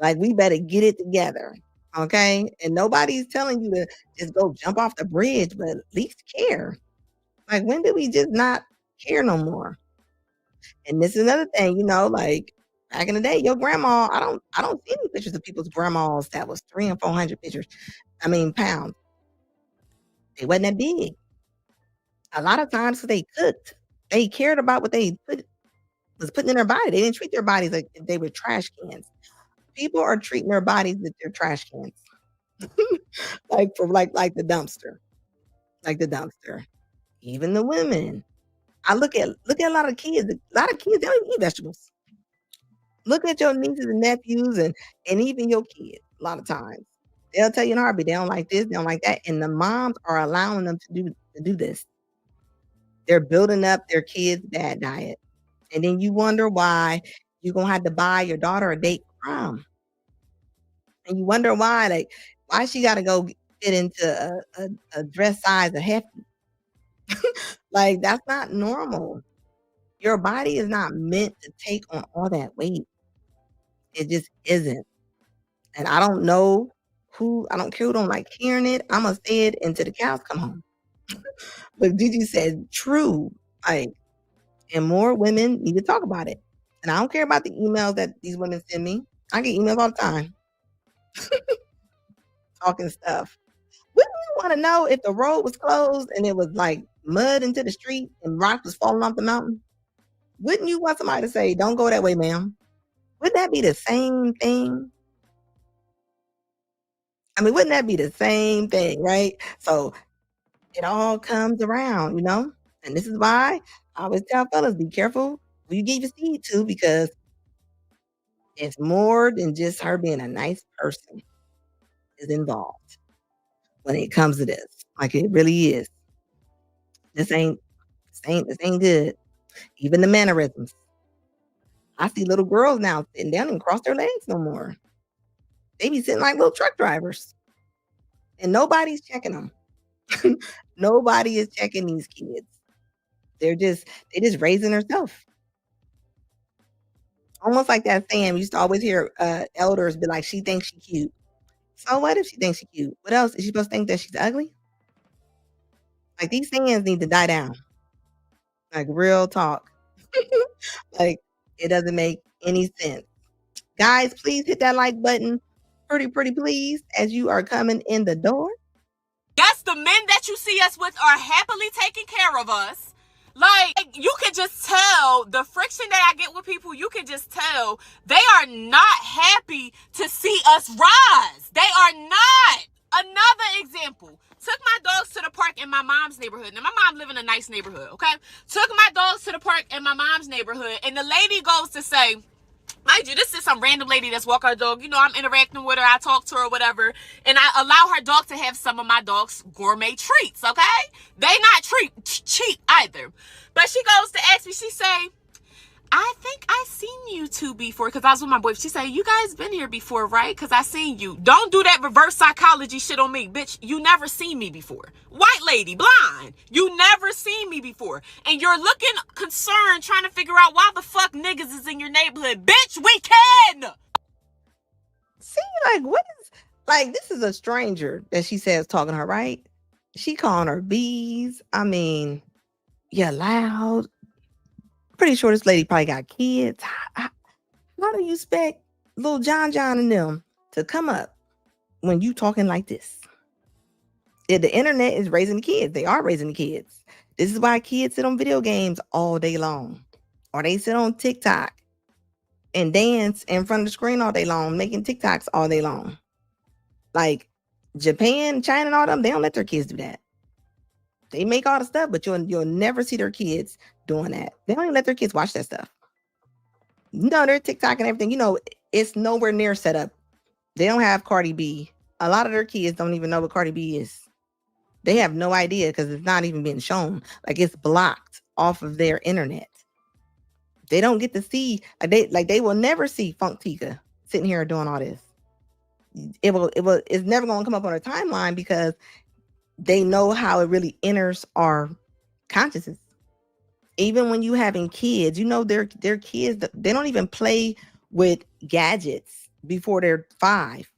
Like, we better get it together. Okay? And nobody's telling you to just go jump off the bridge, but at least care. Like, when did we just not care no more? And this is another thing, like back in the day, your grandma, I don't see any pictures of people's grandmas that was 300 and 400 pounds. They wasn't that big. A lot of times they cooked. They cared about what they was putting in their body. They didn't treat their bodies like they were trash cans. People are treating their bodies like they're trash cans. Like the dumpster. Like the dumpster. Even the women. I look at a lot of kids. A lot of kids, they don't even eat vegetables. Look at your nieces and nephews and even your kids a lot of times. They'll tell you in a heartbeat, they don't like this, they don't like that. And the moms are allowing them to do this. They're building up their kids' bad diet. And then you wonder why you're gonna have to buy your daughter a date prom. And you wonder why, like, why she gotta go fit into a dress size of hefty. Like, that's not normal. Your body is not meant to take on all that weight. It just isn't. And I don't know I don't care who don't like hearing it. I'ma say it until the cows come home. But Gigi said true. Like, and more women need to talk about it. And I don't care about the emails that these women send me. I get emails all the time talking stuff. Wouldn't you want to know if the road was closed and it was like mud into the street and rocks was falling off the mountain? Wouldn't you want somebody to say, "Don't go that way, ma'am"? Wouldn't that be the same thing? I mean, wouldn't that be the same thing, right? So it all comes around, And this is why I always tell fellas, be careful who you give your seed to, because it's more than just her being a nice person is involved when it comes to this. Like, it really is. This ain't good. Even the mannerisms. I see little girls now sitting down and cross their legs no more. They be sitting like little truck drivers. And nobody's checking them. Nobody is checking these kids. They just raising herself. Almost like that saying we used to always hear elders be like, "She thinks she cute." So what if she thinks she cute? What else? Is she supposed to think that she's ugly? Like, these sayings need to die down. Like, real talk. Like, it doesn't make any sense. Guys, please hit that like button. Pretty please, as you are coming in the door. Yes, the men that you see us with are happily taking care of us. Like, you can just tell the friction that I get with people, you can just tell they are not happy to see us rise. They are not. Another example. Took my dogs to the park in my mom's neighborhood. Now, my mom live in a nice neighborhood, okay? Took my dogs to the park in my mom's neighborhood, and the lady goes to say, mind you, this is some random lady that's walking her dog. I'm interacting with her. I talk to her or whatever. And I allow her dog to have some of my dog's gourmet treats, okay? They not cheap either. But she goes to ask me, she say, "I think I seen you two before," because I was with my boyfriend. She said, "You guys been here before, right? Because I seen you." Don't do that reverse psychology shit on me. Bitch, you never seen me before. White lady, blind. You never seen me before. And you're looking concerned, trying to figure out why the fuck niggas is in your neighborhood. Bitch, we can! See, like, this is a stranger that she says talking to her, right? She calling her bees. I mean, yeah, loud. Pretty sure this lady probably got kids. How do you expect little John and them to come up when you talking like this? Yeah, the internet is raising the kids. They are raising the kids. This is why kids sit on video games all day long. Or they sit on TikTok and dance in front of the screen all day long, making TikToks all day long. Like, Japan, China, and all them, they don't let their kids do that. They make all the stuff, but you'll never see their kids doing that. They don't even let their kids watch that stuff. Their TikTok and everything, it's nowhere near set up. They don't have Cardi B. A lot of their kids don't even know what Cardi B is. They have no idea because it's not even being shown. Like, it's blocked off of their internet. They don't get to see, they will never see Funk Tika sitting here doing all this. It's never going to come up on our timeline because they know how it really enters our consciousness. Even when you having kids, their kids, they don't even play with gadgets before they're 5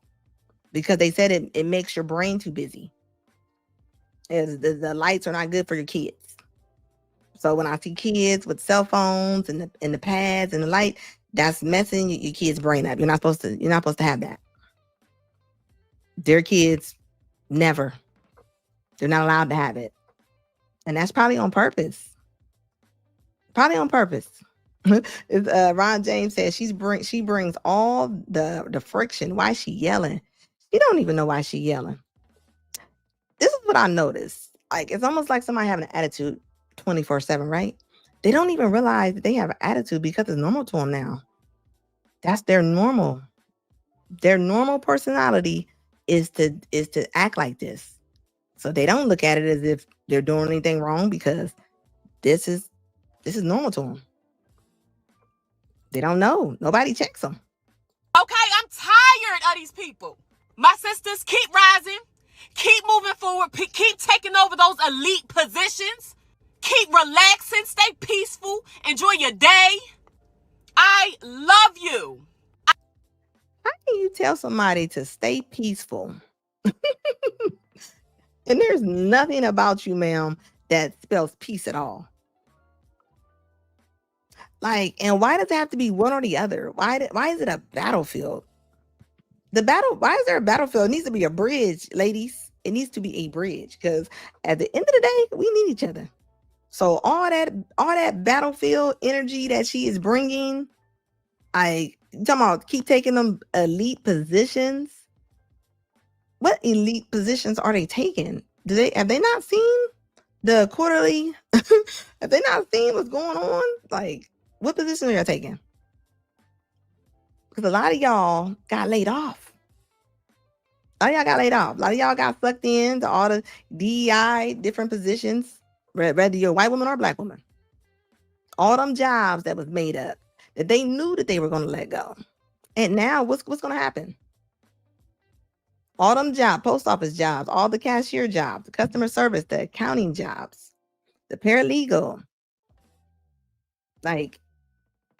because they said it makes your brain too busy. The lights are not good for your kids. So when I see kids with cell phones and the pads and the light, that's messing your kid's brain up. You're not supposed to have that. Their kids never. They're not allowed to have it. And that's probably on purpose. Probably on purpose. Ron James says she brings all the friction. Why is she yelling? She don't even know why she yelling. This is what I noticed. Like, it's almost like somebody having an attitude 24/7, right? They don't even realize that they have an attitude because it's normal to them now. That's their normal. Their normal personality is to act like this. So they don't look at it as if they're doing anything wrong because this is normal to them. They don't know. Nobody checks them. Okay, I'm tired of these people. My sisters, keep rising. Keep moving forward. Keep taking over those elite positions. Keep relaxing. Stay peaceful. Enjoy your day. I love you. How can you tell somebody to stay peaceful? And there's nothing about you, ma'am, that spells peace at all. Like, and why does it have to be one or the other? Why is it a battlefield? Why is there a battlefield? It needs to be a bridge, ladies. It needs to be a bridge because at the end of the day, we need each other. So all that battlefield energy that she is bringing, talking about keep taking them elite positions. What elite positions are they taking? Have they not seen the quarterly? Have they not seen what's going on? Like, what position are y'all taking? Because a lot of y'all got laid off. A lot of y'all got laid off. A lot of y'all got sucked into all the DEI, different positions, whether you're a white woman or a black woman. All them jobs that was made up that they knew that they were going to let go. And now what's going to happen? All them jobs, post office jobs, all the cashier jobs, the customer service, the accounting jobs, the paralegal. Like,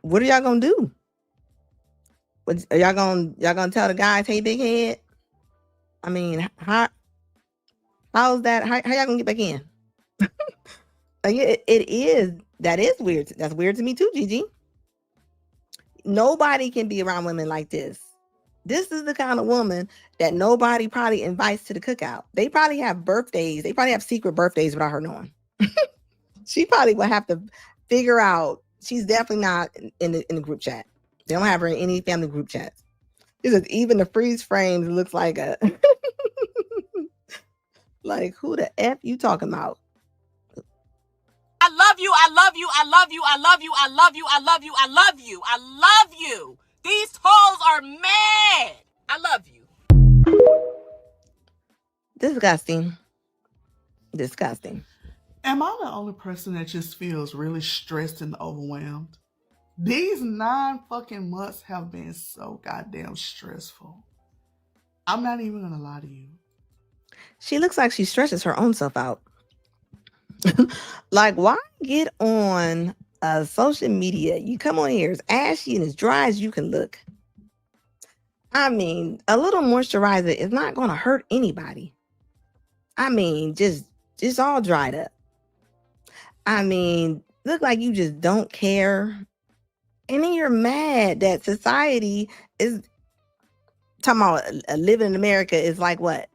what are y'all going to do? Are y'all gonna tell the guys, hey, big head? I mean, how's that? How y'all gonna get back in? Like, that is weird. That's weird to me too, Gigi. Nobody can be around women like this. This is the kind of woman that nobody probably invites to the cookout. They probably have birthdays. They probably have secret birthdays without her knowing. She probably will have to figure out. She's definitely not in the group chat. They don't have her in any family group chats. Even the freeze frames looks like a like, who the F you talking about? I love you. I love you. I love you. I love you. I love you. I love you. I love you. I love you. These trolls are mad. I love you. Disgusting. Disgusting. Am I the only person that just feels really stressed and overwhelmed? These 9 fucking months have been so goddamn stressful. I'm not even gonna lie to you. She looks like she stresses her own self out. Like, why get on social media? You come on here as ashy and as dry as you can look. I mean, a little moisturizer is not going to hurt anybody. I mean, just all dried up. I mean, look like you just don't care. And then you're mad that society is talking about living in America is like what?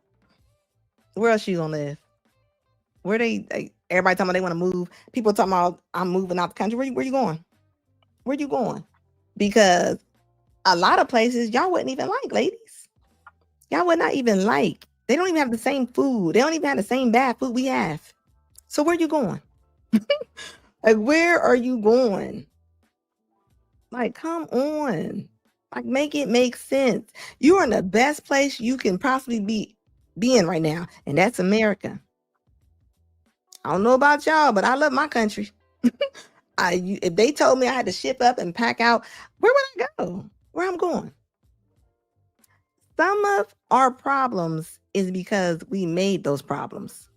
Where else you gonna live? Where everybody talking about they want to move. People talking about I'm moving out the country. Where you going? Where you going? Because a lot of places y'all wouldn't even like, ladies. Y'all would not even like. They don't even have the same food. They don't even have the same bad food we have. So where you going? Like, where are you going? Like, come on. Like, make it make sense. You are in the best place you can possibly be in right now, and that's America. I don't know about y'all, but I love my country. If they told me I had to ship up and pack out, where would I go? Where I'm going? Some of our problems is because we made those problems.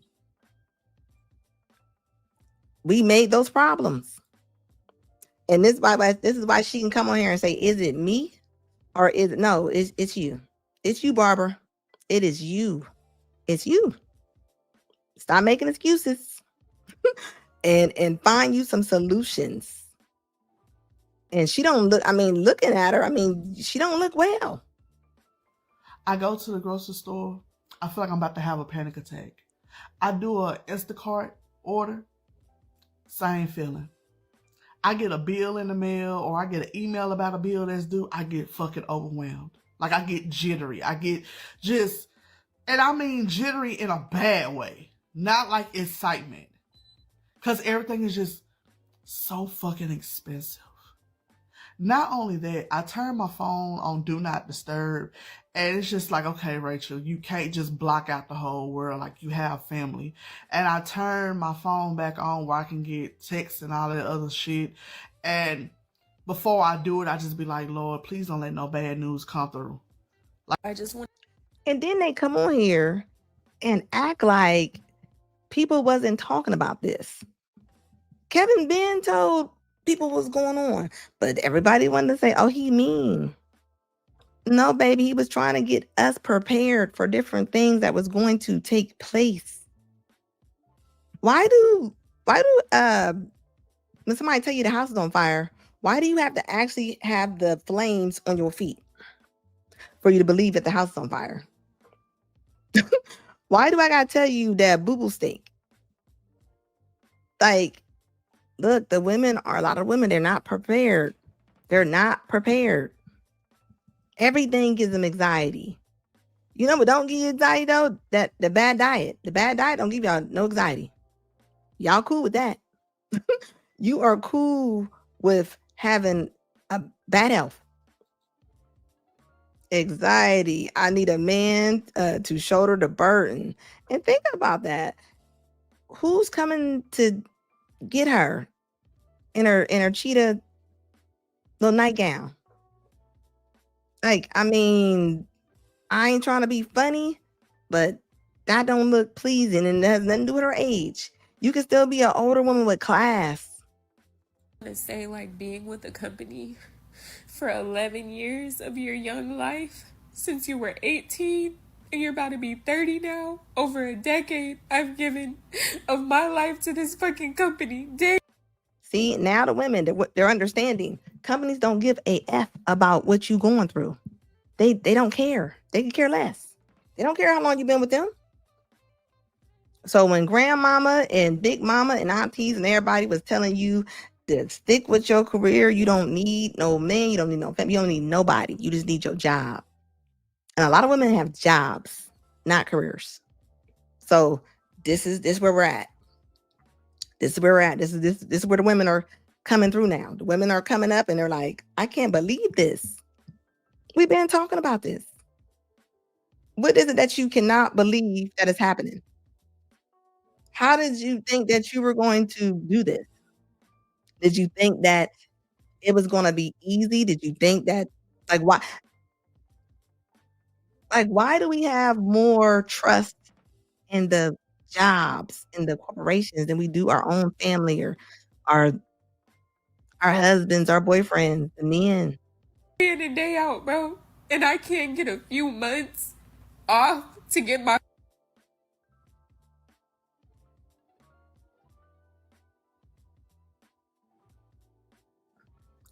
We made those problems. And this is why she can come on here and say, is it me? Or is it no, it's you. It's you, Barbara. It is you. It's you. Stop making excuses. and find you some solutions. And she don't look, I mean, looking at her, I mean, she don't look well. I go to the grocery store. I feel like I'm about to have a panic attack. I do a Instacart order. Same feeling. I get a bill in the mail or I get an email about a bill that's due. I get fucking overwhelmed. Like I get jittery. I get just, and I mean jittery in a bad way. Not like excitement. Because everything is just so fucking expensive. Not only that, I turn my phone on Do Not Disturb, and it's just like, okay, Rachel, you can't just block out the whole world like you have family. And I turn my phone back on where I can get texts and all that other shit. And before I do it, I just be like, Lord, please don't let no bad news come through. Like I just want. And then they come on here and act like people wasn't talking about this. Kevin Ben told people what's going on, but everybody wanted to say, oh, he mean. No, baby, he was trying to get us prepared for different things that was going to take place. Why do when somebody tell you the house is on fire, why do you have to actually have the flames on your feet for you to believe that the house is on fire? Why do I gotta tell you that boo-boo stink? Like, look, a lot of women, they're not prepared. They're not prepared. Everything gives them anxiety. You know what don't give you anxiety though? That the bad diet. The bad diet don't give y'all no anxiety. Y'all cool with that. You are cool with having a bad health. Anxiety. I need a man to shoulder the burden. And think about that. Who's coming to get her in her cheetah little nightgown? Like, I mean, I ain't trying to be funny, but that don't look pleasing and it has nothing to do with her age. You can still be an older woman with class. I want to say, like, being with a company for 11 years of your young life, since you were 18 and you're about to be 30 now, over a decade I've given of my life to this fucking company. See, now the women, they're understanding. Companies don't give a F about what you going through. They don't care. They can care less. They don't care how long you've been with them. So when grandmama and big mama and aunties and everybody was telling you to stick with your career, you don't need no man, you don't need no family, you don't need nobody. You just need your job. And a lot of women have jobs, not careers. So this is where we're at. This is where we're at. This is where the women are coming through now. The women are coming up and they're like, I can't believe this. We've been talking about this. What is it that you cannot believe that is happening? How did you think that you were going to do this? Did you think that it was going to be easy? Did you think that, like, why do we have more trust in the jobs, in the corporations than we do our own family or our husbands, our boyfriends, the men? Day in and day out, bro. And I can't get a few months off to get my...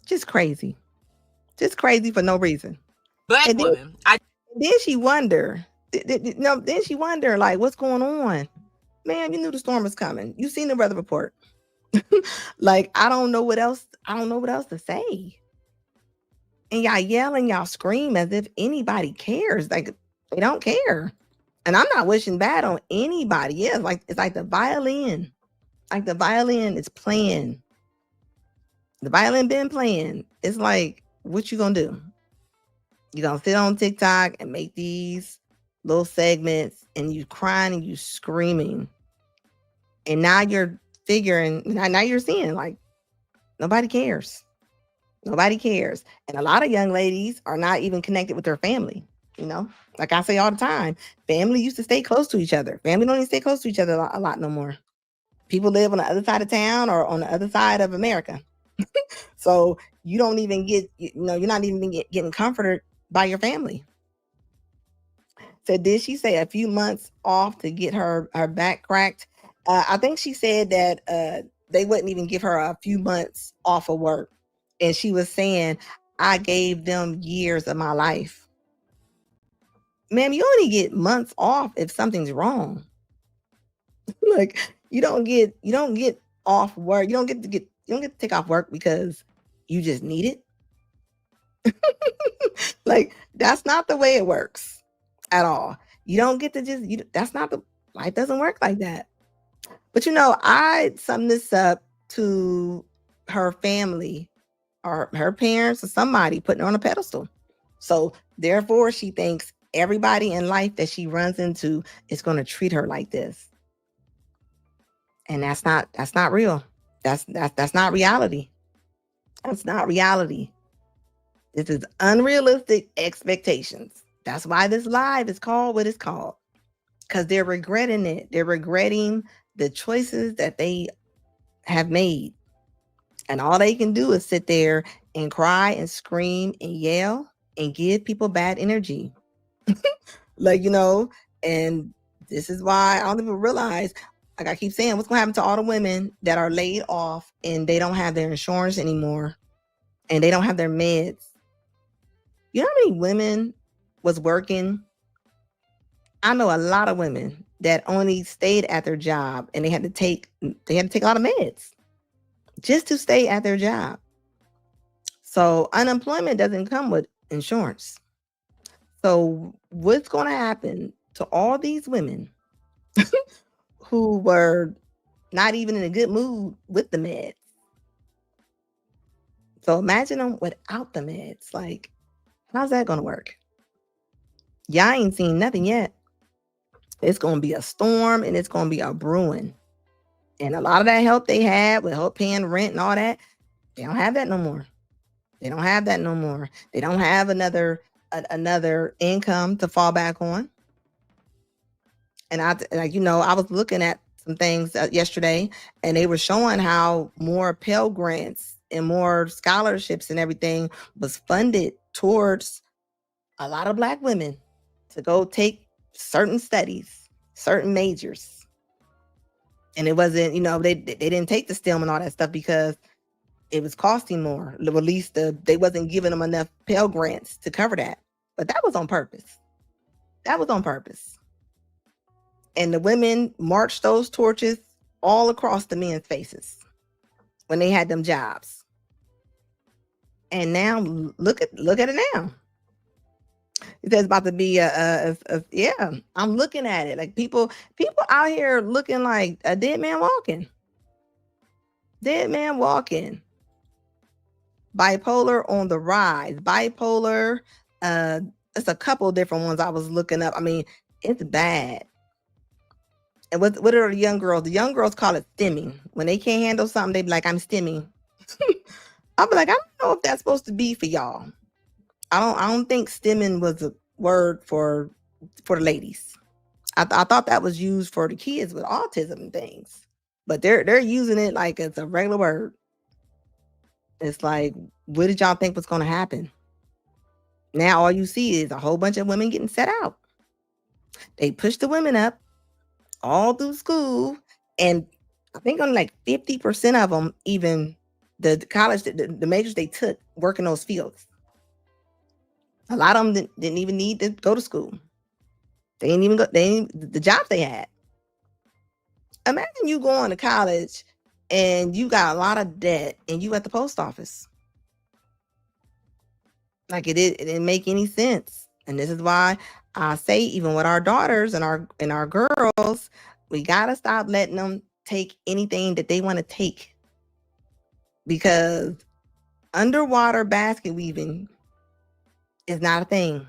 Just crazy. Just crazy for no reason. Black And then, women. then she wonder, then she wonder, like, what's going on? Man, you knew the storm was coming. You seen the weather report. Like, I don't know what else to say. And y'all yell and y'all scream as if anybody cares. Like, they don't care. And I'm not wishing bad on anybody. Yeah, it's like the violin. Like the violin is playing. The violin been playing. It's like, what you gonna do? You gonna sit on TikTok and make these little segments and you crying and you screaming. And now you're now you're seeing, like, nobody cares. Nobody cares. And a lot of young ladies are not even connected with their family. You know, like I say all the time, family used to stay close to each other. Family don't even stay close to each other a lot no more. People live on the other side of town or on the other side of America. So you don't even get, you're not even getting comforted by your family. So did she say a few months off to get her back cracked? I think she said that they wouldn't even give her a few months off of work. And she was saying, I gave them years of my life. Ma'am, you only get months off if something's wrong. Like you don't get off work. You don't get to take off work because you just need it. Like that's not the way it works at all. You don't get to that's not the life doesn't work like that. But I sum this up to her family or her parents or somebody putting her on a pedestal. So therefore she thinks everybody in life that she runs into is going to treat her like this. And that's not real. That's not reality. That's not reality. This is unrealistic expectations. That's why this live is called what it's called. Because they're regretting it. They're regretting the choices that they have made. And all they can do is sit there and cry and scream and yell and give people bad energy. Like, and this is why I don't even realize, like I keep saying, what's going to happen to all the women that are laid off and they don't have their insurance anymore and they don't have their meds. You know how many women was working? I know a lot of women that only stayed at their job and they had to take a lot of meds just to stay at their job. So unemployment doesn't come with insurance. So what's going to happen to all these women who were not even in a good mood with the meds? So imagine them without the meds. Like, how's that going to work? Y'all ain't seen nothing yet. It's going to be a storm and it's going to be a brewing. And a lot of that help they had with help paying rent and all that, they don't have that no more. They don't have that no more. They don't have another income to fall back on. And I was looking at some things yesterday, and they were showing how more Pell Grants and more scholarships and everything was funded towards a lot of Black women to go take certain studies, certain majors. And it wasn't, they didn't take the STEM and all that stuff because it was costing more. At least they wasn't giving them enough Pell Grants to cover that. But that was on purpose. That was on purpose. And the women marched those torches all across the men's faces when they had them jobs. And now look at it now. It says about to be yeah. I'm looking at it like people out here looking like a dead man walking. Dead man walking. Bipolar on the rise. Bipolar. It's a couple of different ones I was looking up. I mean, it's bad. And what are the young girls? The young girls call it stimming. When they can't handle something, they be like, I'm stimming. I'll be like, I don't know if that's supposed to be for y'all. I don't think stimming was a word for the ladies. I thought that was used for the kids with autism and things. But they're using it like it's a regular word. It's like, what did y'all think was going to happen? Now all you see is a whole bunch of women getting set out. They push the women up all through school, and I think only like 50% of them, even the college, the majors they took, work in those fields. A lot of them didn't even need to go to school. They didn't even go. The jobs they had. Imagine you going to college and you got a lot of debt, and you at the post office. Like it didn't make any sense. And this is why I say, even with our daughters and our girls, we gotta stop letting them take anything that they want to take. Because underwater basket weaving is not a thing.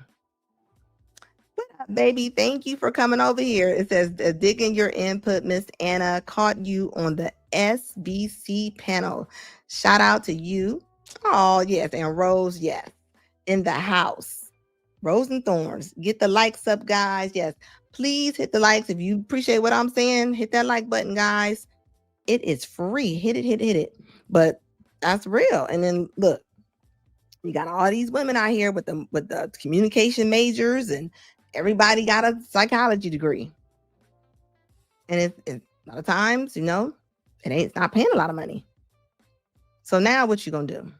Baby, thank you for coming over here. It says, digging your input, Miss Anna. Caught you on the SBC panel. Shout out to you. Oh, yes. And Rose, yes. In the house. Rose and Thorns. Get the likes up, guys. Yes. Please hit the likes. If you appreciate what I'm saying, hit that like button, guys. It is free. Hit it. But that's real. And then look, you got all these women out here with the communication majors, and everybody got a psychology degree. And it's a lot of times, It's not paying a lot of money. So now what you gonna do?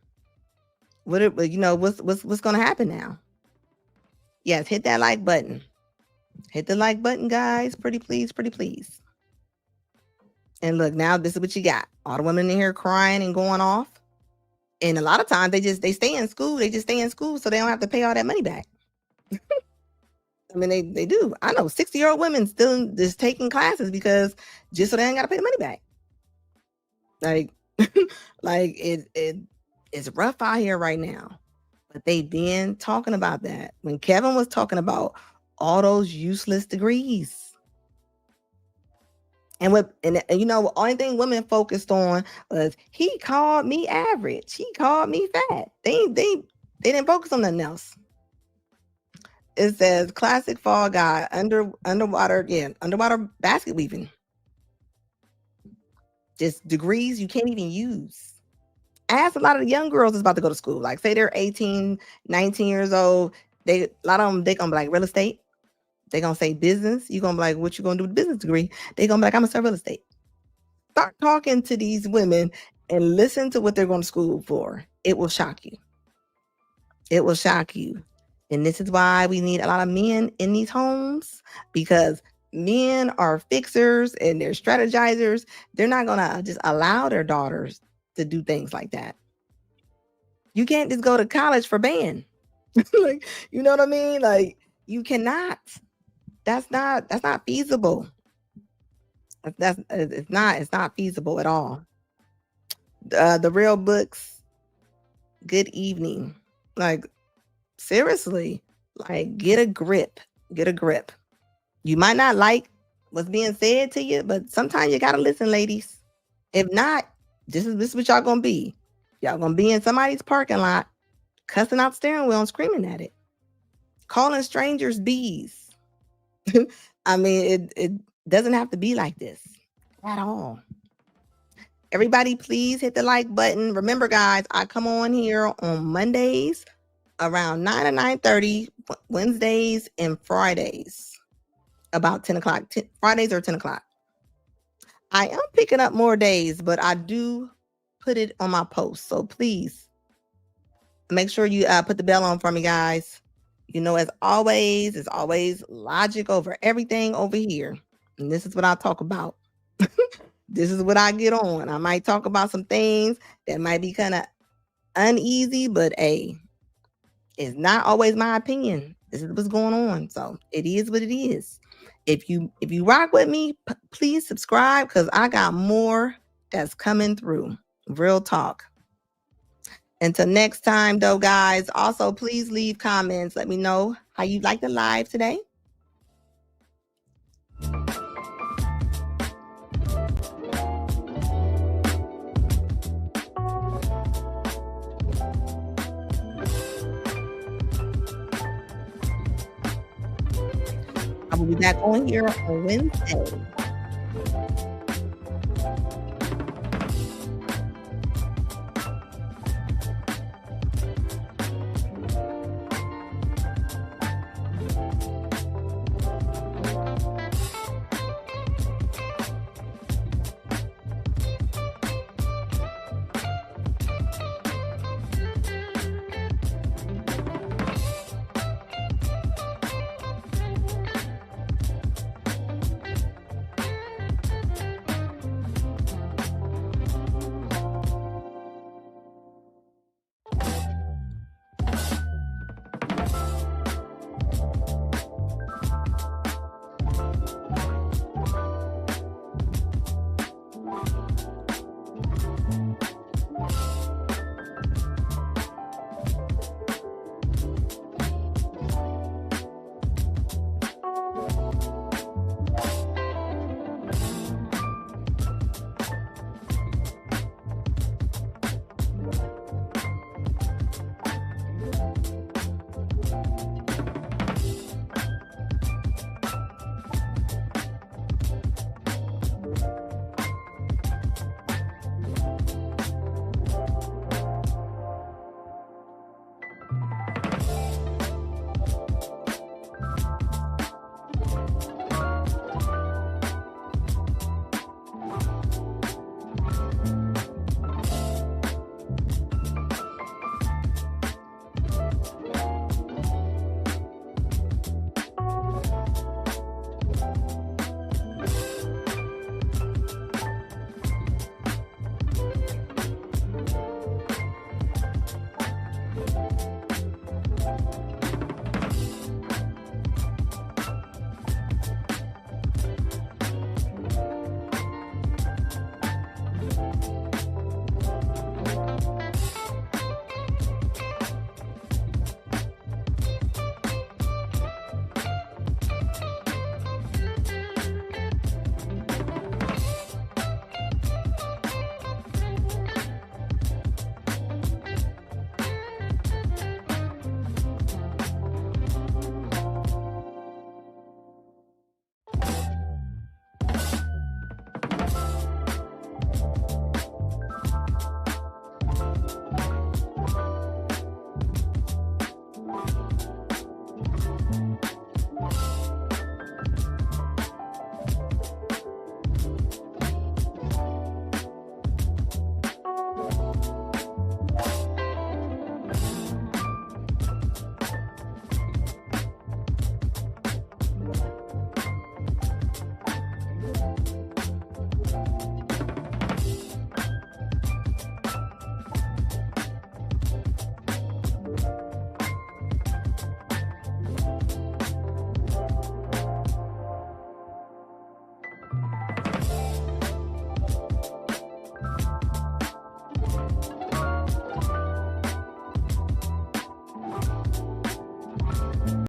What's gonna happen now? Yes, hit that like button. Hit the like button, guys. Pretty please, pretty please. And look, now this is what you got. All the women in here crying and going off. And a lot of times they stay in school. They just stay in school so they don't have to pay all that money back. I mean, they do. I know 60-year-old women still just taking classes because just so they ain't got to pay the money back. Like, like it's rough out here right now. But they've been talking about that. When Kevin was talking about all those useless degrees. And the only thing women focused on was he called me average. He called me fat. They didn't focus on nothing else. It says classic fall guy, underwater basket weaving. Just degrees you can't even use. I asked a lot of the young girls that's about to go to school. Like say they're 18, 19 years old. A lot of them, they gonna be like real estate. They're gonna say business. You're gonna be like, what you gonna do with a business degree? They're gonna be like, I'm gonna sell real estate. Start talking to these women and listen to what they're going to school for. It will shock you. It will shock you. And this is why we need a lot of men in these homes, because men are fixers and they're strategizers. They're not gonna just allow their daughters to do things like that. You can't just go to college for band. Like, you know what I mean? Like, you cannot. That's not feasible. It's not feasible at all. The real books. Good evening. Like, seriously, like, get a grip. Get a grip. You might not like what's being said to you, but sometimes you gotta listen, ladies. If not, this is what y'all gonna be. Y'all gonna be in somebody's parking lot, cussing out steering wheel and screaming at it, calling strangers bees. I mean, it doesn't have to be like this at all. Everybody, please hit the like button. Remember, guys, I come on here on Mondays around 9 or 9:30, Wednesdays and Fridays about 10 o'clock. Fridays or 10 o'clock. I am picking up more days, but I do put it on my post. So please make sure you put the bell on for me, guys. As always, it's always logic over everything over here. And this is what I talk about. This is what I get on. I might talk about some things that might be kind of uneasy, but hey, it's not always my opinion. This is what's going on. So it is what it is. If you rock with me, please subscribe, because I got more that's coming through. Real talk. Until next time, though, guys, also please leave comments. Let me know how you like the live today. I will be back on here on Wednesday.